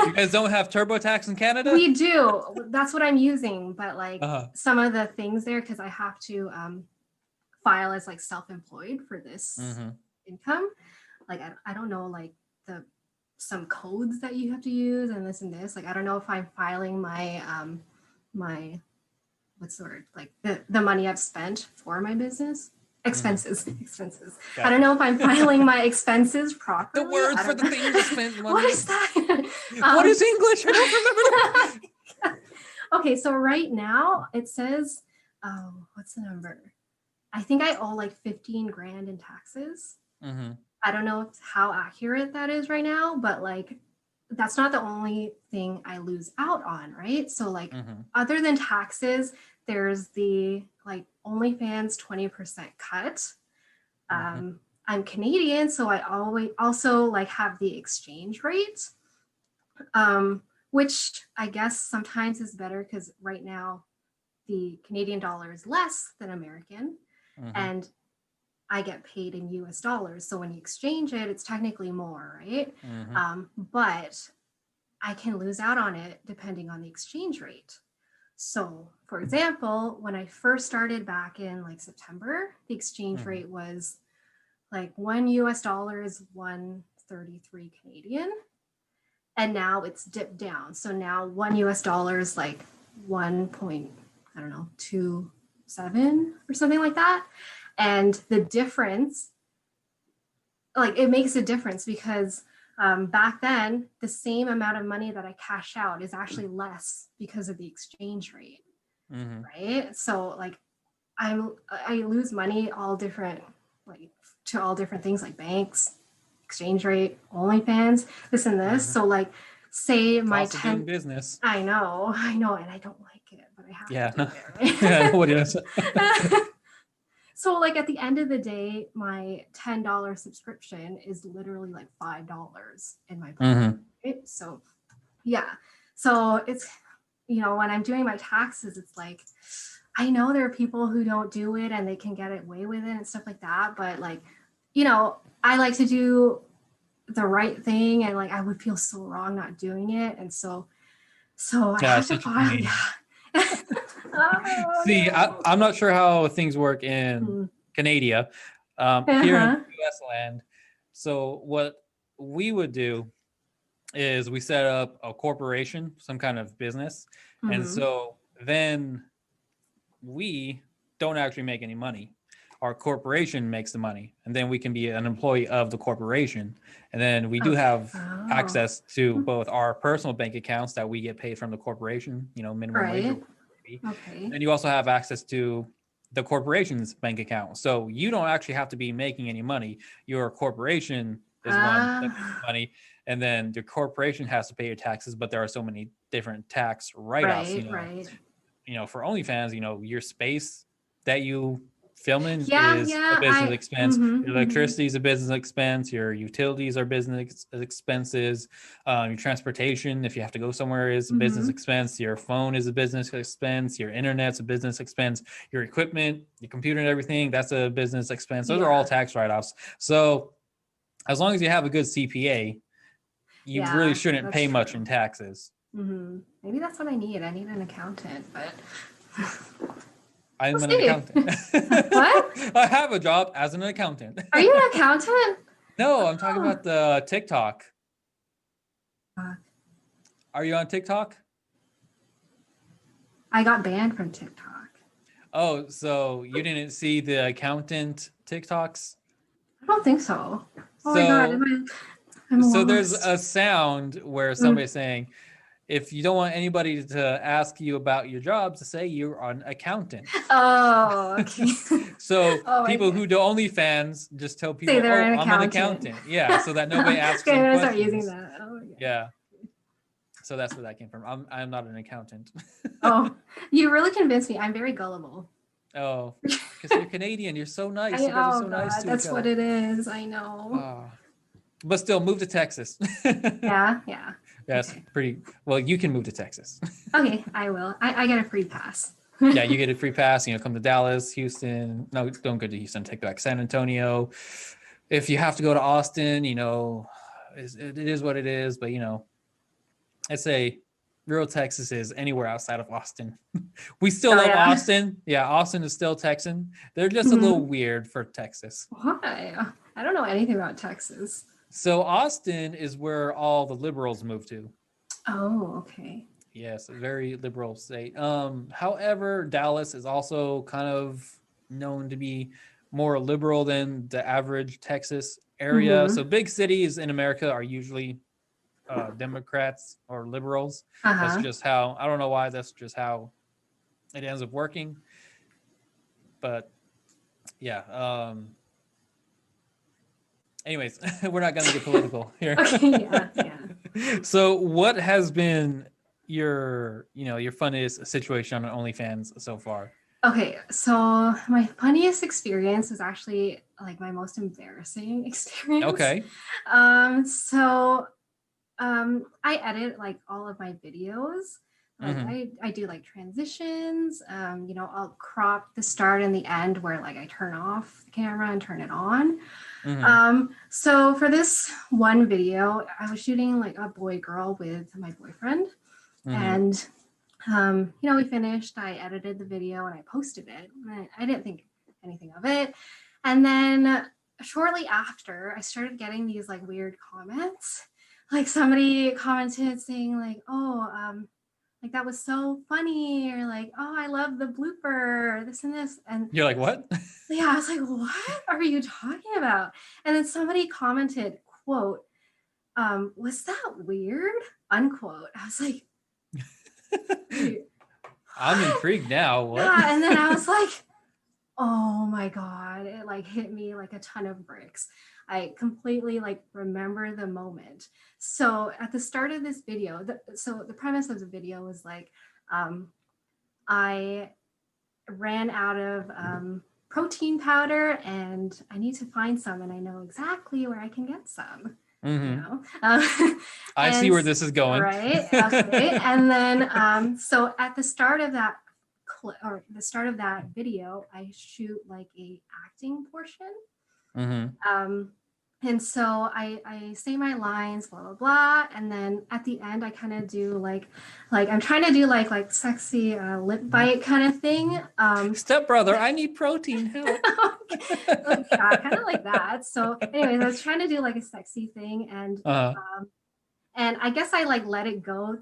You guys don't have TurboTax in Canada? We do. That's what I'm using, but like Uh-huh. some of the things there because I have to file as like self-employed for this Mm-hmm. income. Like I don't know like the some codes that you have to use and this. Like I don't know if I'm filing my what's the word like the money I've spent for my business expenses. Gotcha. I don't know if I'm filing my expenses properly. The words for the things to spend money. What is that? What is English? I don't remember. Okay, so right now it says, oh, what's the number? I think I owe like 15 grand in taxes. Mm-hmm. I don't know how accurate that is right now, but like that's not the only thing I lose out on, right? So like other than taxes, there's the like OnlyFans 20% cut. I'm Canadian, so I always also like have the exchange rate, which I guess sometimes is better because right now the Canadian dollar is less than American, and I get paid in US dollars. So when you exchange it, it's technically more, right? But I can lose out on it depending on the exchange rate. So for example, when I first started back in like September, the exchange rate was like $1 is 133 Canadian. And now it's dipped down. So now $1 is like 1.27 or something like that. And the difference, like it makes a difference because back then, the same amount of money that I cash out is actually less because of the exchange rate, right? So like I lose money all different, like to all different things like banks, exchange rate, OnlyFans, this and this. So like say my 10 business. I know, and I don't like it, but I have to do it, right? Yeah, what is So like at the end of the day, my $10 subscription is literally like $5 in my pocket. Right? So yeah. So it's, you know, when I'm doing my taxes, it's like, I know there are people who don't do it and they can get away with it and stuff like that. But like, you know, I like to do the right thing, and like I would feel so wrong not doing it. And so I have to file. See, I'm not sure how things work in Canada, here in US land. So what we would do is we set up a corporation, some kind of business. And so then we don't actually make any money. Our corporation makes the money, and then we can be an employee of the corporation. And then we do have access to both our personal bank accounts that we get paid from the corporation, you know, minimum wage. And you also have access to the corporation's bank account. So you don't actually have to be making any money. Your corporation is one that makes money, and then the corporation has to pay your taxes, but there are so many different tax write-offs, you know, for OnlyFans, you know, your space that you film in is a business expense. Your electricity is a business expense. Your utilities are business expenses. Your transportation, if you have to go somewhere, is a business expense. Your phone is a business expense. Your internet's a business expense. Your equipment, your computer and everything, that's a business expense. Those are all tax write-offs. So as long as you have a good CPA, you really shouldn't pay much in taxes. Maybe that's what I need. I need an accountant, but... I'm an accountant. What? I have a job as an accountant. Are you an accountant? No, I'm talking about the TikTok. Are you on TikTok? I got banned from TikTok. Oh, so you didn't see the accountant TikToks? I don't think so. Oh my God. I'm so lost. There's a sound where somebody's saying, if you don't want anybody to ask you about your job, to say you're an accountant. Oh, okay. So people who do OnlyFans just tell people, I'm an accountant. Yeah, so that nobody asks them questions. Start using that. Oh, yeah. So that's where that came from. I'm not an accountant. Oh, you really convinced me. I'm very gullible. Oh, because you're Canadian. You're so nice. You guys are so nice to that's each other. what it is. I know. But still, move to Texas. Yeah. That's pretty. Well, you can move to Texas. Okay, I will. I get a free pass. Yeah, you get a free pass. You know, come to Dallas, Houston. No, don't go to Houston. Take back San Antonio. If you have to go to Austin, you know, it is what it is. But you know, I'd say rural Texas is anywhere outside of Austin. We still love Austin. Yeah, Austin is still Texan. They're just a little weird for Texas. Why? I don't know anything about Texas. So Austin is where all the liberals move to. Oh, okay. Yes, a very liberal state. However, Dallas is also kind of known to be more liberal than the average Texas area. So big cities in America are usually Democrats or liberals. That's just how, I don't know why, that's just how it ends up working. But yeah. Anyways, we're not going to get political here. Okay, yeah. So what has been your funniest situation on OnlyFans so far? Okay, so my funniest experience is actually like my most embarrassing experience. Okay. I edit like all of my videos. Like I do like transitions. I'll crop the start and the end where like I turn off the camera and turn it on. So for this one video, I was shooting like a boy girl with my boyfriend, and we finished. I edited the video and I posted it. I didn't think anything of it, and then shortly after, I started getting these like weird comments. Like somebody commented saying like, "Oh, like that was so funny," or like, "Oh, I love the blooper," this and this. And you're like, what? Yeah, I was like, what are you talking about? And then somebody commented, quote, "Was that weird?" unquote. I was like, I'm intrigued now. What? Yeah, and then I was like, oh my God, it like hit me like a ton of bricks. I completely like remember the moment. So at the start of this video, the premise of the video was like, I ran out of protein powder and I need to find some, and I know exactly where I can get some. I see where this is going. Right. Okay. And then, so at the start of that video, I shoot like a acting portion. And so I say my lines, blah, blah, blah. And then at the end, I kind of do like I'm trying to do like sexy lip bite kind of thing. Stepbrother, I need protein. Help. Yeah, kind of like that. So anyways, I was trying to do like a sexy thing. And I guess I like let it go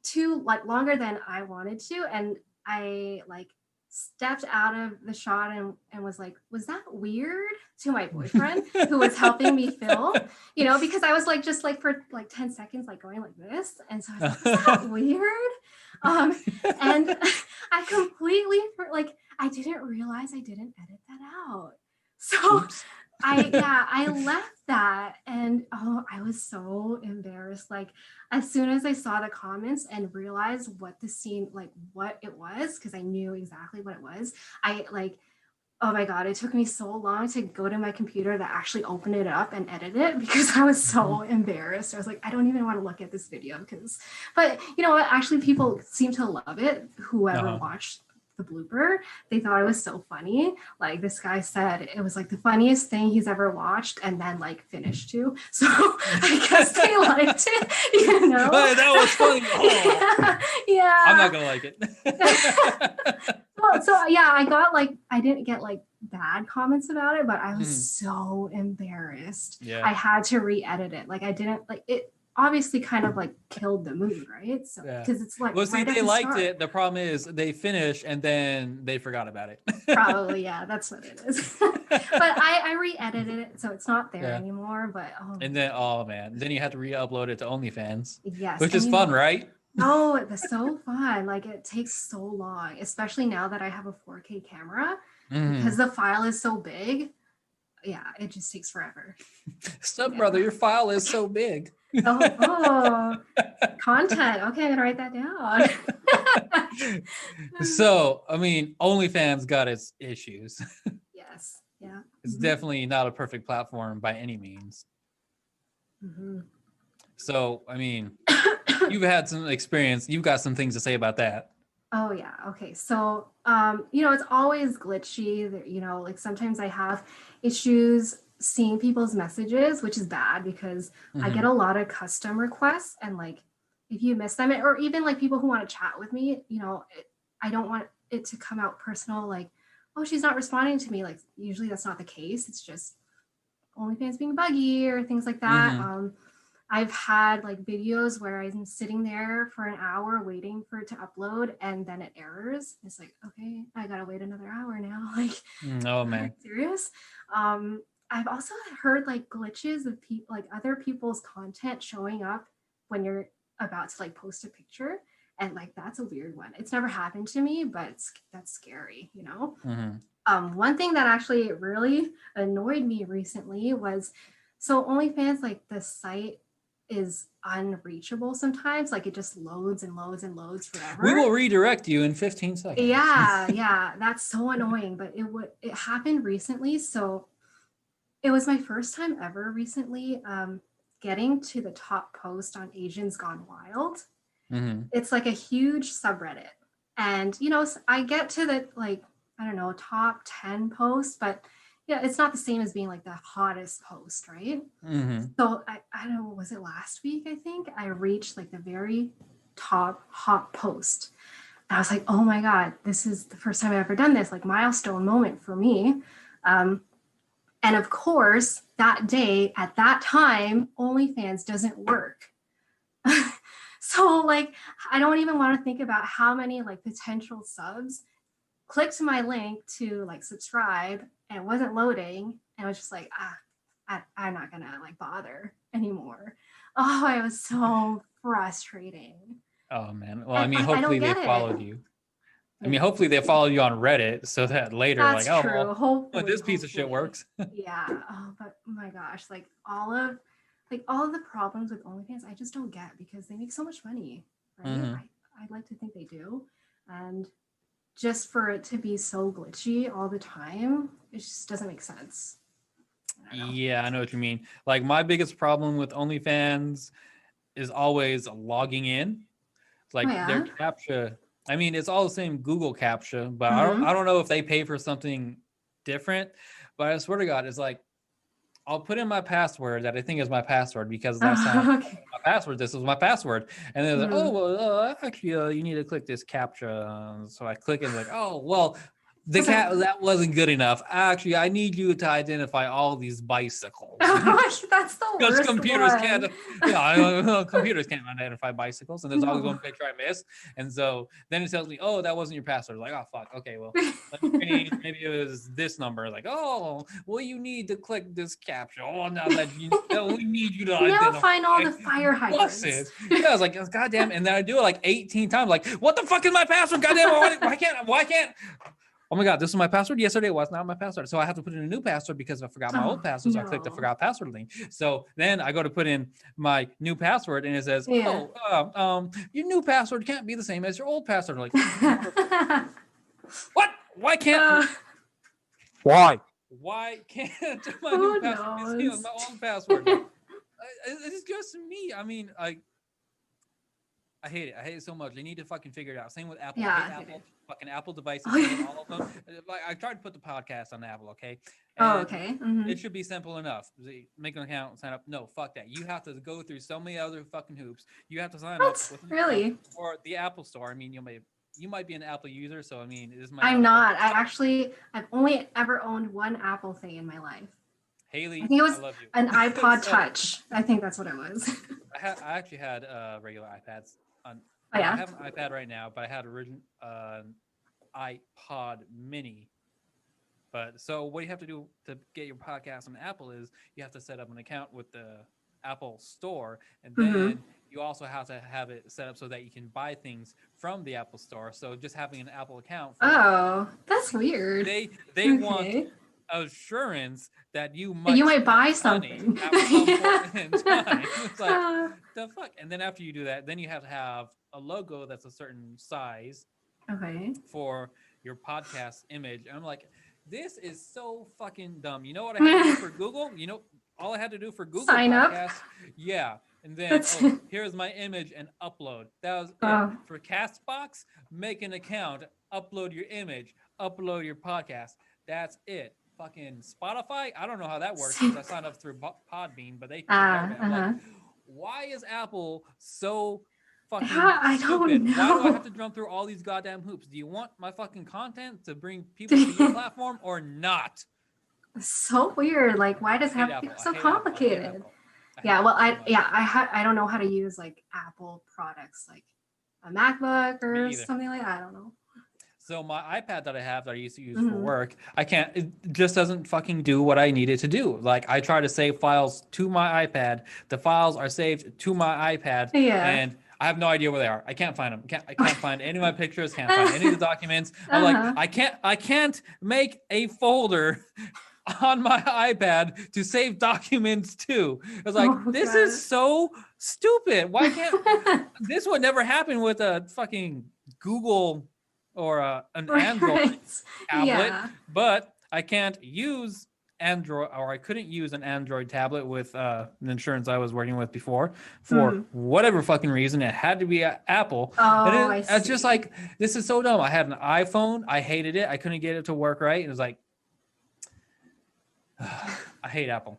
too like longer than I wanted to. And I like stepped out of the shot and was like, was that weird, to my boyfriend who was helping me film, because I was like, just like for like 10 seconds, like going like this. And so I was like, is that weird? And I completely, I didn't realize I didn't edit that out. So oops. I left that, and I was so embarrassed. Like as soon as I saw the comments and realized what the scene, like what it was, because I knew exactly what it was, I like, oh my God, it took me so long to go to my computer to actually open it up and edit it because I was so embarrassed. I was like, I don't even want to look at this video but you know what? Actually, people seem to love it. Whoever watched the blooper, they thought it was so funny. Like this guy said it was like the funniest thing he's ever watched, and then like finished too. So I guess they liked it, Hey, that was funny. Oh. Yeah. I'm not gonna like it. Well, so yeah, I didn't get like bad comments about it, but I was so embarrassed. Yeah. I had to re-edit it. Like I didn't like it. Obviously kind of like killed the mood, right? So because it's like, well, see, they liked it. The problem is they finish and then they forgot about it. Probably, yeah, that's what it is. But I re-edited it, so it's not there anymore. But and then then you have to re-upload it to OnlyFans. Yes, which is fun, right? Oh, it's so fun. Like it takes so long, especially now that I have a 4K camera because the file is so big. Yeah, it just takes forever. Stepbrother, your file is so big. Oh, content. Okay, I'm gonna write that down. So, I mean, OnlyFans got its issues. Yes. Yeah. It's definitely not a perfect platform by any means. So, I mean, you've had some experience. You've got some things to say about that. Oh yeah. Okay. So, it's always glitchy. Like sometimes I have issues seeing people's messages, which is bad because I get a lot of custom requests, and like if you miss them, or even like people who want to chat with me, I don't want it to come out personal. Like, oh, she's not responding to me. Like usually that's not the case. It's just OnlyFans being buggy or things like that. I've had like videos where I'm sitting there for an hour waiting for it to upload, and then it errors. It's like, okay, I gotta wait another hour now. Like, oh man, serious? I've also heard like glitches of people, like other people's content showing up when you're about to like post a picture, and like that's a weird one. It's never happened to me, but that's scary, One thing that actually really annoyed me recently was, so OnlyFans, like the site is unreachable sometimes. Like it just loads and loads and loads forever. We will redirect you in 15 seconds. Yeah, that's so annoying. But it happened recently, so it was my first time ever recently getting to the top post on Asians Gone Wild. Mm-hmm. It's like a huge subreddit, and I get to the like I don't know top 10 posts, but yeah, it's not the same as being like the hottest post, right? Mm-hmm. So I don't know, was it last week? I think I reached like the very top hot post. And I was like, oh my God, this is the first time I've ever done this, like milestone moment for me. And of course, that day at that time, OnlyFans doesn't work. So like, I don't even want to think about how many like potential subs clicked my link to like subscribe and it wasn't loading. And I was just like, I'm not gonna like bother anymore. Oh, it was so frustrating. Oh man. Well, I mean, hopefully they followed you. I mean, hopefully they follow you on Reddit so that later, that's like, true. oh, well, this piece of shit works. Yeah. Oh, but oh my gosh, like all of the problems with OnlyFans, I just don't get because they make so much money, right? Mm-hmm. I'd like to think they do, and just for it to be so glitchy all the time, it just doesn't make sense. Yeah, I know what you mean. Like my biggest problem with OnlyFans is always logging in. Like their CAPTCHA. I mean, it's all the same Google CAPTCHA, but I don't know if they pay for something different. But I swear to God, it's like I'll put in my password that I think is my password because that's not my password. This is my password. And they're like, oh, well, actually, you need to click this CAPTCHA. So I click and like, oh, well, that wasn't good enough. Actually, I need you to identify all these bicycles. That's the worst because computers one. Computers can't identify bicycles, and there's always one picture I miss. And so then it tells me, oh, that wasn't your password. Like, oh fuck, okay, well, maybe it was this number. Like, oh, well, you need to click this CAPTCHA. Oh, now that we need you to identify. Find all the fire hydrants. Yeah, I was like, goddamn, and then I do it like 18 times. Like, what the fuck is my password? Goddamn, why can't? Oh my God, this is my password? Yesterday was not my password. So I have to put in a new password because I forgot my old password. So I clicked the forgot password link. So then I go to put in my new password and it says, your new password can't be the same as your old password. I'm like, what? Why can't? Why can't my new password be the same as my old password? It's just me. I mean, I hate it. I hate it so much. They need to fucking figure it out. Same with Apple. Apple. Fucking Apple devices, all of them. Like I tried to put the podcast on Apple, okay? And okay. It should be simple enough. Make an account, sign up. No, fuck that. You have to go through so many other fucking hoops. You have to sign up really or the Apple Store. I mean, you might be an Apple user, so I mean, I'm not. I've only ever owned one Apple thing in my life. Haley, I think it was I love you. An iPod Touch. I think that's what it was. I actually had regular iPads. I have an iPad right now, but I had original iPod Mini. But so what you have to do to get your podcast on Apple is you have to set up an account with the Apple Store, and then you also have to have it set up so that you can buy things from the Apple Store. So just having an Apple account. That's weird. They want assurance that you might buy something. At some point in time. It's like the fuck. And then after you do that, then you have to have a logo that's a certain size. Okay. For your podcast image. And I'm like, this is so fucking dumb. You know what I had to do for Google? All I had to do for Google sign Podcasts? Up. Yeah. And then here's my image and upload. That was it. For Castbox, make an account, upload your image, upload your podcast. That's it. Fucking Spotify, I don't know how that works because I signed up through Podbean, but they like, why is Apple so fucking I don't know. Why do I have to jump through all these goddamn hoops? Do you want my fucking content to bring people to your platform or not? So weird. Like, why does it have to be so complicated? I don't know how to use like Apple products, like a MacBook or something like that. I don't know. So my iPad that I used to use for work, it just doesn't fucking do what I need it to do. Like I try to save files to my iPad. The files are saved to my iPad. Yeah. And I have no idea where they are. I can't find them. I can't find any of my pictures. Can't find any of the documents. I'm like, I can't make a folder on my iPad to save documents to. I was like, this is so stupid. Why can't this would never happen with a fucking Google or an Android tablet, but I can't use Android, or I couldn't use an Android tablet with the insurance I was working with before for whatever fucking reason. It had to be Apple. Oh, it's just like, this is so dumb. I had an iPhone. I hated it. I couldn't get it to work right. It was like, I hate Apple.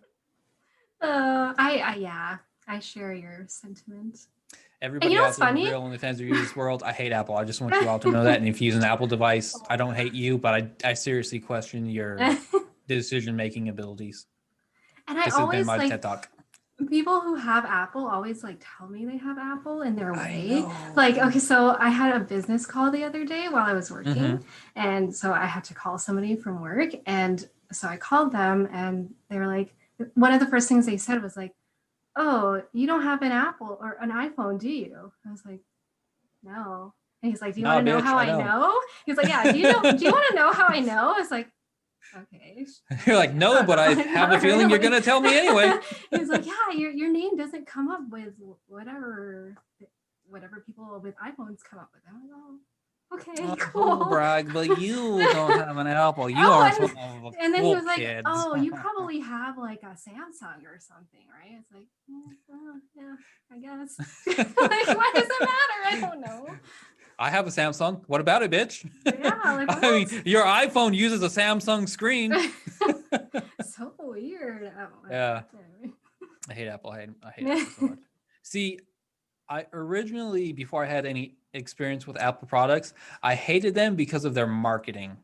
I share your sentiment. Everybody else is real OnlyFans reviews this world. I hate Apple. I just want you all to know that. And if you use an Apple device, I don't hate you, but I seriously question your decision-making abilities. And this has been my TED Talk. People who have Apple always like tell me they have Apple in their way. Like, okay, so I had a business call the other day while I was working. And so I had to call somebody from work. And so I called them and they were like, one of the first things they said was like, oh, you don't have an Apple or an iPhone, do you? I was like, no. And he's like, do you want to know how I know? He's like, yeah, do you want to know how I know? I was like, okay. You're like, no, but I have a feeling you're going to tell me anyway. He's like, yeah, your name doesn't come up with whatever people with iPhones come up with. I'm like, oh, okay, cool. Brag, but you don't have an Apple. You are and then he was like, kids. Oh, you probably have like a Samsung or something, right? It's like, yeah, I guess. Like, why does it matter? I don't know. I have a Samsung. What about it, bitch? Yeah, like what? I mean, your iPhone uses a Samsung screen. So weird. Yeah. I hate Apple. I hate Apple so much. See, I originally, before I had any experience with Apple products, I hated them because of their marketing.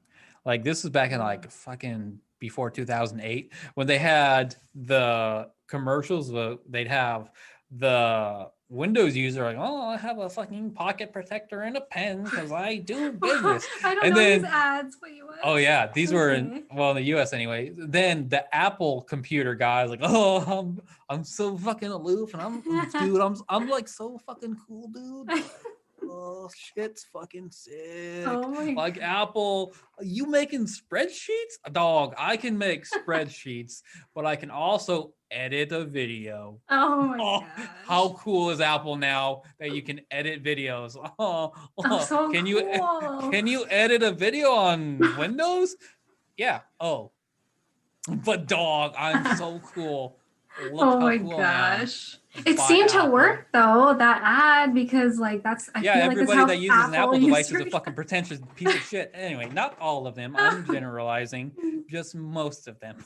Like, this was back in like fucking before 2008 when they had the commercials. They'd have the Windows user like, oh, I have a fucking pocket protector and a pen because I do business. I don't know these ads, but you oh yeah, these were in the US anyway. Then the Apple computer guys like, oh, I'm so fucking aloof, and I'm like so fucking cool, dude. Oh, shit's fucking sick. Oh my like God. Apple, you making spreadsheets? Dog, I can make spreadsheets, but I can also edit a video. Oh my gosh. How cool is Apple now that you can edit videos? So can cool. Can you edit a video on Windows? Yeah. Oh. But dog, I'm so cool. Look oh my cool gosh. It seemed to work though, that ad, because like that's I feel everybody like that uses an Apple device is a fucking pretentious piece of shit. Anyway, not all of them. I'm generalizing. Just most of them.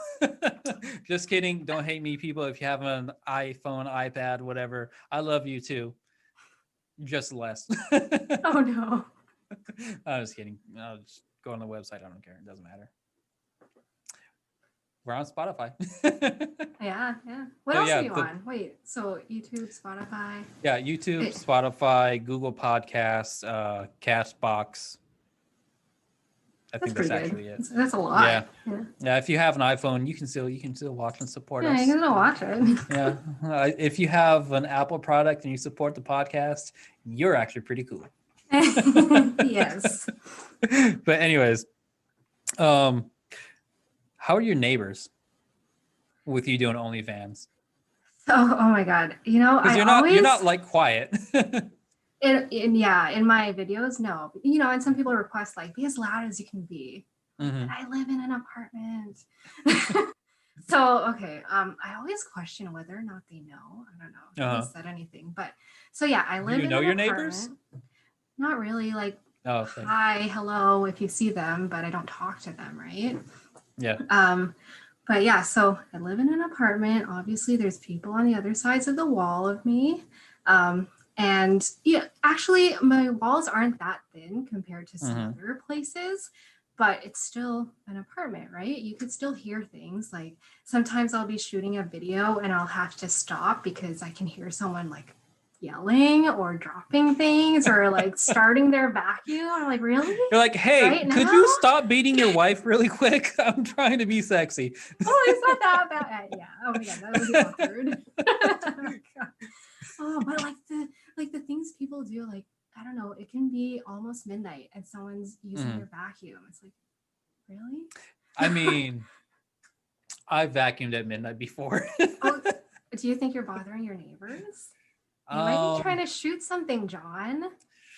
Just kidding. Don't hate me, people. If you have an iPhone, iPad, whatever, I love you too. Just less. Oh no. I'm just kidding. I'll just go on the website. I don't care. It doesn't matter. We're on Spotify. Yeah. What else are you on? Wait, so YouTube, Spotify? Yeah, YouTube, Spotify, Google Podcasts, Castbox. I think that's actually it. That's a lot. Yeah. If you have an iPhone, you can still watch and support us. Yeah, you can still watch it. Yeah. If you have an Apple product and you support the podcast, you're actually pretty cool. Yes. But anyways, how are your neighbors with you doing OnlyFans? Oh my God. You know, you're not like quiet. in my videos, no. You know, and some people request like, be as loud as you can be. Mm-hmm. I live in an apartment. So, okay. I always question whether or not they know. I don't know. They haven't said anything. But so yeah, I live in an apartment. Neighbors? Not really. Like, hi, hello, if you see them, but I don't talk to them, right? Yeah. But yeah, so I live in an apartment. Obviously, there's people on the other sides of the wall of me. And yeah, actually, my walls aren't that thin compared to some other places, but it's still an apartment, right? You could still hear things. Like sometimes I'll be shooting a video and I'll have to stop because I can hear someone like yelling or dropping things or like starting their vacuum. I'm like, really? You're like, hey, could you stop beating your wife really quick? I'm trying to be sexy. Oh, it's not that bad. Yeah. Oh my God, that would be awkward. Oh, but like the things people do, like, I don't know, it can be almost midnight and someone's using their vacuum. It's like, really? I mean, I vacuumed at midnight before. Oh, do you think you're bothering your neighbors? You might be trying to shoot something, John.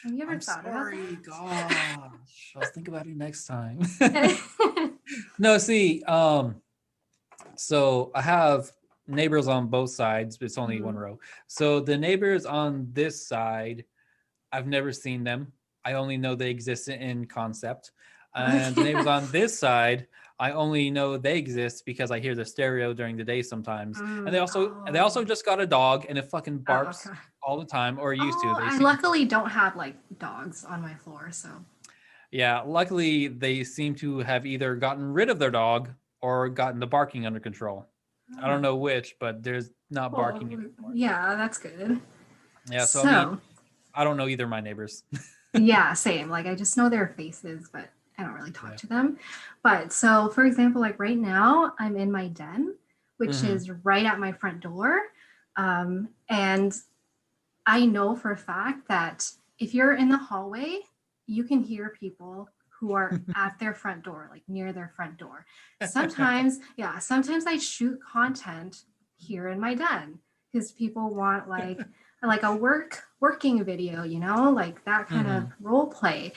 Have you ever I'm thought sorry, about that? gosh. I'll think about it next time. No, see, so I have neighbors on both sides. It's only one row. So the neighbors on this side, I've never seen them. I only know they exist in concept. And the neighbors on this side, I only know they exist because I hear the stereo during the day sometimes. And they also just got a dog, and it fucking barks all the time, or used to. I luckily don't have like dogs on my floor, so. Yeah, luckily they seem to have either gotten rid of their dog or gotten the barking under control. I don't know which, but there's not barking anymore. Yeah, that's good. Yeah, so I mean, I don't know either of my neighbors. Yeah, same. Like I just know their faces, but I don't really talk to them. But so, for example, like right now, I'm in my den, which is right at my front door. And I know for a fact that if you're in the hallway, you can hear people who are at their front door, like near their front door. Sometimes I shoot content here in my den because people want like a working video, you know, like that kind of role play.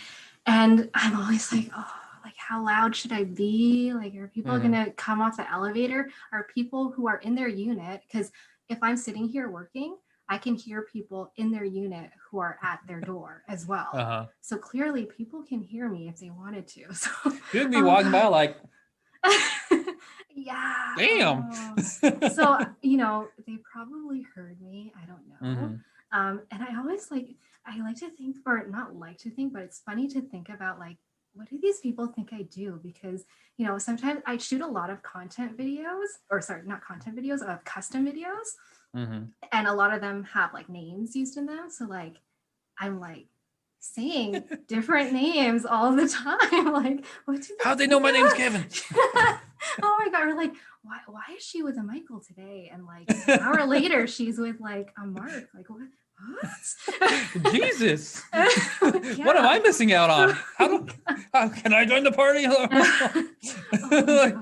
And I'm always like, oh, like how loud should I be? Like, are people gonna come off the elevator? Are people who are in their unit? Because if I'm sitting here working, I can hear people in their unit who are at their door as well. So clearly people can hear me if they wanted to. So you'd be walking by like, yeah. Damn. So, you know, they probably heard me. I don't know. And I always I like to think, or not like to think, but it's funny to think about like, what do these people think I do? Because, you know, sometimes I shoot a lot of content videos, or sorry, not content videos, of custom videos. And a lot of them have like names used in them. So like, I'm like saying different names all the time. Like, what do how'd they know my name's Kevin? Oh my God. We're like, why is she with a Michael today? And like an hour later, she's with like a Mark. Like, what? Jesus. What am I missing out on? How can I join the party? Like,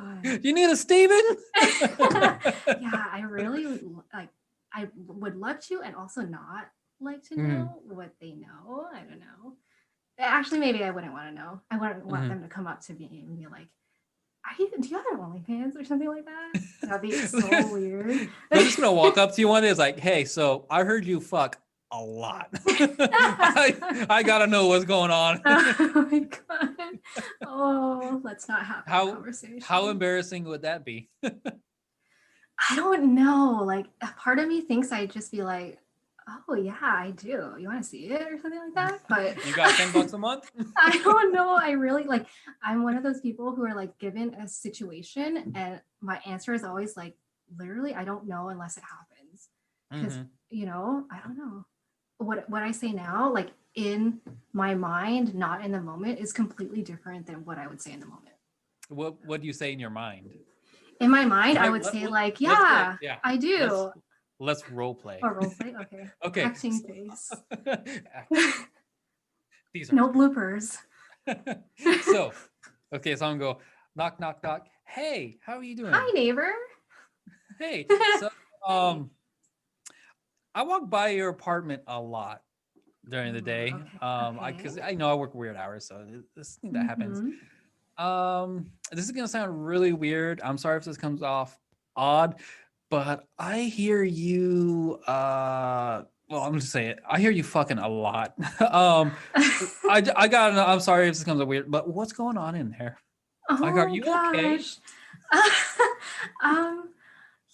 you need a Steven? Yeah, I really like, I would love to, and also not like to know what they know. I don't know. Actually, maybe I wouldn't want to know. I wouldn't want them to come up to me and be like, do you have an OnlyFans or something like that? That'd be so weird. They're just gonna walk up to you one day. It's like, hey, so I heard you fuck a lot. I gotta know what's going on. Oh my God. Oh, let's not have that conversation. How embarrassing would that be? I don't know. Like, a part of me thinks I'd just be like, oh yeah, I do. You want to see it or something like that? But you got $10 a month? I don't know. I really like, I'm one of those people who are like given a situation and my answer is always like, literally, I don't know unless it happens. Because, you know, I don't know. What I say now, like in my mind, not in the moment, is completely different than what I would say in the moment. What do you say in your mind? In my mind, I would say like, yeah, I do. Let's role play. Oh, role play? Okay. Okay. Acting face. These are no bloopers. So I'm gonna go knock, knock, knock. Hey, how are you doing? Hi, neighbor. Hey, so I walk by your apartment a lot during the day. Because I know I work weird hours, so this thing that happens. This is gonna sound really weird. I'm sorry if this comes off odd, but I hear you. Well, I'm just saying it. I hear you fucking a lot. I'm sorry if this comes off weird, but what's going on in there? Are you okay?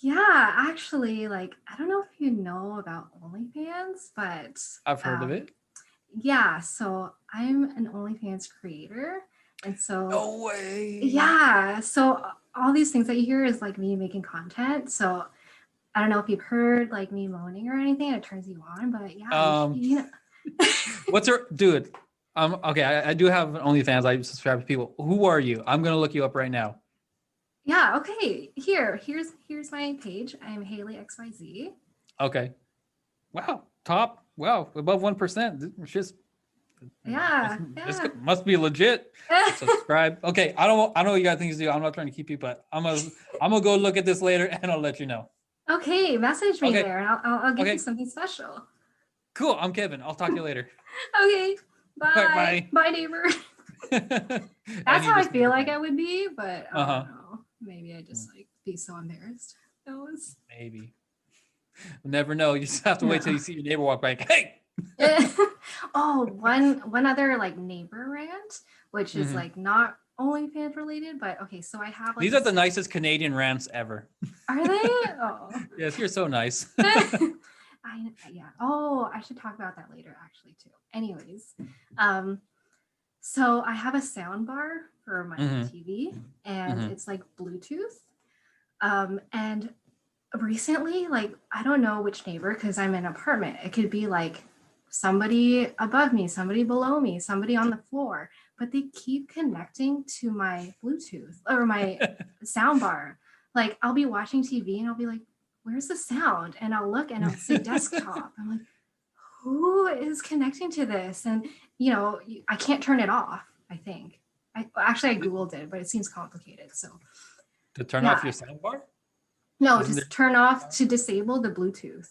Yeah, actually, like, I don't know if you know about OnlyFans, but I've heard of it. Yeah, so I'm an OnlyFans creator. And so no way. Yeah. So all these things that you hear is like me making content. So I don't know if you've heard like me moaning or anything, it turns you on, but yeah. You know. What's your dude? Okay, I do have OnlyFans. I subscribe to people. Who are you? I'm gonna look you up right now. Yeah, okay. Here's my page. I'm Hayleyxyz. Okay. Wow. Top. Wow. Above 1%. It's just this must be legit. Subscribe. Okay. I know you got things to do. I'm not trying to keep you, but I'm gonna go look at this later and I'll let you know. Okay, message me there and I'll give you something special. Cool. I'm Kevin. I'll talk to you later. Okay. Bye. Bye. Bye, neighbor. That's how I feel like I would be, but I don't know. Maybe I just like be so embarrassed. Maybe. We'll never know. You just have to wait till you see your neighbor walk by. Hey. One other like neighbor rant, which is like not OnlyFans related, but okay, so I have like these are the nicest Canadian rants ever. Are they? Oh. Yes, you're so nice. I should talk about that later actually too. Anyways, so I have a sound bar for my TV and it's like Bluetooth. And recently, like I don't know which neighbor because I'm in an apartment. It could be like somebody above me, somebody below me, somebody on the floor, but they keep connecting to my Bluetooth or my sound bar. Like I'll be watching TV and I'll be like, where's the sound? And I'll look and I'll say desktop. I'm like, who is connecting to this? And I can't turn it off, I think. I Googled it, but it seems complicated. So to turn off your sound bar? No, just turn off to disable the Bluetooth.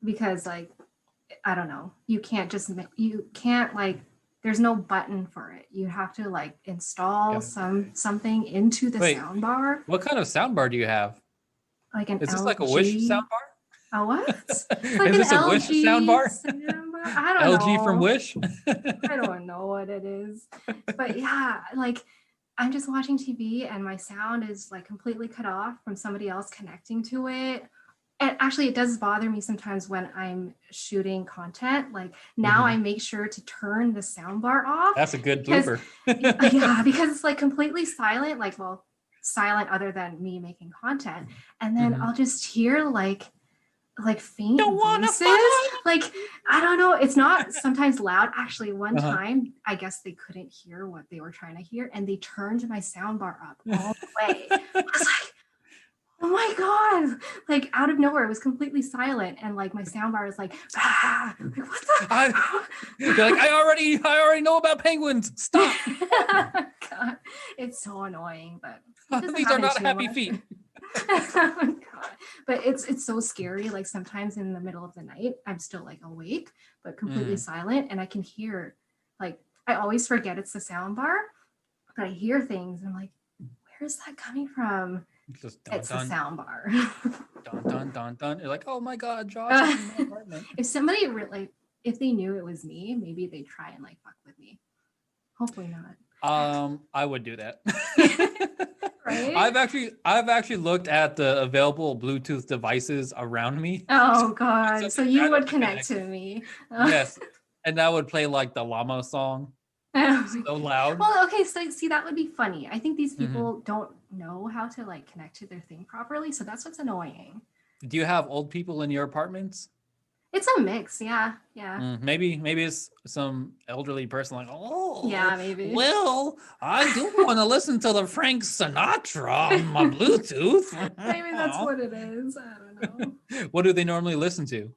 Because like, I don't know. You can't like, there's no button for it. You have to like install something into the sound bar. What kind of sound bar do you have? Like an LG. Is this like a Wish sound bar? A what? Like is this a Wish sound bar? I don't know. LG from Wish? I don't know what it is. But yeah, like I'm just watching TV and my sound is like completely cut off from somebody else connecting to it. And actually it does bother me sometimes when I'm shooting content. Like now I make sure to turn the sound bar off. That's a good blooper. Because it's like completely silent, like, well, silent other than me making content. And then I'll just hear like faint voices. Like, I don't know. It's not sometimes loud. Actually, one time, I guess they couldn't hear what they were trying to hear. And they turned my sound bar up all the way. I was like, oh my God. Like out of nowhere, it was completely silent. And like my sound bar is like, what the? You're like, I already know about penguins. Stop. God, it's so annoying, but these are not happy feet. Oh my God. But it's so scary. Like sometimes in the middle of the night, I'm still like awake, but completely silent. And I can hear, like, I always forget it's the sound bar, but I hear things. And I'm like, where's that coming from? Just it's the sound bar. Dun, dun, dun, dun. You're like, oh my God, Josh is in my apartment. If somebody really, if they knew it was me, maybe they'd try and like fuck with me. Hopefully not. I would do that. Right? I've actually looked at the available Bluetooth devices around me. Oh God! So you would connect to me. Yes, and that would play like the llama song. So loud. Well, okay, so see, that would be funny. I think these people don't know how to like connect to their thing properly, so that's what's annoying. Do you have old people in your apartments? It's a mix, yeah. Maybe it's some elderly person like, oh, yeah, maybe. Well, I do want to listen to the Frank Sinatra on my Bluetooth. Maybe that's what it is. I don't know. What do they normally listen to?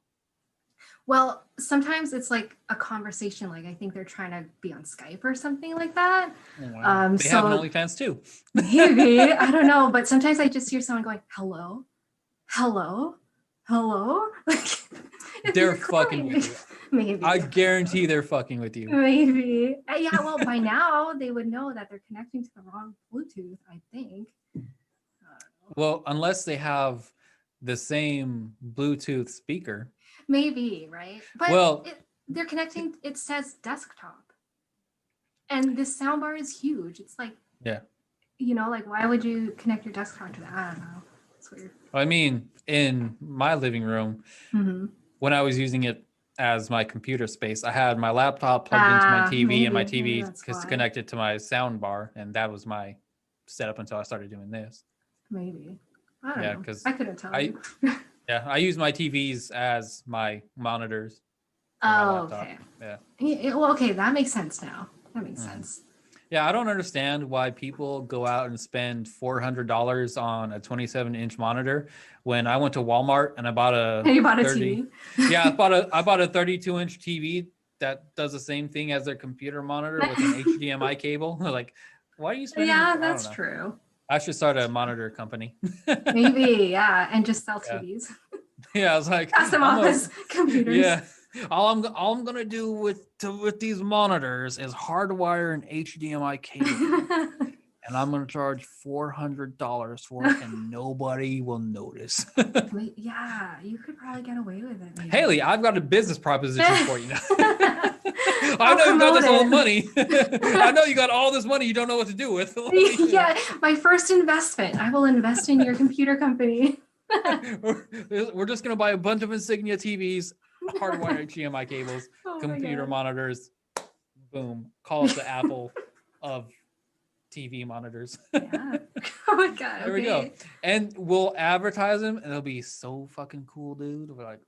Well, sometimes it's like a conversation. Like I think they're trying to be on Skype or something like that. Wow. They have an OnlyFans too. Maybe, I don't know. But sometimes I just hear someone going, hello. Like they're fucking with you. Maybe. I guarantee they're fucking with you. Maybe. Yeah, well, by now they would know that they're connecting to the wrong Bluetooth, I think. Well, unless they have the same Bluetooth speaker. Maybe, right? But they're connecting, it says desktop. And this soundbar is huge. It's like, like why would you connect your desktop to that? I don't know. It's weird. I mean, in my living room, when I was using it as my computer space, I had my laptop plugged into my TV and my TV is connected to my sound bar. And that was my setup until I started doing this. Maybe. I don't know. Because I couldn't tell you. I use my TVs as my monitors. Oh, okay. Yeah. Well, okay, that makes sense now. That makes sense. Yeah, I don't understand why people go out and spend $400 on a 27-inch monitor when I went to Walmart and I bought a TV. Yeah, I bought a 32-inch TV that does the same thing as their computer monitor with an HDMI cable. Like, why are you spending? Yeah, that's true. I should start a monitor company. Maybe, yeah, and just sell TVs. Yeah, I was like, pass them off as computers. Yeah, All I'm gonna do with these monitors is hardwire an HDMI cable. And I'm going to charge $400 for it, and nobody will notice. Yeah, you could probably get away with it. Maybe. Haley, I've got a business proposition for you. I know you got this all money. I know you got all this money you don't know what to do with. Yeah, my first investment. I will invest in your computer company. We're just going to buy a bunch of Insignia TVs, hardwired HDMI cables, computer monitors. Boom. Call it the Apple of TV monitors. Yeah. Oh my god. There we go. And we'll advertise them, and it'll be so fucking cool, dude. We're like,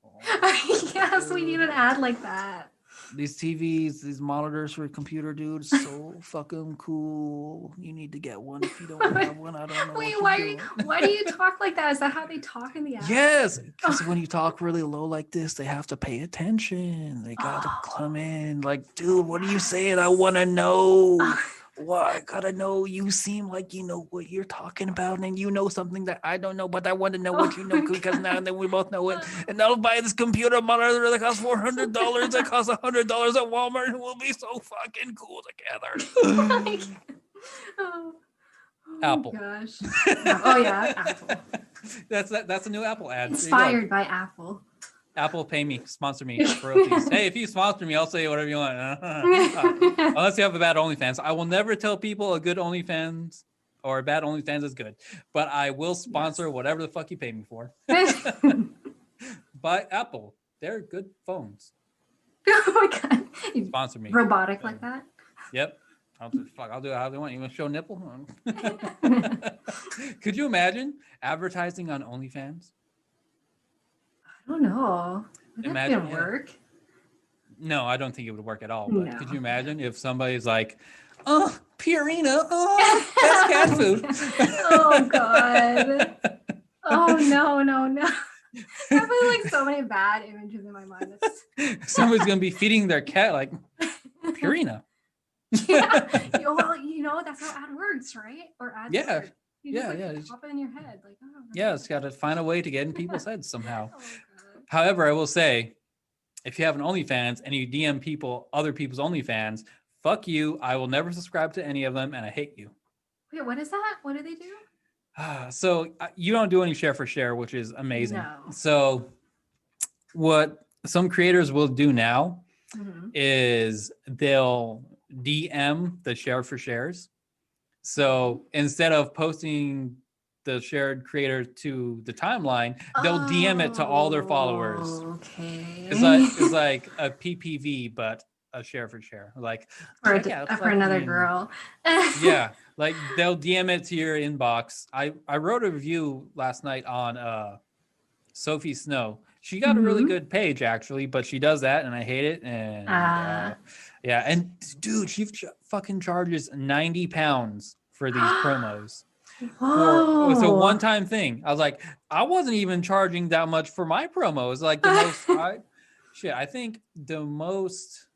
yes, we need an ad like that. These TVs, these monitors for a computer, dude, so fucking cool. You need to get one if you don't have one. I don't know. Wait, why do you talk like that? Is that how they talk in the ad? Yes, because when you talk really low like this, they have to pay attention. They gotta come in like, dude, what are you saying? I want to know. Well, I gotta know. You seem like you know what you're talking about, and you know something that I don't know, but I want to know what you know because now and then we both know it. And I'll buy this computer monitor that costs $400. That costs $100 at Walmart, and we'll be so fucking cool together. Apple. Gosh. Oh yeah, Apple. That's a new Apple ad. Inspired by Apple. Apple, pay me, sponsor me. Hey, if you sponsor me, I'll say whatever you want. Unless you have a bad OnlyFans. I will never tell people a good OnlyFans or a bad OnlyFans is good, but I will sponsor whatever the fuck you pay me for. By Apple. They're good phones. Oh my god. Sponsor me. Robotic like that? Yep. I'll do it how they want. You want to show a nipple? Could you imagine advertising on OnlyFans? I don't know. Would that gonna work? No, I don't think it would work at all. But could you imagine if somebody's like, "Oh, Purina, oh, that's cat food." Oh god. Oh no. I feel like so many bad images in my mind. Somebody's gonna be feeding their cat like Purina. Yeah. Well, you know that's how ad works, right? Or ads. Yeah. Work. You just pop it in your head, like. Oh, yeah, it's got to find a way to get in people's heads somehow. However, I will say, if you have an OnlyFans and you DM other people's OnlyFans, fuck you. I will never subscribe to any of them, and I hate you. Wait, what is that? What do they do? So you don't do any share for share, which is amazing. No. So what some creators will do now is they'll DM the share for shares. So instead of posting the shared creator to the timeline, they'll DM it to all their followers. Okay. It's like a PPV, but a share for share. Like for another girl. Yeah. Like they'll DM it to your inbox. I wrote a review last night on Sophie Snow. She got a really good page actually, but she does that and I hate it. And yeah. And dude, she fucking charges £90 for these promos. It's a one-time thing. I was like, I wasn't even charging that much for my promos. Like the most, I think the most.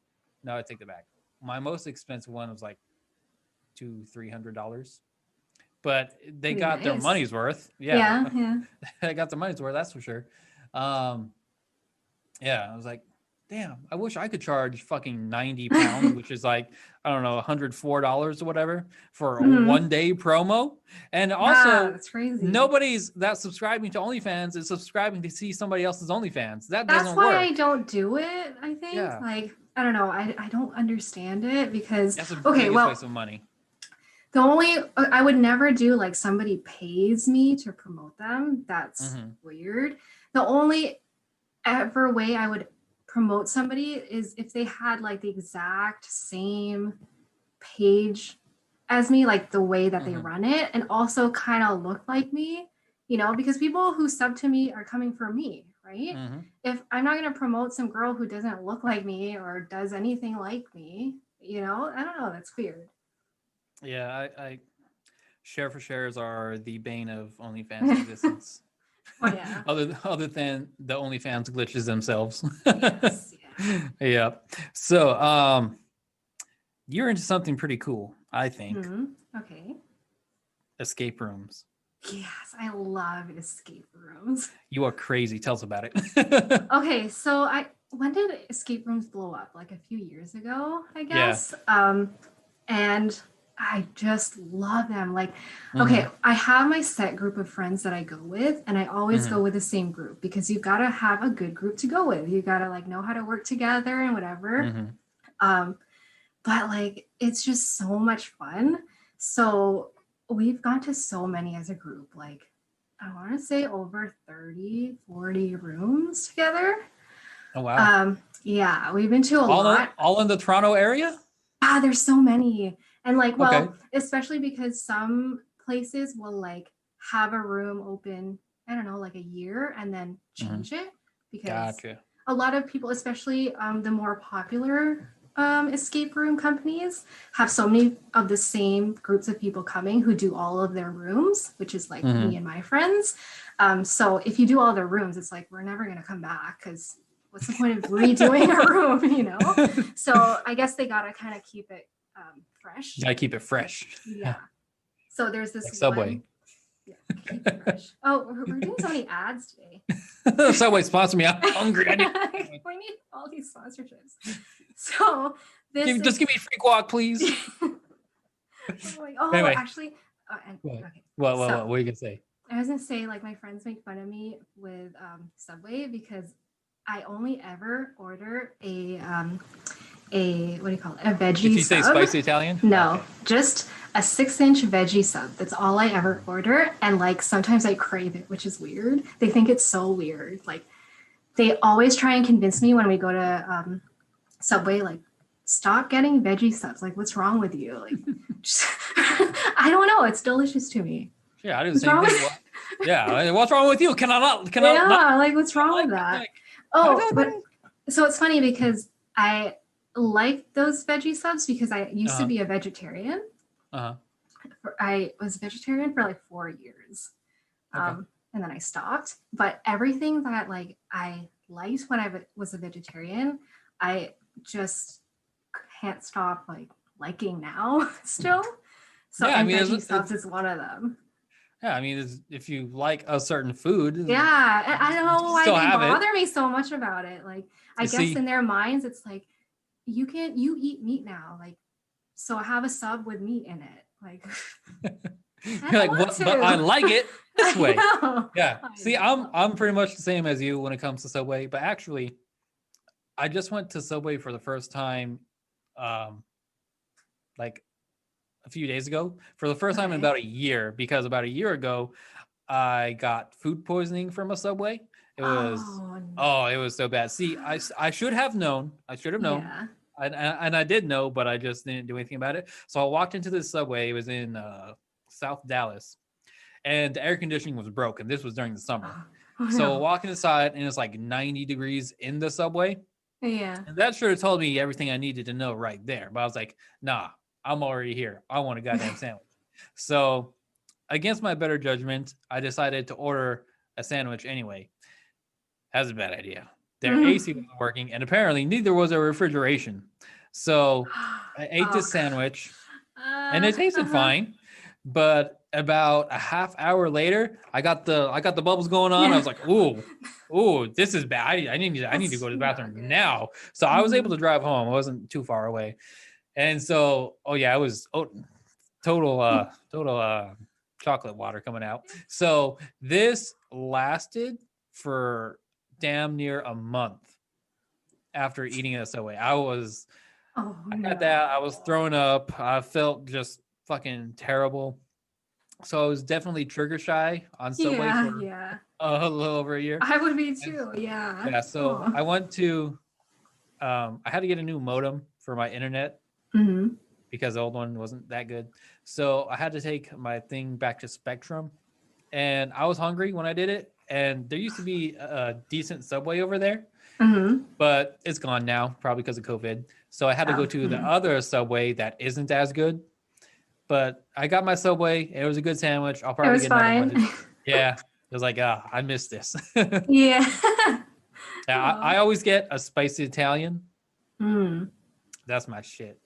No, I take that back. My most expensive one was like $200-$300, but they got their money's worth. Yeah. They got their money's worth. That's for sure. I was like, damn, I wish I could charge fucking £90, which is like, I don't know, $104 or whatever for a 1 day promo. And also, that's crazy. Nobody's that subscribing to OnlyFans is subscribing to see somebody else's OnlyFans. That's doesn't why work. I don't do it, I think. Yeah. Like, I don't know. I don't understand it because, that's a waste of money. I would never do like somebody pays me to promote them. That's weird. The only ever way I would promote somebody is if they had like the exact same page as me, like the way that they run it, and also kind of look like me, you know, because people who sub to me are coming for me, right? If I'm not going to promote some girl who doesn't look like me or does anything like me, you know, I don't know, that's weird. Yeah, I share for shares are the bane of OnlyFans existence. Oh, yeah. other than the OnlyFans glitches themselves. Yes, yeah. So you're into something pretty cool, I think. Okay. Escape rooms. Yes, I love escape rooms. You are crazy. Tell us about it. Okay, so when did escape rooms blow up? Like a few years ago, I Yeah. guess. And I just love them. Like, okay, Mm-hmm. I have my set group of friends that I go with, and I always Mm-hmm. go with the same group because you gotta have a good group to go with. You gotta like know how to work together and whatever. Mm-hmm. Um, but like it's just so much fun. So we've gone to so many as a group. Like I want to say over 30, 40 rooms together. Oh wow. Yeah, we've been to a lot. All in the Toronto area? There's so many. And like, Okay. well, especially because some places will like have a room open, I don't know, like a year and then Mm-hmm. change it because Gotcha. a lot of people, especially the more popular escape room companies, have so many of the same groups of people coming who do all of their rooms, which is like Mm-hmm. me and my friends. So if you do all their rooms, it's like we're never going to come back because what's the point of redoing a room, you know? So I guess they got to kind of keep it fresh. Gotta keep it fresh. Yeah. So there's this Like Subway. one. Yeah, keep it fresh. Oh, we're doing so many ads today. Subway sponsor me. I'm hungry. We need all these sponsorships. So this Just give me a free guac, please. Anyway. Actually, What? okay. What So, are you gonna say? I was gonna say like my friends make fun of me with Subway because I only ever order a what do you call it? A veggie Did you say sub. spicy Italian? No, Okay. just a 6-inch veggie sub. That's all I ever order. And like sometimes I crave it, which is weird. They think it's so weird. Like they always try and convince me when we go to Subway, like, stop getting veggie subs. Like, what's wrong with you? Like, just, I don't know. It's delicious to me. Yeah, I do the What's same wrong thing. Yeah, what's wrong with you? Can I Yeah, not like what's wrong like with that? like- Oh, but so it's funny because I like those veggie subs because I used to be a vegetarian. Uh-huh. I was vegetarian for like 4 years. Okay. And then I stopped. But everything that like I liked when I was a vegetarian, I just can't stop like liking now still. So Yeah, I and mean, veggie subs is one of them. yeah, I mean, if you like a certain food, Yeah, and I don't know why still they have it. bother me so much about it. Like I guess See- in their minds it's like you eat meat now, like so have a sub with meat in it. Like You're like, what? But I like it this way. Yeah. See, I'm pretty much the same as you when it comes to Subway, but actually, I just went to Subway for the first time, like a few days ago, for the first time in about a year, because about a year ago, I got food poisoning from a Subway. It was it was so bad. See, I should have known. I should have known. Yeah. And I did know, but I just didn't do anything about it. So I walked into this Subway. It was in South Dallas, and the air conditioning was broken. This was during the summer. So walking inside, and it's like 90 degrees in the Subway. Yeah. And that should have told me everything I needed to know right there. But I was like, nah, I'm already here. I want a goddamn sandwich. So against my better judgment, I decided to order a sandwich anyway. That was a bad idea. Their AC wasn't working, and apparently neither was their refrigeration. So I ate this sandwich, and it tasted fine. But about a half hour later, I got the bubbles going on. I was like, ooh, this is bad. I need to go to the bathroom now. So I was able to drive home. I wasn't too far away. And so, it was total chocolate water coming out. So this lasted for damn near a month after eating it Subway. I had that. I was throwing up. I felt just fucking terrible. So I was definitely trigger shy on Subway for a little over a year. I would be too. Yeah. Yeah. So I went to, I had to get a new modem for my internet because the old one wasn't that good. So I had to take my thing back to Spectrum, and I was hungry when I did it. And there used to be a decent Subway over there, but it's gone now, probably because of COVID. So I had to go to the other Subway that isn't as good. But I got my Subway. It was a good sandwich. I'll probably get another one. Yeah. It was like, I missed this. Yeah. I always get a spicy Italian. That's my shit.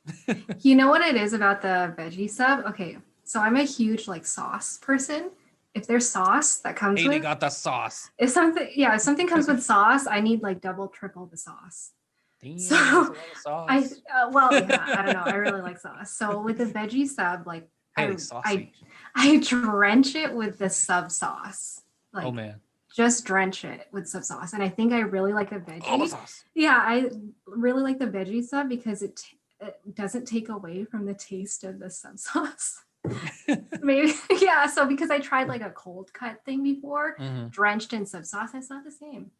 You know what it is about the veggie sub? Okay, so I'm a huge like sauce person, if there's sauce that comes Hey, with, they got the sauce. if something comes with sauce, I need like double, triple the sauce. Damn, So that's a lot of sauce. I don't know. I really like sauce. So with the veggie sub, like Hey, sausage. I drench it with the sub sauce. Like, Oh man. just drench it with sub sauce. And I think I really like the veggie. All the sauce. Yeah, I really like the veggie sub because it doesn't take away from the taste of the sub sauce. Maybe, yeah. So because I tried like a cold cut thing before, drenched in sub sauce, it's not the same.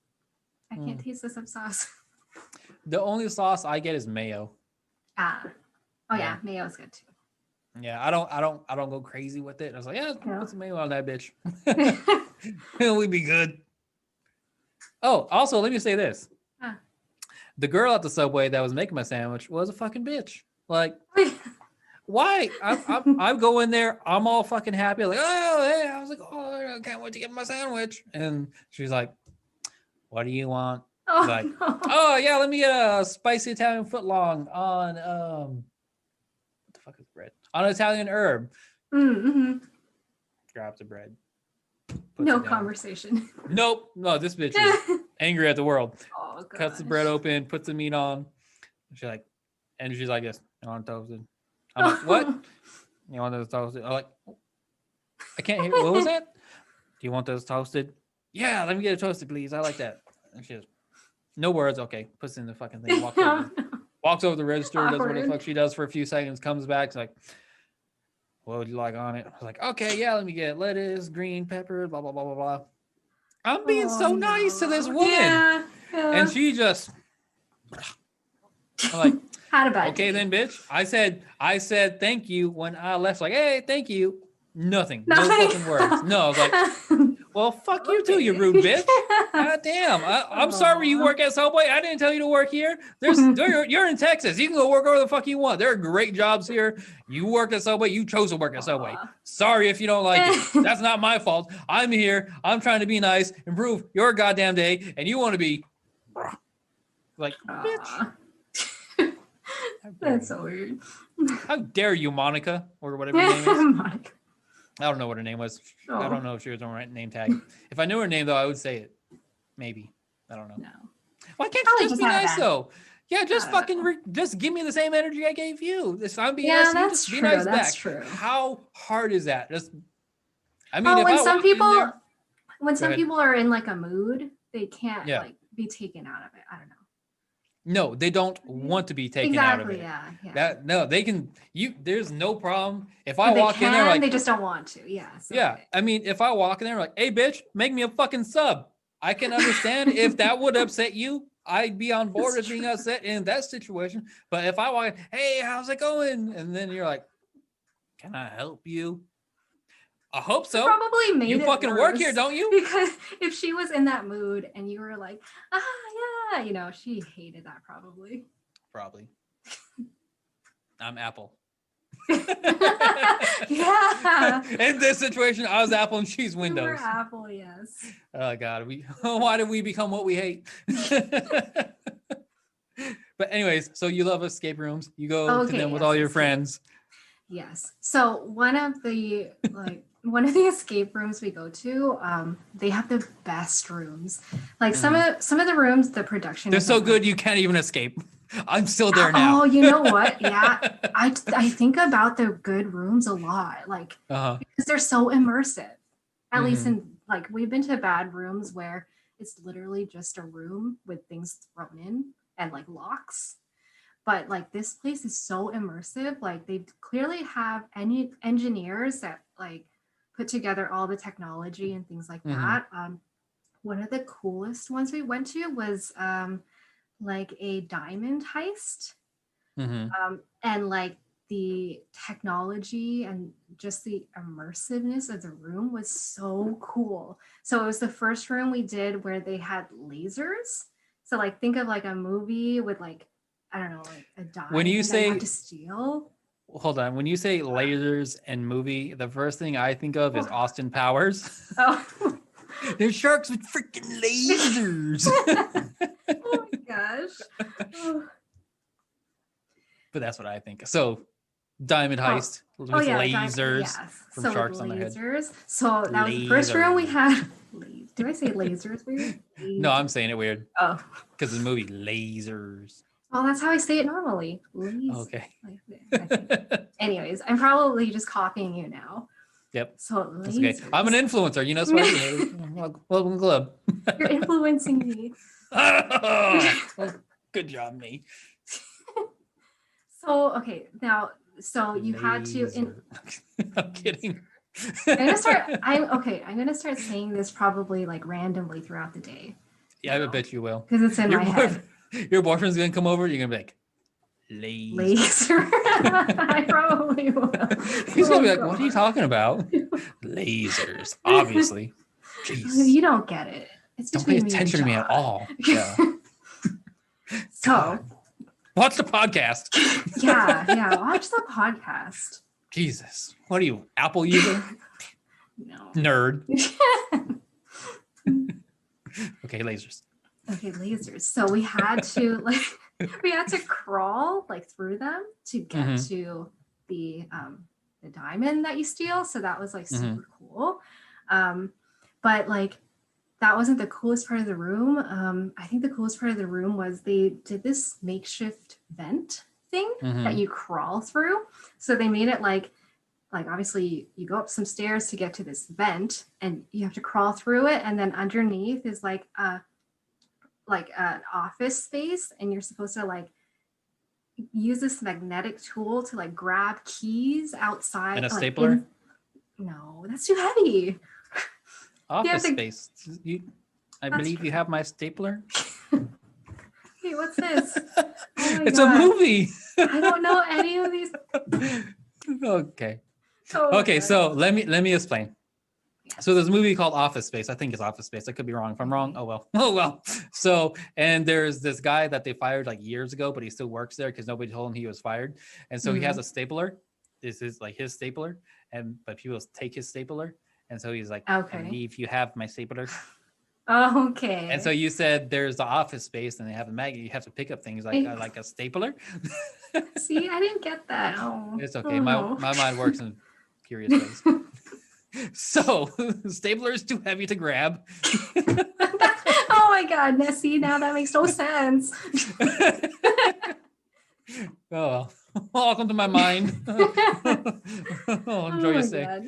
I can't taste the sub sauce. The only sauce I get is mayo. Oh yeah, mayo is good too. Yeah, I don't go crazy with it. I was like, put some mayo on that bitch. We'd be good. Oh, also, let me say this. The girl at the Subway that was making my sandwich was a fucking bitch. Like, why? I go in there, I'm all fucking happy. Like, oh, hey, I was like, oh, I can't wait to get my sandwich. And she's like, what do you want? Like, oh, yeah, let me get a spicy Italian footlong on, what the fuck is bread? On Italian herb. Grabs the bread. No conversation. Nope. No, this bitch is angry at the world. Oh, cuts the bread open, puts the meat on. She's like this. You want it toasted? I'm like, what? You want this toasted? I'm like, I can't hear. What was that? Do you want this toasted? Yeah, let me get it toasted, please. I like that. And she goes, no words. Okay, puts it in the fucking thing. Walks over the register, does what the fuck she does for a few seconds, comes back, it's like, what would you like on it? I was like, okay, yeah, let me get lettuce, green pepper, blah, blah, blah, blah, blah. I'm being so nice to this woman. Yeah. And she just, I'm like, had a bad okay, then, bitch. I said thank you when I left. Like, hey, thank you. Nothing. No fucking words. No, I was like, well, fuck you too, you rude bitch. God damn. I'm sorry you work at Subway. I didn't tell you to work here. You're in Texas. You can go work wherever the fuck you want. There are great jobs here. You worked at Subway. You chose to work at Subway. Sorry if you don't like it. That's not my fault. I'm here. I'm trying to be nice, improve your goddamn day, and you want to be like, bitch. That's so weird. How dare you, Monica, or whatever your name is? Monica. I don't know what her name was. I don't know if she was on right name tag. If I knew her name, though, I would say it. Maybe. I don't know. No. Why can't you just be nice, though? Yeah, just fucking just give me the same energy I gave you. If I'm being nice, you just be nice back. True. How hard is that? I mean, when some people are in like a mood, they can't like be taken out of it. I don't know. No, they don't want to be taken out of it. Yeah. They can. There's no problem if I walk in there like they just don't want to. Yeah. Okay. I mean, if I walk in there like, hey, bitch, make me a fucking sub. I can understand if that would upset you. I'd be on board with being upset in that situation. But if I walk in, hey, how's it going? And then you're like, can I help you? I hope so. Probably made you fucking worse, work here, don't you? Because if she was in that mood and you were like, yeah, she hated that probably. Probably. I'm Apple. Yeah. In this situation, I was Apple and she's Windows. We're Apple, yes. Oh God, why did we become what we hate? But anyways, so you love escape rooms. You go to them with all your friends. Yes. So one of the escape rooms we go to, they have the best rooms. Like some of the rooms, the production. They're so good you can't even escape. I'm still there now. Oh, you know what? Yeah, I think about the good rooms a lot, like because they're so immersive. At least in like we've been to bad rooms where it's literally just a room with things thrown in and like locks. But like this place is so immersive. Like they clearly have any engineers that like put together all the technology and things like that. One of the coolest ones we went to was like a diamond heist. And like the technology and just the immersiveness of the room was so cool. So it was the first room we did where they had lasers. So like think of like a movie with like, I don't know, like a diamond when you say have to steal. Hold on. When you say lasers and movie, the first thing I think of is Austin Powers. Oh. There's sharks with freaking lasers. Oh my gosh. But that's what I think. So Diamond Heist with lasers yes. from So sharks with on the head. lasers. So that was the first room we had. Do I say lasers weird? No, I'm saying it weird. Oh. Because of the movie Lasers. Well, that's how I say it normally. Okay. Anyways, I'm probably just copying you now. Yep. So that's okay. I'm an influencer. You know, that's what I do. Welcome to the club. You're influencing me. Good job, me. So, okay. Now, so you had to... I'm kidding. I'm gonna start saying this probably like randomly throughout the day. Yeah, I bet you will. Because it's in my head. Your boyfriend's gonna come over. You're gonna be like, laser. I probably will. He's gonna be like, "What are you talking about?" Lasers, obviously. Jeez. You don't get it. It's don't pay attention to me at all. Yeah. So, watch the podcast. yeah. Watch the podcast. Jesus, what are you, Apple user? No. Nerd. Okay, lasers. Okay, lasers. So we had to crawl like through them to get to the diamond that you steal. So that was like super cool. But like that wasn't the coolest part of the room. I think the coolest part of the room was they did this makeshift vent thing that you crawl through. So they made it like obviously you go up some stairs to get to this vent and you have to crawl through it, and then underneath is like an office space, and you're supposed to like use this magnetic tool to like grab keys outside. And a stapler? No, that's too heavy. Office space. I believe you have my stapler. Hey, what's this? Oh it's God. A movie. I don't know any of these. Okay. Okay, so let me explain. So there's a movie called Office Space. I think it's Office Space. I could be wrong. If I'm wrong, oh well. So, and there's this guy that they fired like years ago, but he still works there because nobody told him he was fired. And so he has a stapler. This is like his stapler, but people take his stapler. And so he's like, okay, I believe you have my stapler. Okay. And so you said there's the Office Space, and they have a magnet. You have to pick up things like a stapler. See, I didn't get that. Oh, it's okay. My mind works in curious ways. So, stapler is too heavy to grab. Oh my God, Nessie! Now that makes no sense. Oh, welcome to my mind. Enjoy your stay. God.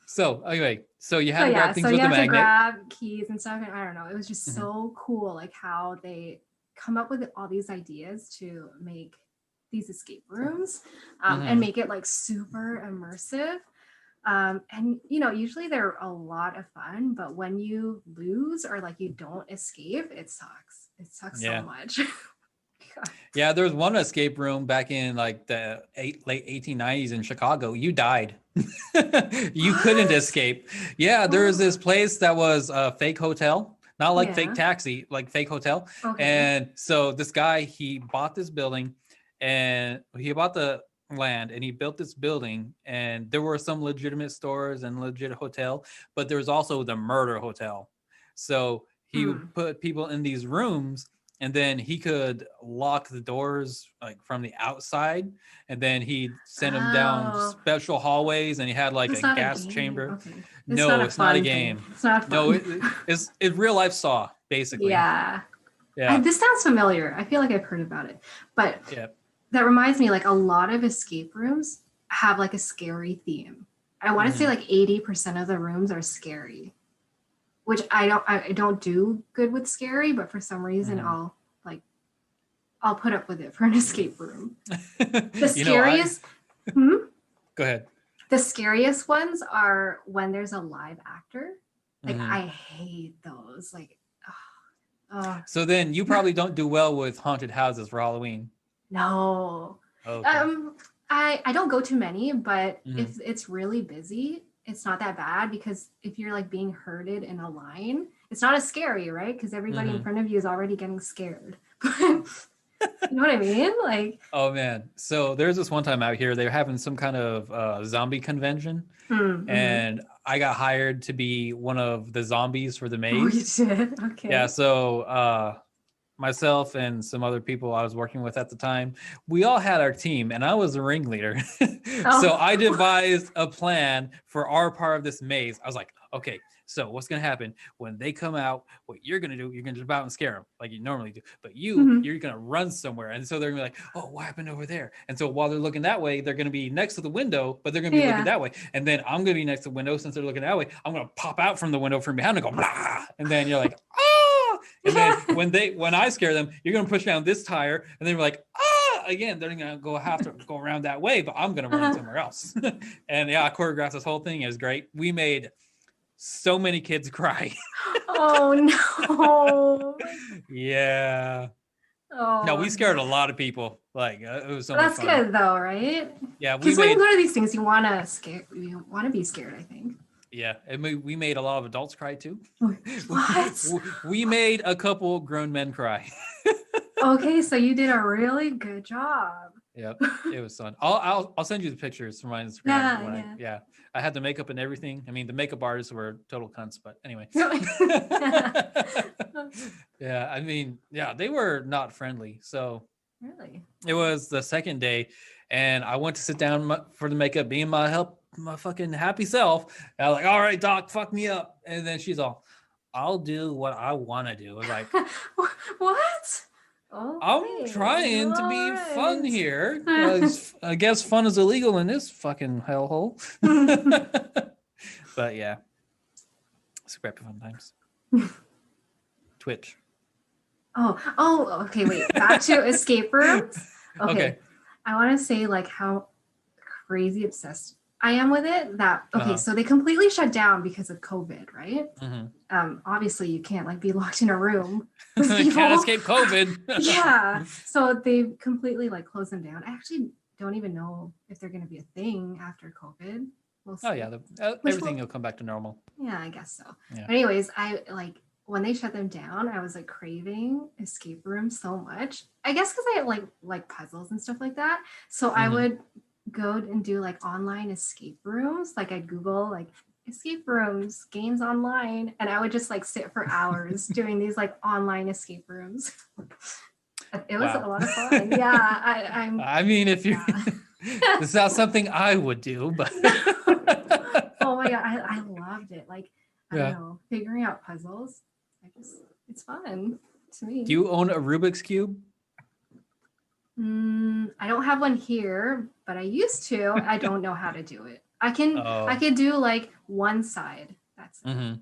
So anyway, so you had to grab things with the magnet. To grab keys and stuff, and I don't know. It was just so cool, like how they come up with all these ideas to make these escape rooms, and make it like super immersive. And you know, usually they're a lot of fun, but when you lose or like you don't escape, it sucks. It sucks so much. Yeah, there was one escape room back in like the late 1890s in Chicago. You died. You couldn't escape. Yeah, there was this place that was a fake hotel, not like fake taxi, like fake hotel. Okay. And so this guy, he bought this building, and he bought the land, and he built this building, and there were some legitimate stores and legit hotel, but there was also the murder hotel. So he would put people in these rooms, and then he could lock the doors like from the outside, and then he'd send them down special hallways, and he had like a gas chamber. Okay. No, it's not a game. It's not fun. No, it's real life Saw, basically. Yeah. This sounds familiar. I feel like I've heard about it, but that reminds me, like a lot of escape rooms have like a scary theme. I want to say like 80% of the rooms are scary, which I don't do good with scary, but for some reason I'll put up with it for an escape room. The scariest Go ahead. The scariest ones are when there's a live actor. Like I hate those. Like so then you probably don't do well with haunted houses for Halloween. No. Okay. I don't go to many, but if it's really busy, it's not that bad, because if you're like being herded in a line, it's not as scary, right? Because everybody in front of you is already getting scared. You know what I mean? Like, oh man. So there's this one time out here, they were having some kind of zombie convention, and I got hired to be one of the zombies for the maze. Oh, you did? Okay. Yeah. So myself and some other people I was working with at the time, we all had our team and I was the ringleader. So I devised a plan for our part of this maze. I was like, okay, so what's going to happen when they come out? What you're going to do, you're going to jump out and scare them like you normally do. But you're going to run somewhere. And so they're going to be like, oh, what happened over there? And so while they're looking that way, they're going to be next to the window, but they're going to be looking that way. And then I'm going to be next to the window. Since they're looking that way, I'm going to pop out from the window from behind and go, blah. And then you're like, oh. And then when I scare them, you're going to push down this tire. And then we're like, ah, again, they're going to have to go around that way, but I'm going to run somewhere else. And I choreographed this whole thing. It was great. We made so many kids cry. Oh no. Yeah. Oh no, we scared a lot of people. Like it was so That's much fun. good though, right? Yeah, because when you go to these things, you want to be scared, I think. Yeah, and we made a lot of adults cry too. What? We made a couple grown men cry. Okay, so you did a really good job. Yep, it was fun. I'll send you the pictures from my Instagram. Yeah. I had the makeup and everything. I mean, the makeup artists were total cunts, but anyway. Yeah, I mean, they were not friendly. So really, it was the second day, and I went to sit down for the makeup, being my fucking happy self. And I was like, all right, doc, fuck me up. And then she's all, I'll do what I want to do. I was like, what? Okay, I'm trying to be fun here. I guess fun is illegal in this fucking hellhole. But yeah, scrap fun times. Twitch. Oh, okay, wait. Back to escape rooms. Okay. I want to say like how crazy obsessed I am with it. So they completely shut down because of COVID, right? Obviously you can't like be locked in a room. You can't escape COVID. Yeah. So they completely like closed them down. I actually don't even know if they're going to be a thing after COVID. We'll see. Oh yeah, everything will come back to normal. Yeah, I guess so. Yeah. But anyways, I like when they shut them down, I was like craving escape rooms so much. I guess because I like puzzles and stuff like that. So I would go and do like online escape rooms. Like I'd Google like escape rooms, games online, and I would just like sit for hours doing these like online escape rooms. It was a lot of fun. Yeah, I mean, if you, this is not something I would do, but. Oh my god, I loved it. Like I don't know, figuring out puzzles. It's fun to me. Do you own a Rubik's Cube? I don't have one here, but I used to. I don't know how to do it. I could do like one side. That's it.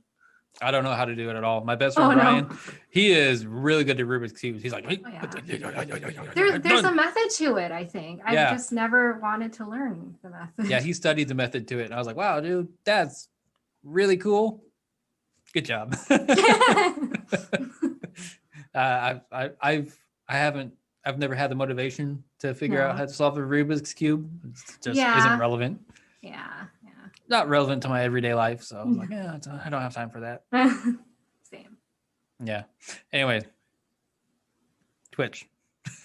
I don't know how to do it at all. My best friend Ryan, he is really good at Rubik's Cubes. He's like, there's a method to it, I think. I just never wanted to learn the method. Yeah, he studied the method to it. And I was like, wow, dude, that's really cool. Good job. I've never had the motivation to figure out how to solve a Rubik's Cube. It just isn't relevant. Yeah. Not relevant to my everyday life. So I was like, I don't have time for that. Same. Yeah. Anyway, Twitch.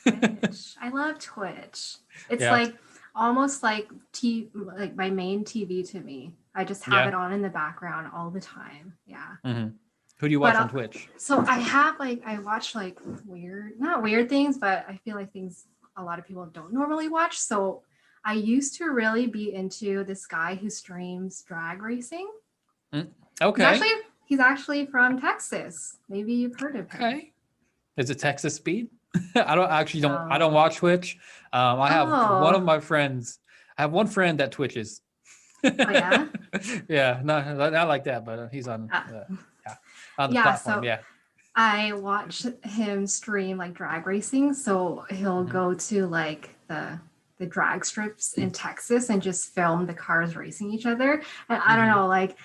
I love Twitch. It's like almost like like my main TV to me. I just have it on in the background all the time. Yeah. Who do you watch on Twitch? So I watch like not weird things, but I feel like things a lot of people don't normally watch. So I used to really be into this guy who streams drag racing. Okay. He's actually from Texas. Maybe you've heard of him. Okay. Is it Texas Speed? I don't watch Twitch. I have one of my friends. I have one friend that Twitches. Oh yeah? Yeah, not like that, but he's on on the platform. So I watch him stream like drag racing. So he'll go to like the drag strips in Texas and just film the cars racing each other. And I don't know, like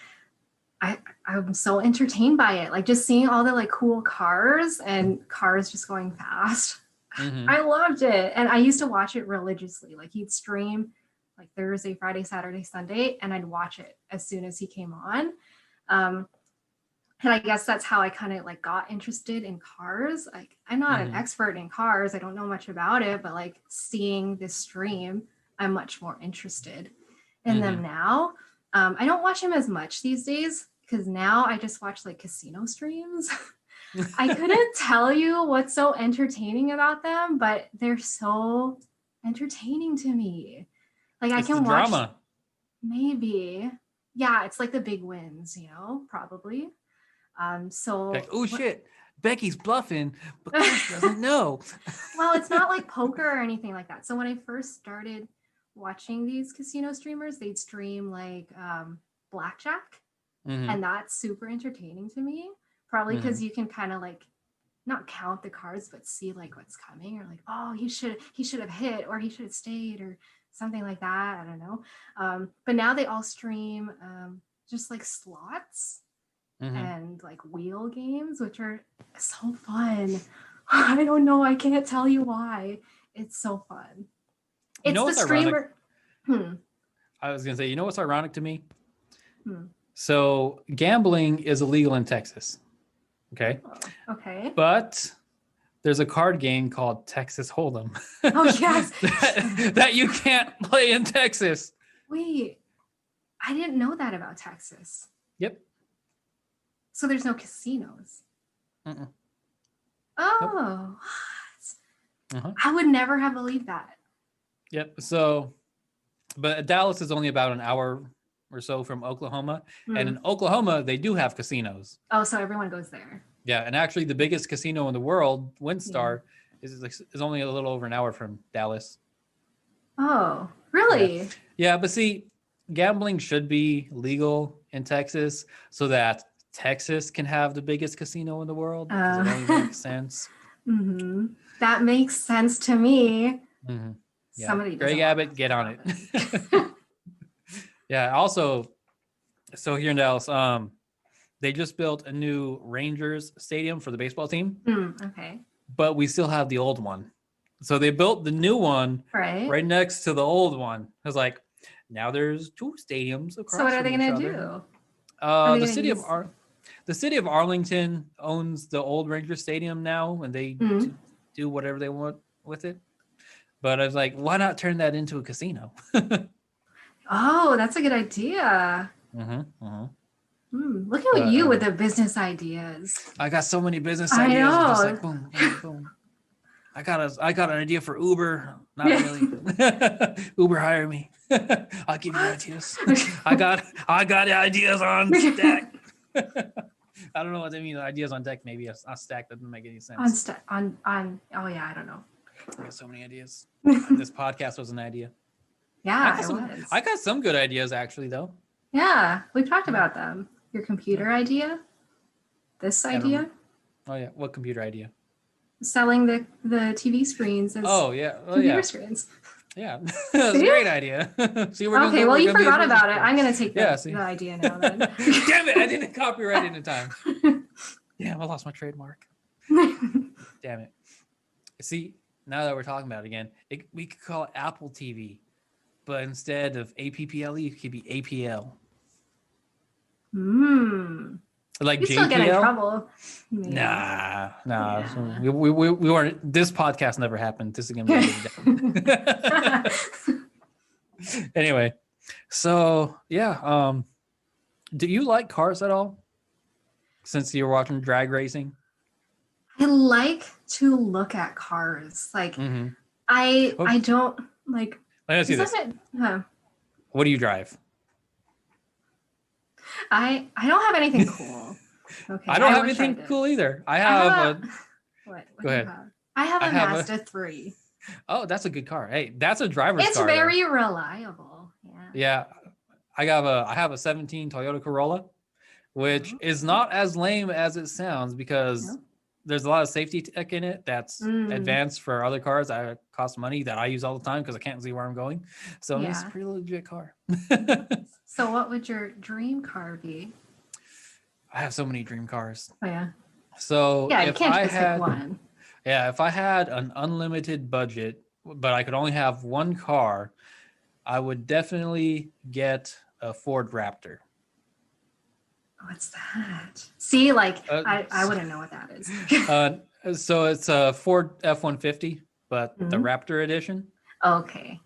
I'm so entertained by it. Like just seeing all the like cool cars and cars just going fast. I loved it. And I used to watch it religiously. Like he'd stream like Thursday, Friday, Saturday, Sunday, and I'd watch it as soon as he came on. And I guess that's how I kind of like got interested in cars. Like I'm not an expert in cars. I don't know much about it, but like seeing this stream, I'm much more interested in them now. I don't watch him as much these days because now I just watch like casino streams. I couldn't tell you what's so entertaining about them, but they're so entertaining to me. Like I can watch drama. Maybe. Yeah, it's like the big wins, probably. So like, oh shit, Becky's bluffing, but Chris doesn't know. Well, it's not like poker or anything like that. So when I first started watching these casino streamers, they'd stream like blackjack. And that's super entertaining to me. Probably because you can kind of like not count the cards, but see like what's coming, or like, oh, he should have hit, or he should have stayed, or something like that. I don't know. But now they all stream just like slots and like wheel games, which are so fun. I don't know. I can't tell you why. It's so fun. It's the streamer. I was gonna say, you know what's ironic to me? So gambling is illegal in Texas. Okay. Okay. But there's a card game called Texas Hold'em. Oh yes. that you can't play in Texas. Wait, I didn't know that about Texas. Yep. So there's no casinos. Mm-mm. Oh, nope. I would never have believed that. Yep. So, but Dallas is only about an hour or so from Oklahoma, and in Oklahoma they do have casinos. Oh, so everyone goes there. Yeah, and actually the biggest casino in the world, WinStar, is only a little over an hour from Dallas. Oh, really? Yeah, but see, gambling should be legal in Texas so that Texas can have the biggest casino in the world. Because it only makes sense. That makes sense to me. Yeah. Somebody Greg Abbott, get on it. Yeah. Also, so here in Dallas, they just built a new Rangers stadium for the baseball team. Okay. But we still have the old one. So they built the new one right next to the old one. I was like, now there's two stadiums across. So what are they going to do? The city of Arlington owns the old Ranger Stadium now, and they do whatever they want with it. But I was like, why not turn that into a casino? Oh, that's a good idea. Look at you with the business ideas. I got so many business ideas. I know. Just like boom, boom, boom. I got an idea for Uber. Not really. Uber, hire me. I'll give you ideas. I got ideas on Stack. I don't know what they mean. Ideas on deck, maybe on Stack doesn't make any sense. On oh yeah, I don't know. I got so many ideas. This podcast was an idea. Yeah, I got some good ideas actually, though. Yeah, we've talked about them. Your computer idea. This idea. Oh yeah, what computer idea? Selling the TV screens as computer screens. Yeah, that's a great idea. See, okay, well, you forgot about it. I'm going to take the idea now then. Damn it, I didn't copyright it in time. Damn, I lost my trademark. Damn it. See, now that we're talking about it again, we could call it Apple TV, but instead of APPLE, it could be APL. Like you still get in trouble. Nah. Yeah. We weren't. This podcast never happened. This is gonna be anyway. So yeah, do you like cars at all? Since you're watching drag racing, I like to look at cars. Like I don't like. Let me ask you this: what do you drive? I don't have anything cool. Okay. I don't have anything cool either. I have what go ahead. I have a Mazda 3. Oh, that's a good car. Hey, that's a driver's car. It's very reliable. Yeah. I have a 17 Toyota Corolla, which is not as lame as it sounds because there's a lot of safety tech in it that's advanced for other cars that cost money that I use all the time because I can't see where I'm going. So it's a pretty legit car. So what would your dream car be? I have so many dream cars. Oh yeah. So you can't just pick one. Yeah, if I had an unlimited budget, but I could only have one car, I would definitely get a Ford Raptor. What's that? See, like I wouldn't know what that is. So it's a Ford F-150, but the Raptor edition. Okay.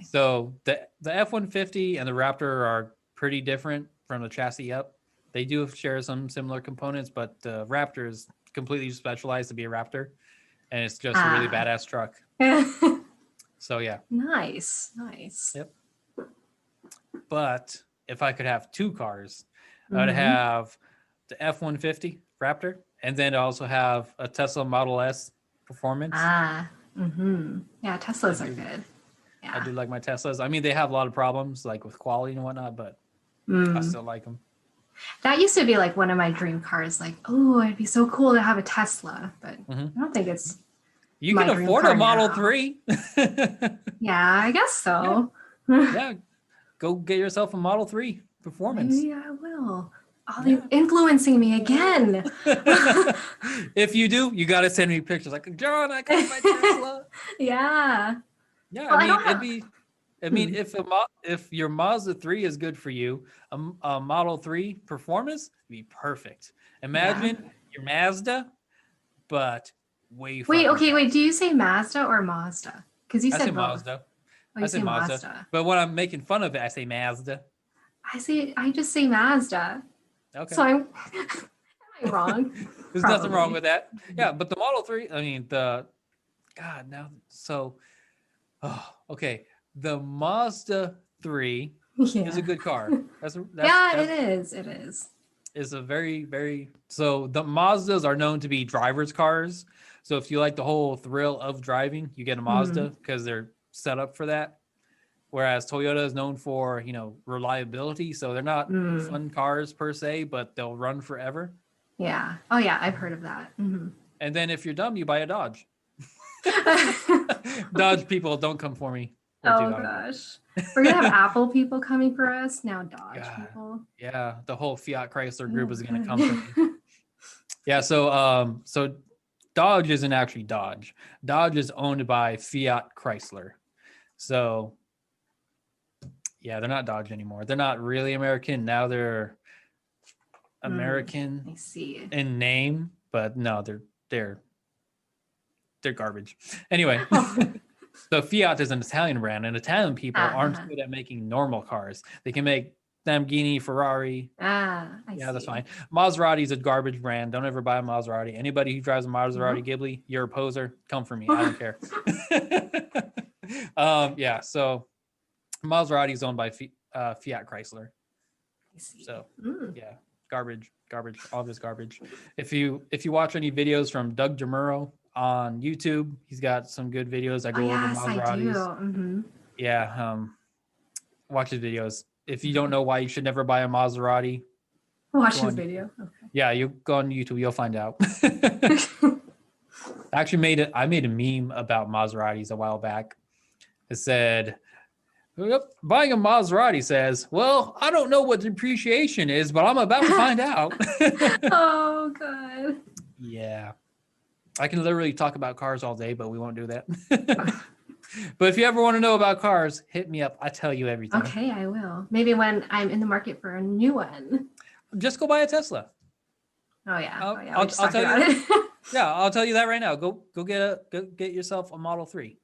So the F-150 and the Raptor are pretty different from the chassis up. They do share some similar components, but the Raptor is completely specialized to be a Raptor, and it's just a really badass truck. So yeah. Nice. Yep. But if I could have two cars, I would have the F-150 Raptor, and then also have a Tesla Model S Performance. Yeah, Teslas are good. Yeah. I do like my Teslas. I mean, they have a lot of problems, like with quality and whatnot, but I still like them. That used to be like one of my dream cars. Like, oh, it'd be so cool to have a Tesla, but I don't think it's. You can afford a Model 3. Yeah, I guess so. Yeah, go get yourself a Model 3 Performance. Maybe I will. Oh, they're influencing me again. If you do, you got to send me pictures. Like, John, I got my Tesla. Yeah. Yeah, well, I mean, if your Mazda 3 is good for you, a Model 3 Performance would be perfect. Imagine your Mazda, but way. Wait. Do you say Mazda or Mazda? Because you said both. Mazda. I say Mazda. But when I'm making fun of it, I say Mazda. I just say Mazda. Okay. So am I wrong? There's nothing wrong with that. Yeah, but the Model 3, I mean, okay. The Mazda 3 is a good car. It is. It is. It's a very, very, so the Mazdas are known to be driver's cars. So if you like the whole thrill of driving, you get a Mazda because they're set up for that. Whereas Toyota is known for, reliability. So they're not fun cars per se, but they'll run forever. Yeah. Oh yeah. I've heard of that. And then if you're dumb, you buy a Dodge. Dodge people, don't come for me. Oh gosh. We're going to have Apple people coming for us. Now Dodge people. Yeah. The whole Fiat Chrysler group is going to come for me. Yeah. So Dodge isn't actually Dodge. Dodge is owned by Fiat Chrysler. So yeah, they're not Dodge anymore. They're not really American. Now they're American in name, but no, they're garbage. Anyway, so Fiat is an Italian brand, and Italian people aren't good at making normal cars. They can make Lamborghini, Ferrari. That's fine. Maserati is a garbage brand. Don't ever buy a Maserati. Anybody who drives a Maserati Ghibli, you're a poser. Come for me. I don't care. So Maserati is owned by Fiat Chrysler. So garbage, all this garbage. If you watch any videos from Doug DeMuro on YouTube, he's got some good videos. I go over Maseratis. Watch his videos. If you don't know why you should never buy a Maserati, watch his video. Okay. Yeah, you go on YouTube, you'll find out. I made a meme about Maseratis a while back. It said, buying a Maserati says, well, I don't know what depreciation is, but I'm about to find out. Oh, God. Yeah. I can literally talk about cars all day, but we won't do that. But if you ever want to know about cars, hit me up. I tell you everything. Okay, I will. Maybe when I'm in the market for a new one. Just go buy a Tesla. Oh, yeah. I'll tell you. Yeah, I'll tell you that right now. Go get yourself a Model 3.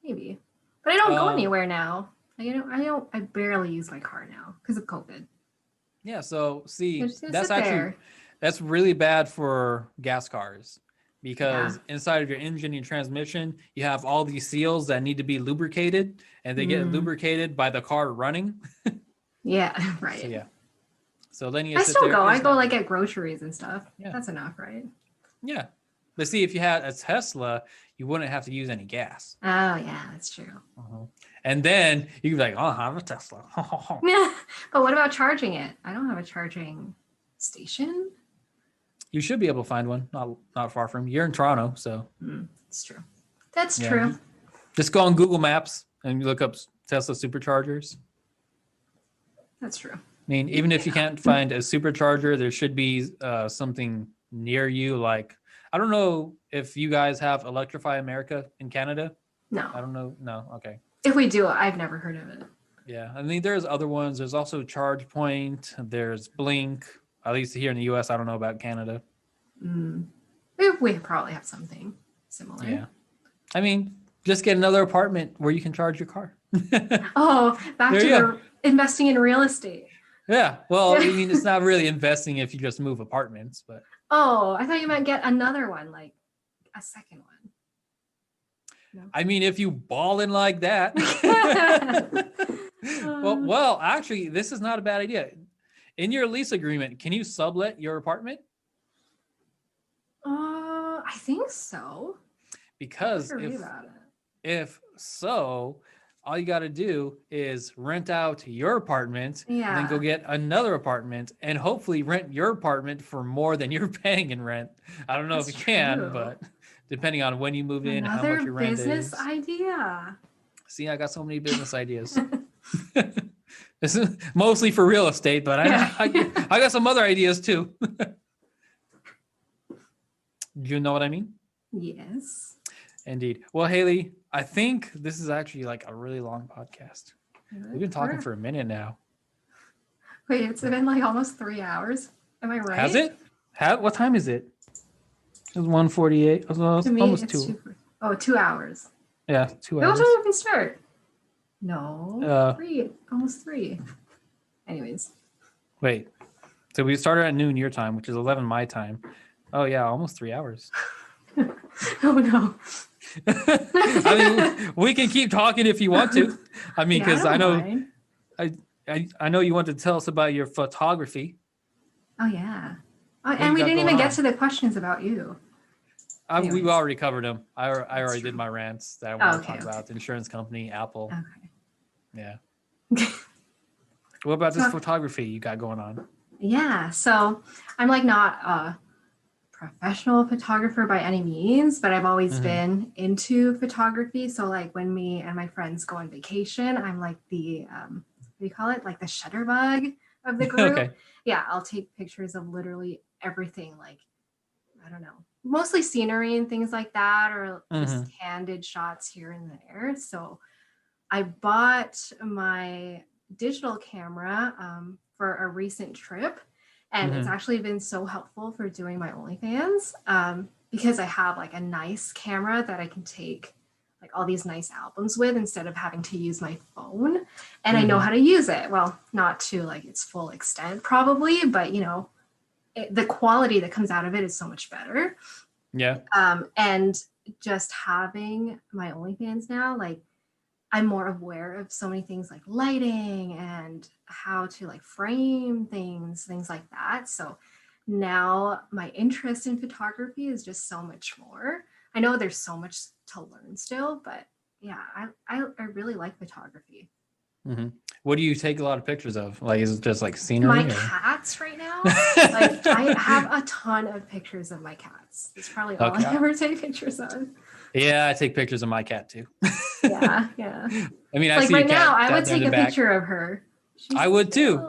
Maybe. But I don't go anywhere now. I barely use my car now because of COVID. Yeah, so see, that's really bad for gas cars. Because inside of your engine and transmission, you have all these seals that need to be lubricated, and they get lubricated by the car running. Yeah, right. So, yeah. So then I still go. I go like at groceries and stuff. Yeah. That's enough, right? Yeah. But see, if you had a Tesla, you wouldn't have to use any gas. Oh, yeah, that's true. And then you'd be like, oh, I have a Tesla. Yeah. But what about charging it? I don't have a charging station. You should be able to find one, not far from you. You're in Toronto, so. It's true. That's true. Just go on Google Maps and look up Tesla superchargers. That's true. I mean, even if you can't find a supercharger, there should be something near you. Like, I don't know if you guys have Electrify America in Canada. No. I don't know. No. Okay. If we do, I've never heard of it. Yeah. I mean, there's other ones. There's also ChargePoint. There's Blink. At least here in the U.S., I don't know about Canada. We probably have something similar. Yeah. I mean, just get another apartment where you can charge your car. Back to investing in real estate. Yeah. Well, I mean, it's not really investing if you just move apartments, but. Oh, I thought you meant get another one, like a second one. No. I mean, if you ballin' like that. Well, actually, this is not a bad idea. In your lease agreement, can you sublet your apartment? I think so. Because if so, all you got to do is rent out your apartment, and then go get another apartment, and hopefully rent your apartment for more than you're paying in rent. I don't know if you can, but depending on when you move in, how much your rent is. Business idea. See, I got so many business ideas. This is mostly for real estate, but I got some other ideas too. You know what I mean? Yes. Indeed. Well, Hayley, I think this is actually like a really long podcast. We've been talking for a minute now. Wait, it's been like almost 3 hours. Am I right? Has it? What time is it? It's 1:48. Almost 2. 2 hours. Yeah, 2 hours. What time did we start? No, 3. Almost 3. Anyways. Wait. So we started at noon your time, which is 11 my time. Oh yeah, almost 3 hours. Oh no. I mean, we can keep talking if you want to. I mean, because I know, I know you want to tell us about your photography. Oh yeah. And we didn't even get to the questions about you. We've already covered them. I already did my rants that I want to talk about. The insurance company, Apple. Okay. Yeah. What about this photography you got going on? Yeah. So I'm like not a professional photographer by any means, but I've always been into photography. So like when me and my friends go on vacation, I'm like the, what do you call it? Like the shutterbug of the group. Okay. Yeah. I'll take pictures of literally everything. Like, I don't know, mostly scenery and things like that, or just candid shots here and there. So I bought my digital camera for a recent trip, and it's actually been so helpful for doing my OnlyFans because I have like a nice camera that I can take like all these nice albums with instead of having to use my phone, and I know how to use it. Well, not to like its full extent probably, but you know, the quality that comes out of it is so much better. Yeah. And just having my OnlyFans now, like I'm more aware of so many things like lighting and how to like frame things like that. So now my interest in photography is just so much more. I know there's so much to learn still, but yeah, I really like photography. What do you take a lot of pictures of? Like, is it just like scenery? My cats right now. Like, I have a ton of pictures of my cats. It's probably all I ever take pictures of. Yeah, I take pictures of my cat too. Yeah. I mean, like right now, I would take a picture of her. I would too.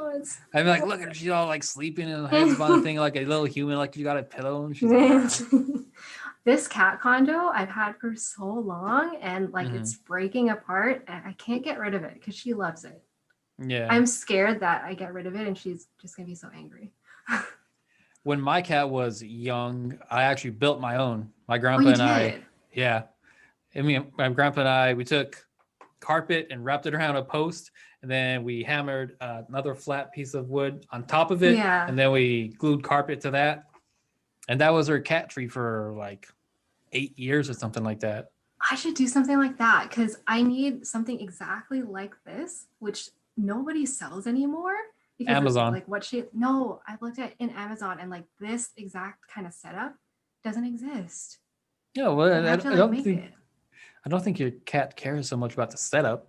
I'd be like, look at her. She's all like sleeping and her head's on the thing like a little human, like you got a pillow. And she's like, this cat condo I've had for so long, and like it's breaking apart, and I can't get rid of it because she loves it. Yeah. I'm scared that I get rid of it and she's just gonna be so angry. When my cat was young, I actually built my own. My grandpa and I. Yeah. I mean, my grandpa and I, we took carpet and wrapped it around a post, and then we hammered another flat piece of wood on top of it. Yeah. And then we glued carpet to that. And that was our cat tree for like 8 years or something like that. I should do something like that because I need something exactly like this, which nobody sells anymore. Because Amazon. Like I've looked at in Amazon, and like this exact kind of setup doesn't exist. Yeah, well, I don't think your cat cares so much about the setup.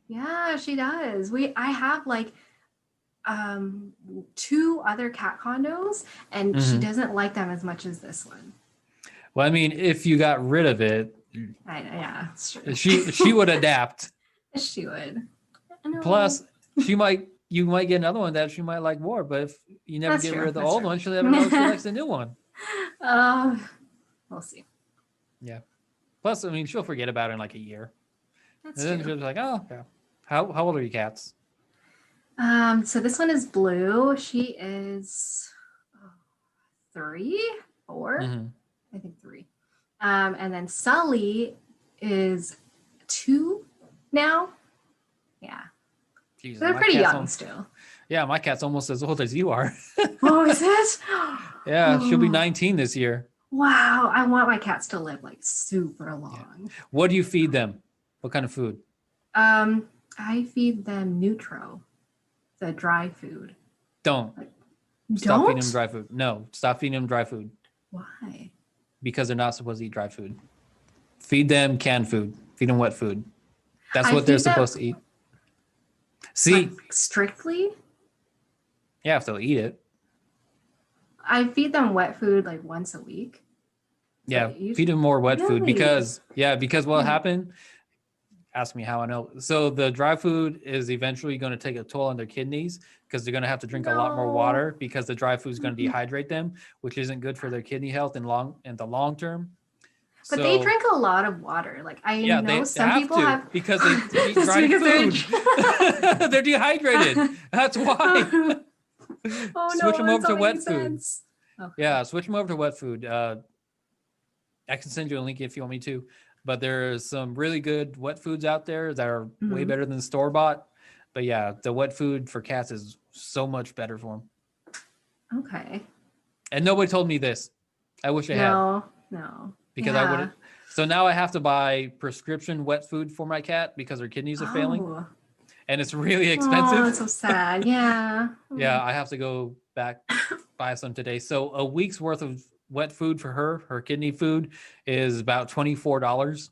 Yeah, she does. I have like 2 other cat condos, and she doesn't like them as much as this one. Well, I mean, if you got rid of it, it's true. she would adapt. She would. Plus, you might get another one that she might like more, but if you never get rid of the old one, she'll never know if she likes the new one. We'll see. Yeah. Plus, I mean, she'll forget about it in like a year. That's and then true. she'll be like, oh, yeah. How old are your cats? So this one is Blue. She is 3, 4. I think 3. And then Sully is 2 now. Yeah. Jesus, they're pretty young still. Yeah, my cat's almost as old as you are. Oh, is it? Yeah, she'll be Oh, 19 this year. wow. I want my cats to live like super long. Yeah. What do you feed them? What kind of food? I feed them Nutro, the dry food. Don't. Stop feeding them Don't? dry food. No, stop feeding them dry food. Why? Because they're not supposed to eat dry food. Feed them canned food. Feed them wet food. That's I what they're feed them, supposed to eat. See, like, strictly. yeah, if they'll eat it. I feed them wet food like once a week. Yeah, feed them more wet food Really? because what happened? Ask me how I know. So the dry food is eventually going to take a toll on their kidneys because they're going to have to drink a lot more No. water because the dry food is going to dehydrate them, which isn't good for their kidney health in the long term. But So, they drink a lot of water. Like I yeah, know they some have people to have because they eat Just dry because food. They're dehydrated. That's why. Oh Switch them over that's to not wet making food. sense. Okay. Yeah, switch them over to wet food. I can send you a link if you want me to. But there's some really good wet foods out there that are way better than store bought. But yeah, the wet food for cats is so much better for them. Okay. And nobody told me this. I wish I had. No. Because I would. So now I have to buy prescription wet food for my cat because her kidneys are failing. And it's really expensive. Oh, that's so sad. Yeah. Yeah, I have to go back buy some today. So a week's worth of wet food for her kidney food is about $24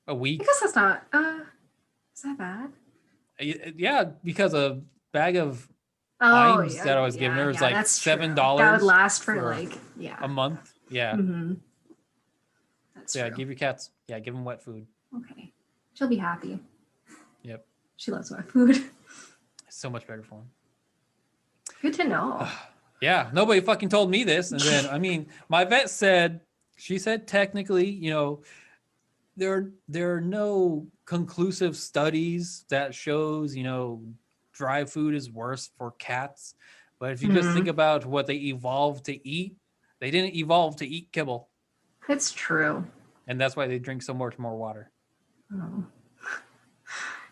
a week. I guess that's not is that bad? Yeah, because a bag of limes that I was giving her is like $7. That would last for like a month. Yeah. That's true. true. Give your cats. Yeah, give them wet food. Okay. She'll be happy. Yep. She loves wet food. It's so much better for them. Good to know. Yeah, nobody fucking told me this. And then, I mean, my vet said, she said technically, you know, there are no conclusive studies that shows, you know, dry food is worse for cats. But if you just think about what they evolved to eat, they didn't evolve to eat kibble. It's true. And that's why they drink so much more water. Oh.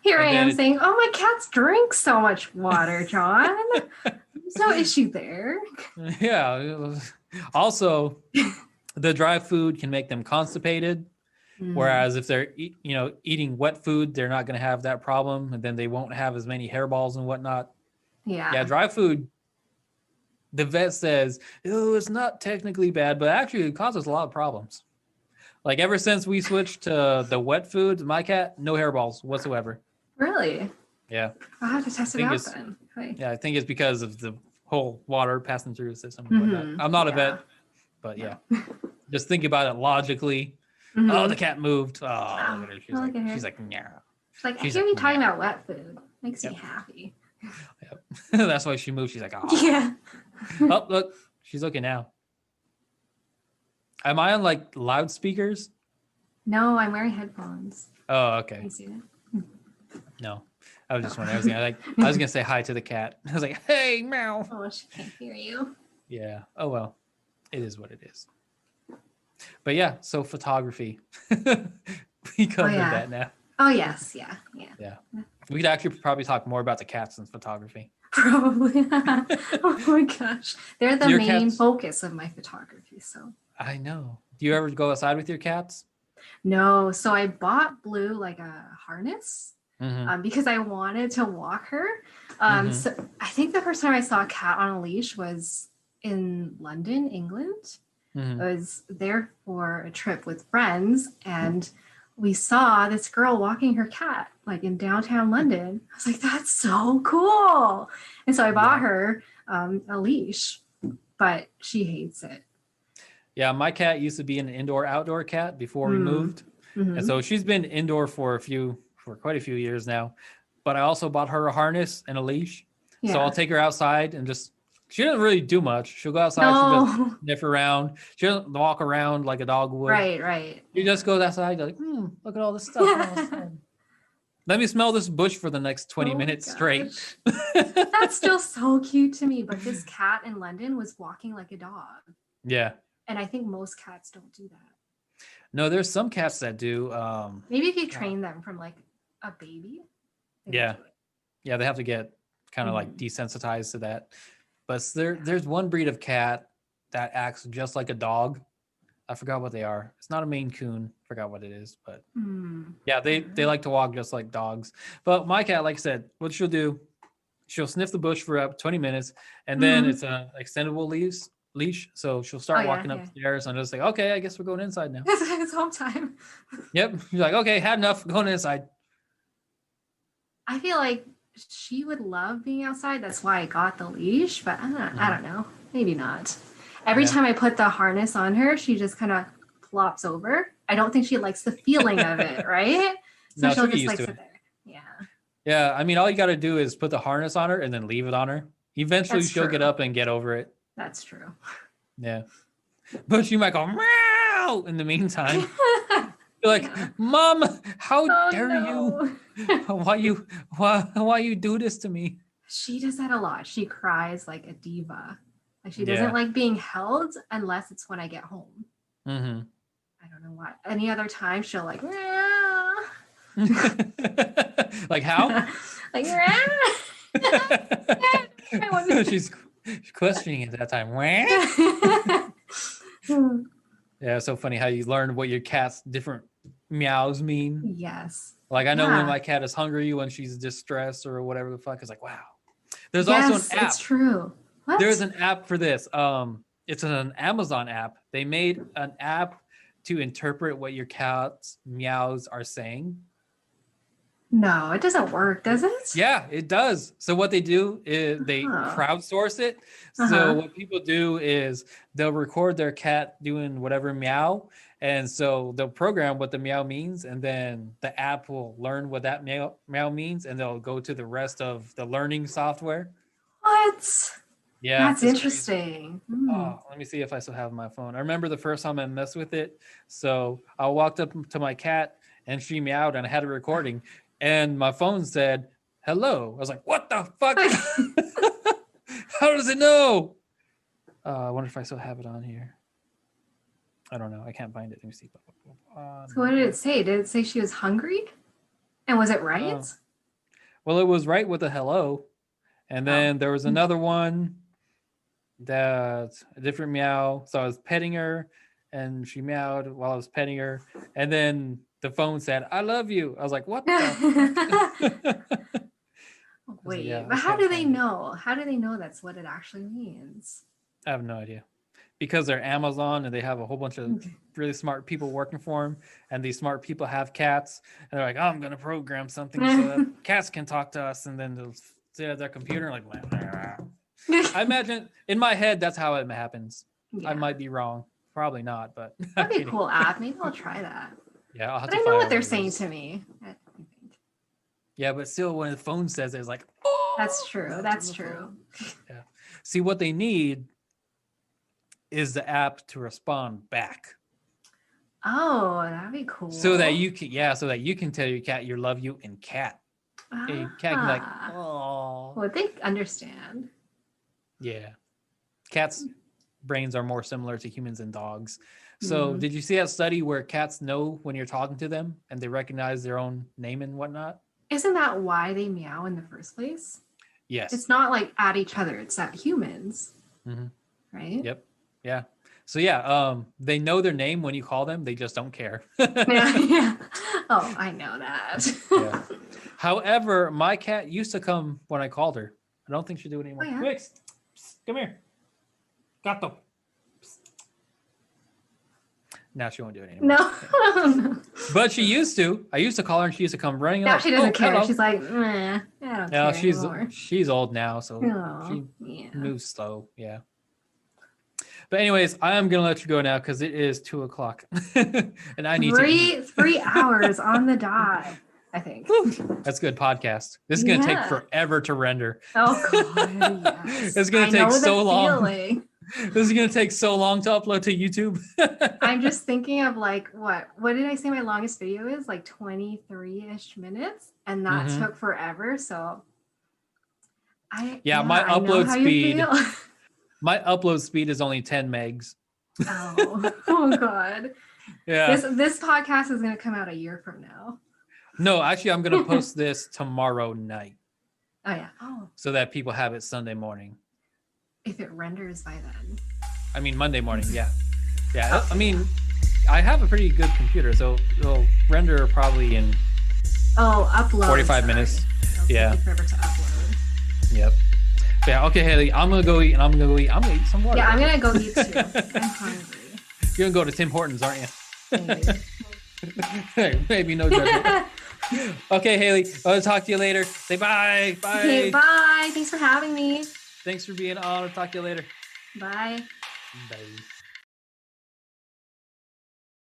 Here I am saying, oh, my cats drink so much water, John. There's no issue there. Yeah. Also, the dry food can make them constipated. Whereas if they're, eating wet food, they're not going to have that problem. And then they won't have as many hairballs and whatnot. Yeah. Yeah, dry food, the vet says, oh, it's not technically bad, but actually it causes a lot of problems. Like ever since we switched to the wet food, my cat, no hairballs whatsoever. Really? Yeah. I'll have to test it out then. Okay. Yeah, I think it's because of the whole water passing through the system. And whatnot. I'm not a vet, but yeah. Just think about it logically. Oh, the cat moved. Oh, look at her. She's like, yeah. She's like, I hear you talking about wet food. Makes me happy. Yep. That's why she moved. She's like, oh. Yeah. Oh, look. She's okay now. Am I on like loudspeakers? No, I'm wearing headphones. Oh, okay. Can you see that? No. I was just wondering. I was gonna say hi to the cat. I was like, hey, meow. Oh, she can't hear you. Yeah. Oh well. It is what it is. But yeah, so photography. We covered that now. Oh yes, yeah. We could actually probably talk more about the cats than photography. Probably. Oh my gosh. They're the main focus of my photography. So I know. Do you ever go outside with your cats? No. So I bought Blue like a harness because I wanted to walk her. So I think the first time I saw a cat on a leash was in London, England. I was there for a trip with friends and we saw this girl walking her cat like in downtown London. I was like, that's so cool. And so I bought her a leash, but she hates it. Yeah, my cat used to be an indoor-outdoor cat before we moved. And so she's been indoor for quite a few years now. But I also bought her a harness and a leash. Yeah. So I'll take her outside and she doesn't really do much. She'll go outside, she'll just sniff around. She doesn't walk around like a dog would. Right. She just goes outside, like, look at all this stuff. Let me smell this bush for the next 20 minutes straight. That's still so cute to me. But this cat in London was walking like a dog. Yeah. And I think most cats don't do that. No, there's some cats that do. Maybe if you train them from like a baby. Yeah. Yeah, they have to get kind of like desensitized to that. But there's one breed of cat that acts just like a dog. I forgot what they are. It's not a Maine Coon. Forgot what it is, but yeah, they like to walk just like dogs. But my cat, like I said, what she'll do, she'll sniff the bush for up 20 minutes, and then it's an extendable leash. So she'll start walking upstairs, and I'll just like, okay, I guess we're going inside now. It's home time. Yep. She's like, okay, had enough, going inside. I feel like she would love being outside. That's why I got the leash, but I don't know. Maybe not. Every time I put the harness on her, she just kind of plops over. I don't think she likes the feeling of it, right? So no, she'll just like sit there. Yeah. Yeah. I mean, all you got to do is put the harness on her and then leave it on her. Eventually, she'll get up and get over it. That's true. Yeah. But she might go, meow, in the meantime. You're like, Mom, how dare you? Why you do this to me? She does that a lot. She cries like a diva. Like she doesn't like being held unless it's when I get home. I don't know why. Any other time she'll like, meow. Like how? Like, she's questioning it at that time. Yeah, it's so funny how you learn what your cat's different meows mean. Yes. Like I know when my cat is hungry, when she's distressed or whatever the fuck. It's like, wow. There's also an app. It's true. What? There's an app for this. It's an Amazon app. They made an app to interpret what your cat's meows are saying. No, it doesn't work, does it? Yeah, it does. So what they do is they crowdsource it. So what people do is they'll record their cat doing whatever meow. And so they'll program what the meow means. And then the app will learn what that meow means. And they'll go to the rest of the learning software. What? Yeah. That's interesting. Oh, let me see if I still have my phone. I remember the first time I messed with it. So I walked up to my cat and she meowed and I had a recording. And my phone said, hello. I was like, what the fuck? How does it know? I wonder if I still have it on here. I don't know. I can't find it. Let me see. So what did it say? Did it say she was hungry? And was it right? Well, it was right with a hello. And then there was another one that's a different meow. So I was petting her and she meowed while I was petting her. And then the phone said, I love you. I was like, what the? Wait, but how do they know? How do they know that's what it actually means? I have no idea. Because they're Amazon and they have a whole bunch of really smart people working for them. And these smart people have cats. And they're like, oh, I'm going to program something so that cats can talk to us. And then they'll sit at their computer like, I imagine in my head, that's how it happens. Yeah. I might be wrong. Probably not, but. That'd be a cool app. Maybe I'll try that. Yeah, I'll have but I know what they're saying to me. I think. Yeah, but still, when the phone says it, it's like, oh, that's true. That's true. Yeah. See, what they need is the app to respond back. Oh, that'd be cool. So that you can tell your cat you love you in cat. A cat can be like, oh. Well, they understand. Yeah, cats' brains are more similar to humans and dogs. So did you see that study where cats know when you're talking to them and they recognize their own name and whatnot? Isn't that why they meow in the first place? Yes. It's not like at each other. It's at humans. Right? Yep. Yeah. So they know their name when you call them. They just don't care. Yeah. Oh, I know that. Yeah. However, my cat used to come when I called her. I don't think she'll do it anymore. Oh, yeah? Psst, come here. Gato. Now she won't do it anymore. No. But she used to. I used to call her and she used to come running. Now she doesn't care. Hello. She's like, I don't care anymore. She's old now, so she moves slow. Yeah. But anyways, I am gonna let you go now because it is 2:00 and I need to 3 hours on the dot. I think. That's good podcast. This is gonna take forever to render. Oh god, yes. It's gonna take so long. This is gonna take so long to upload to YouTube. I'm just thinking of like what did I say my longest video is? Like 23-ish minutes, and that took forever. So my upload speed. My upload speed is only 10 megs. Oh god. Yeah. This podcast is gonna come out a year from now. No, actually, I'm gonna post this tomorrow night. Oh yeah. Oh. So that people have it Sunday morning. If it renders by then. I mean Monday morning. Yeah. Yeah. I mean, I have a pretty good computer, so it'll render probably in upload 45 minutes. It'll take forever to upload. Yep. Yeah. Okay, Hayley. I'm gonna go eat, and I'm gonna eat some water. Yeah, I'm gonna go eat too. I'm hungry. You're gonna go to Tim Hortons, aren't you? Maybe. Maybe, no judgment. Okay, Hayley. I'll talk to you later. Say bye. Bye. Okay, bye. Thanks for having me. Thanks for being on. I'll talk to you later. Bye. Bye.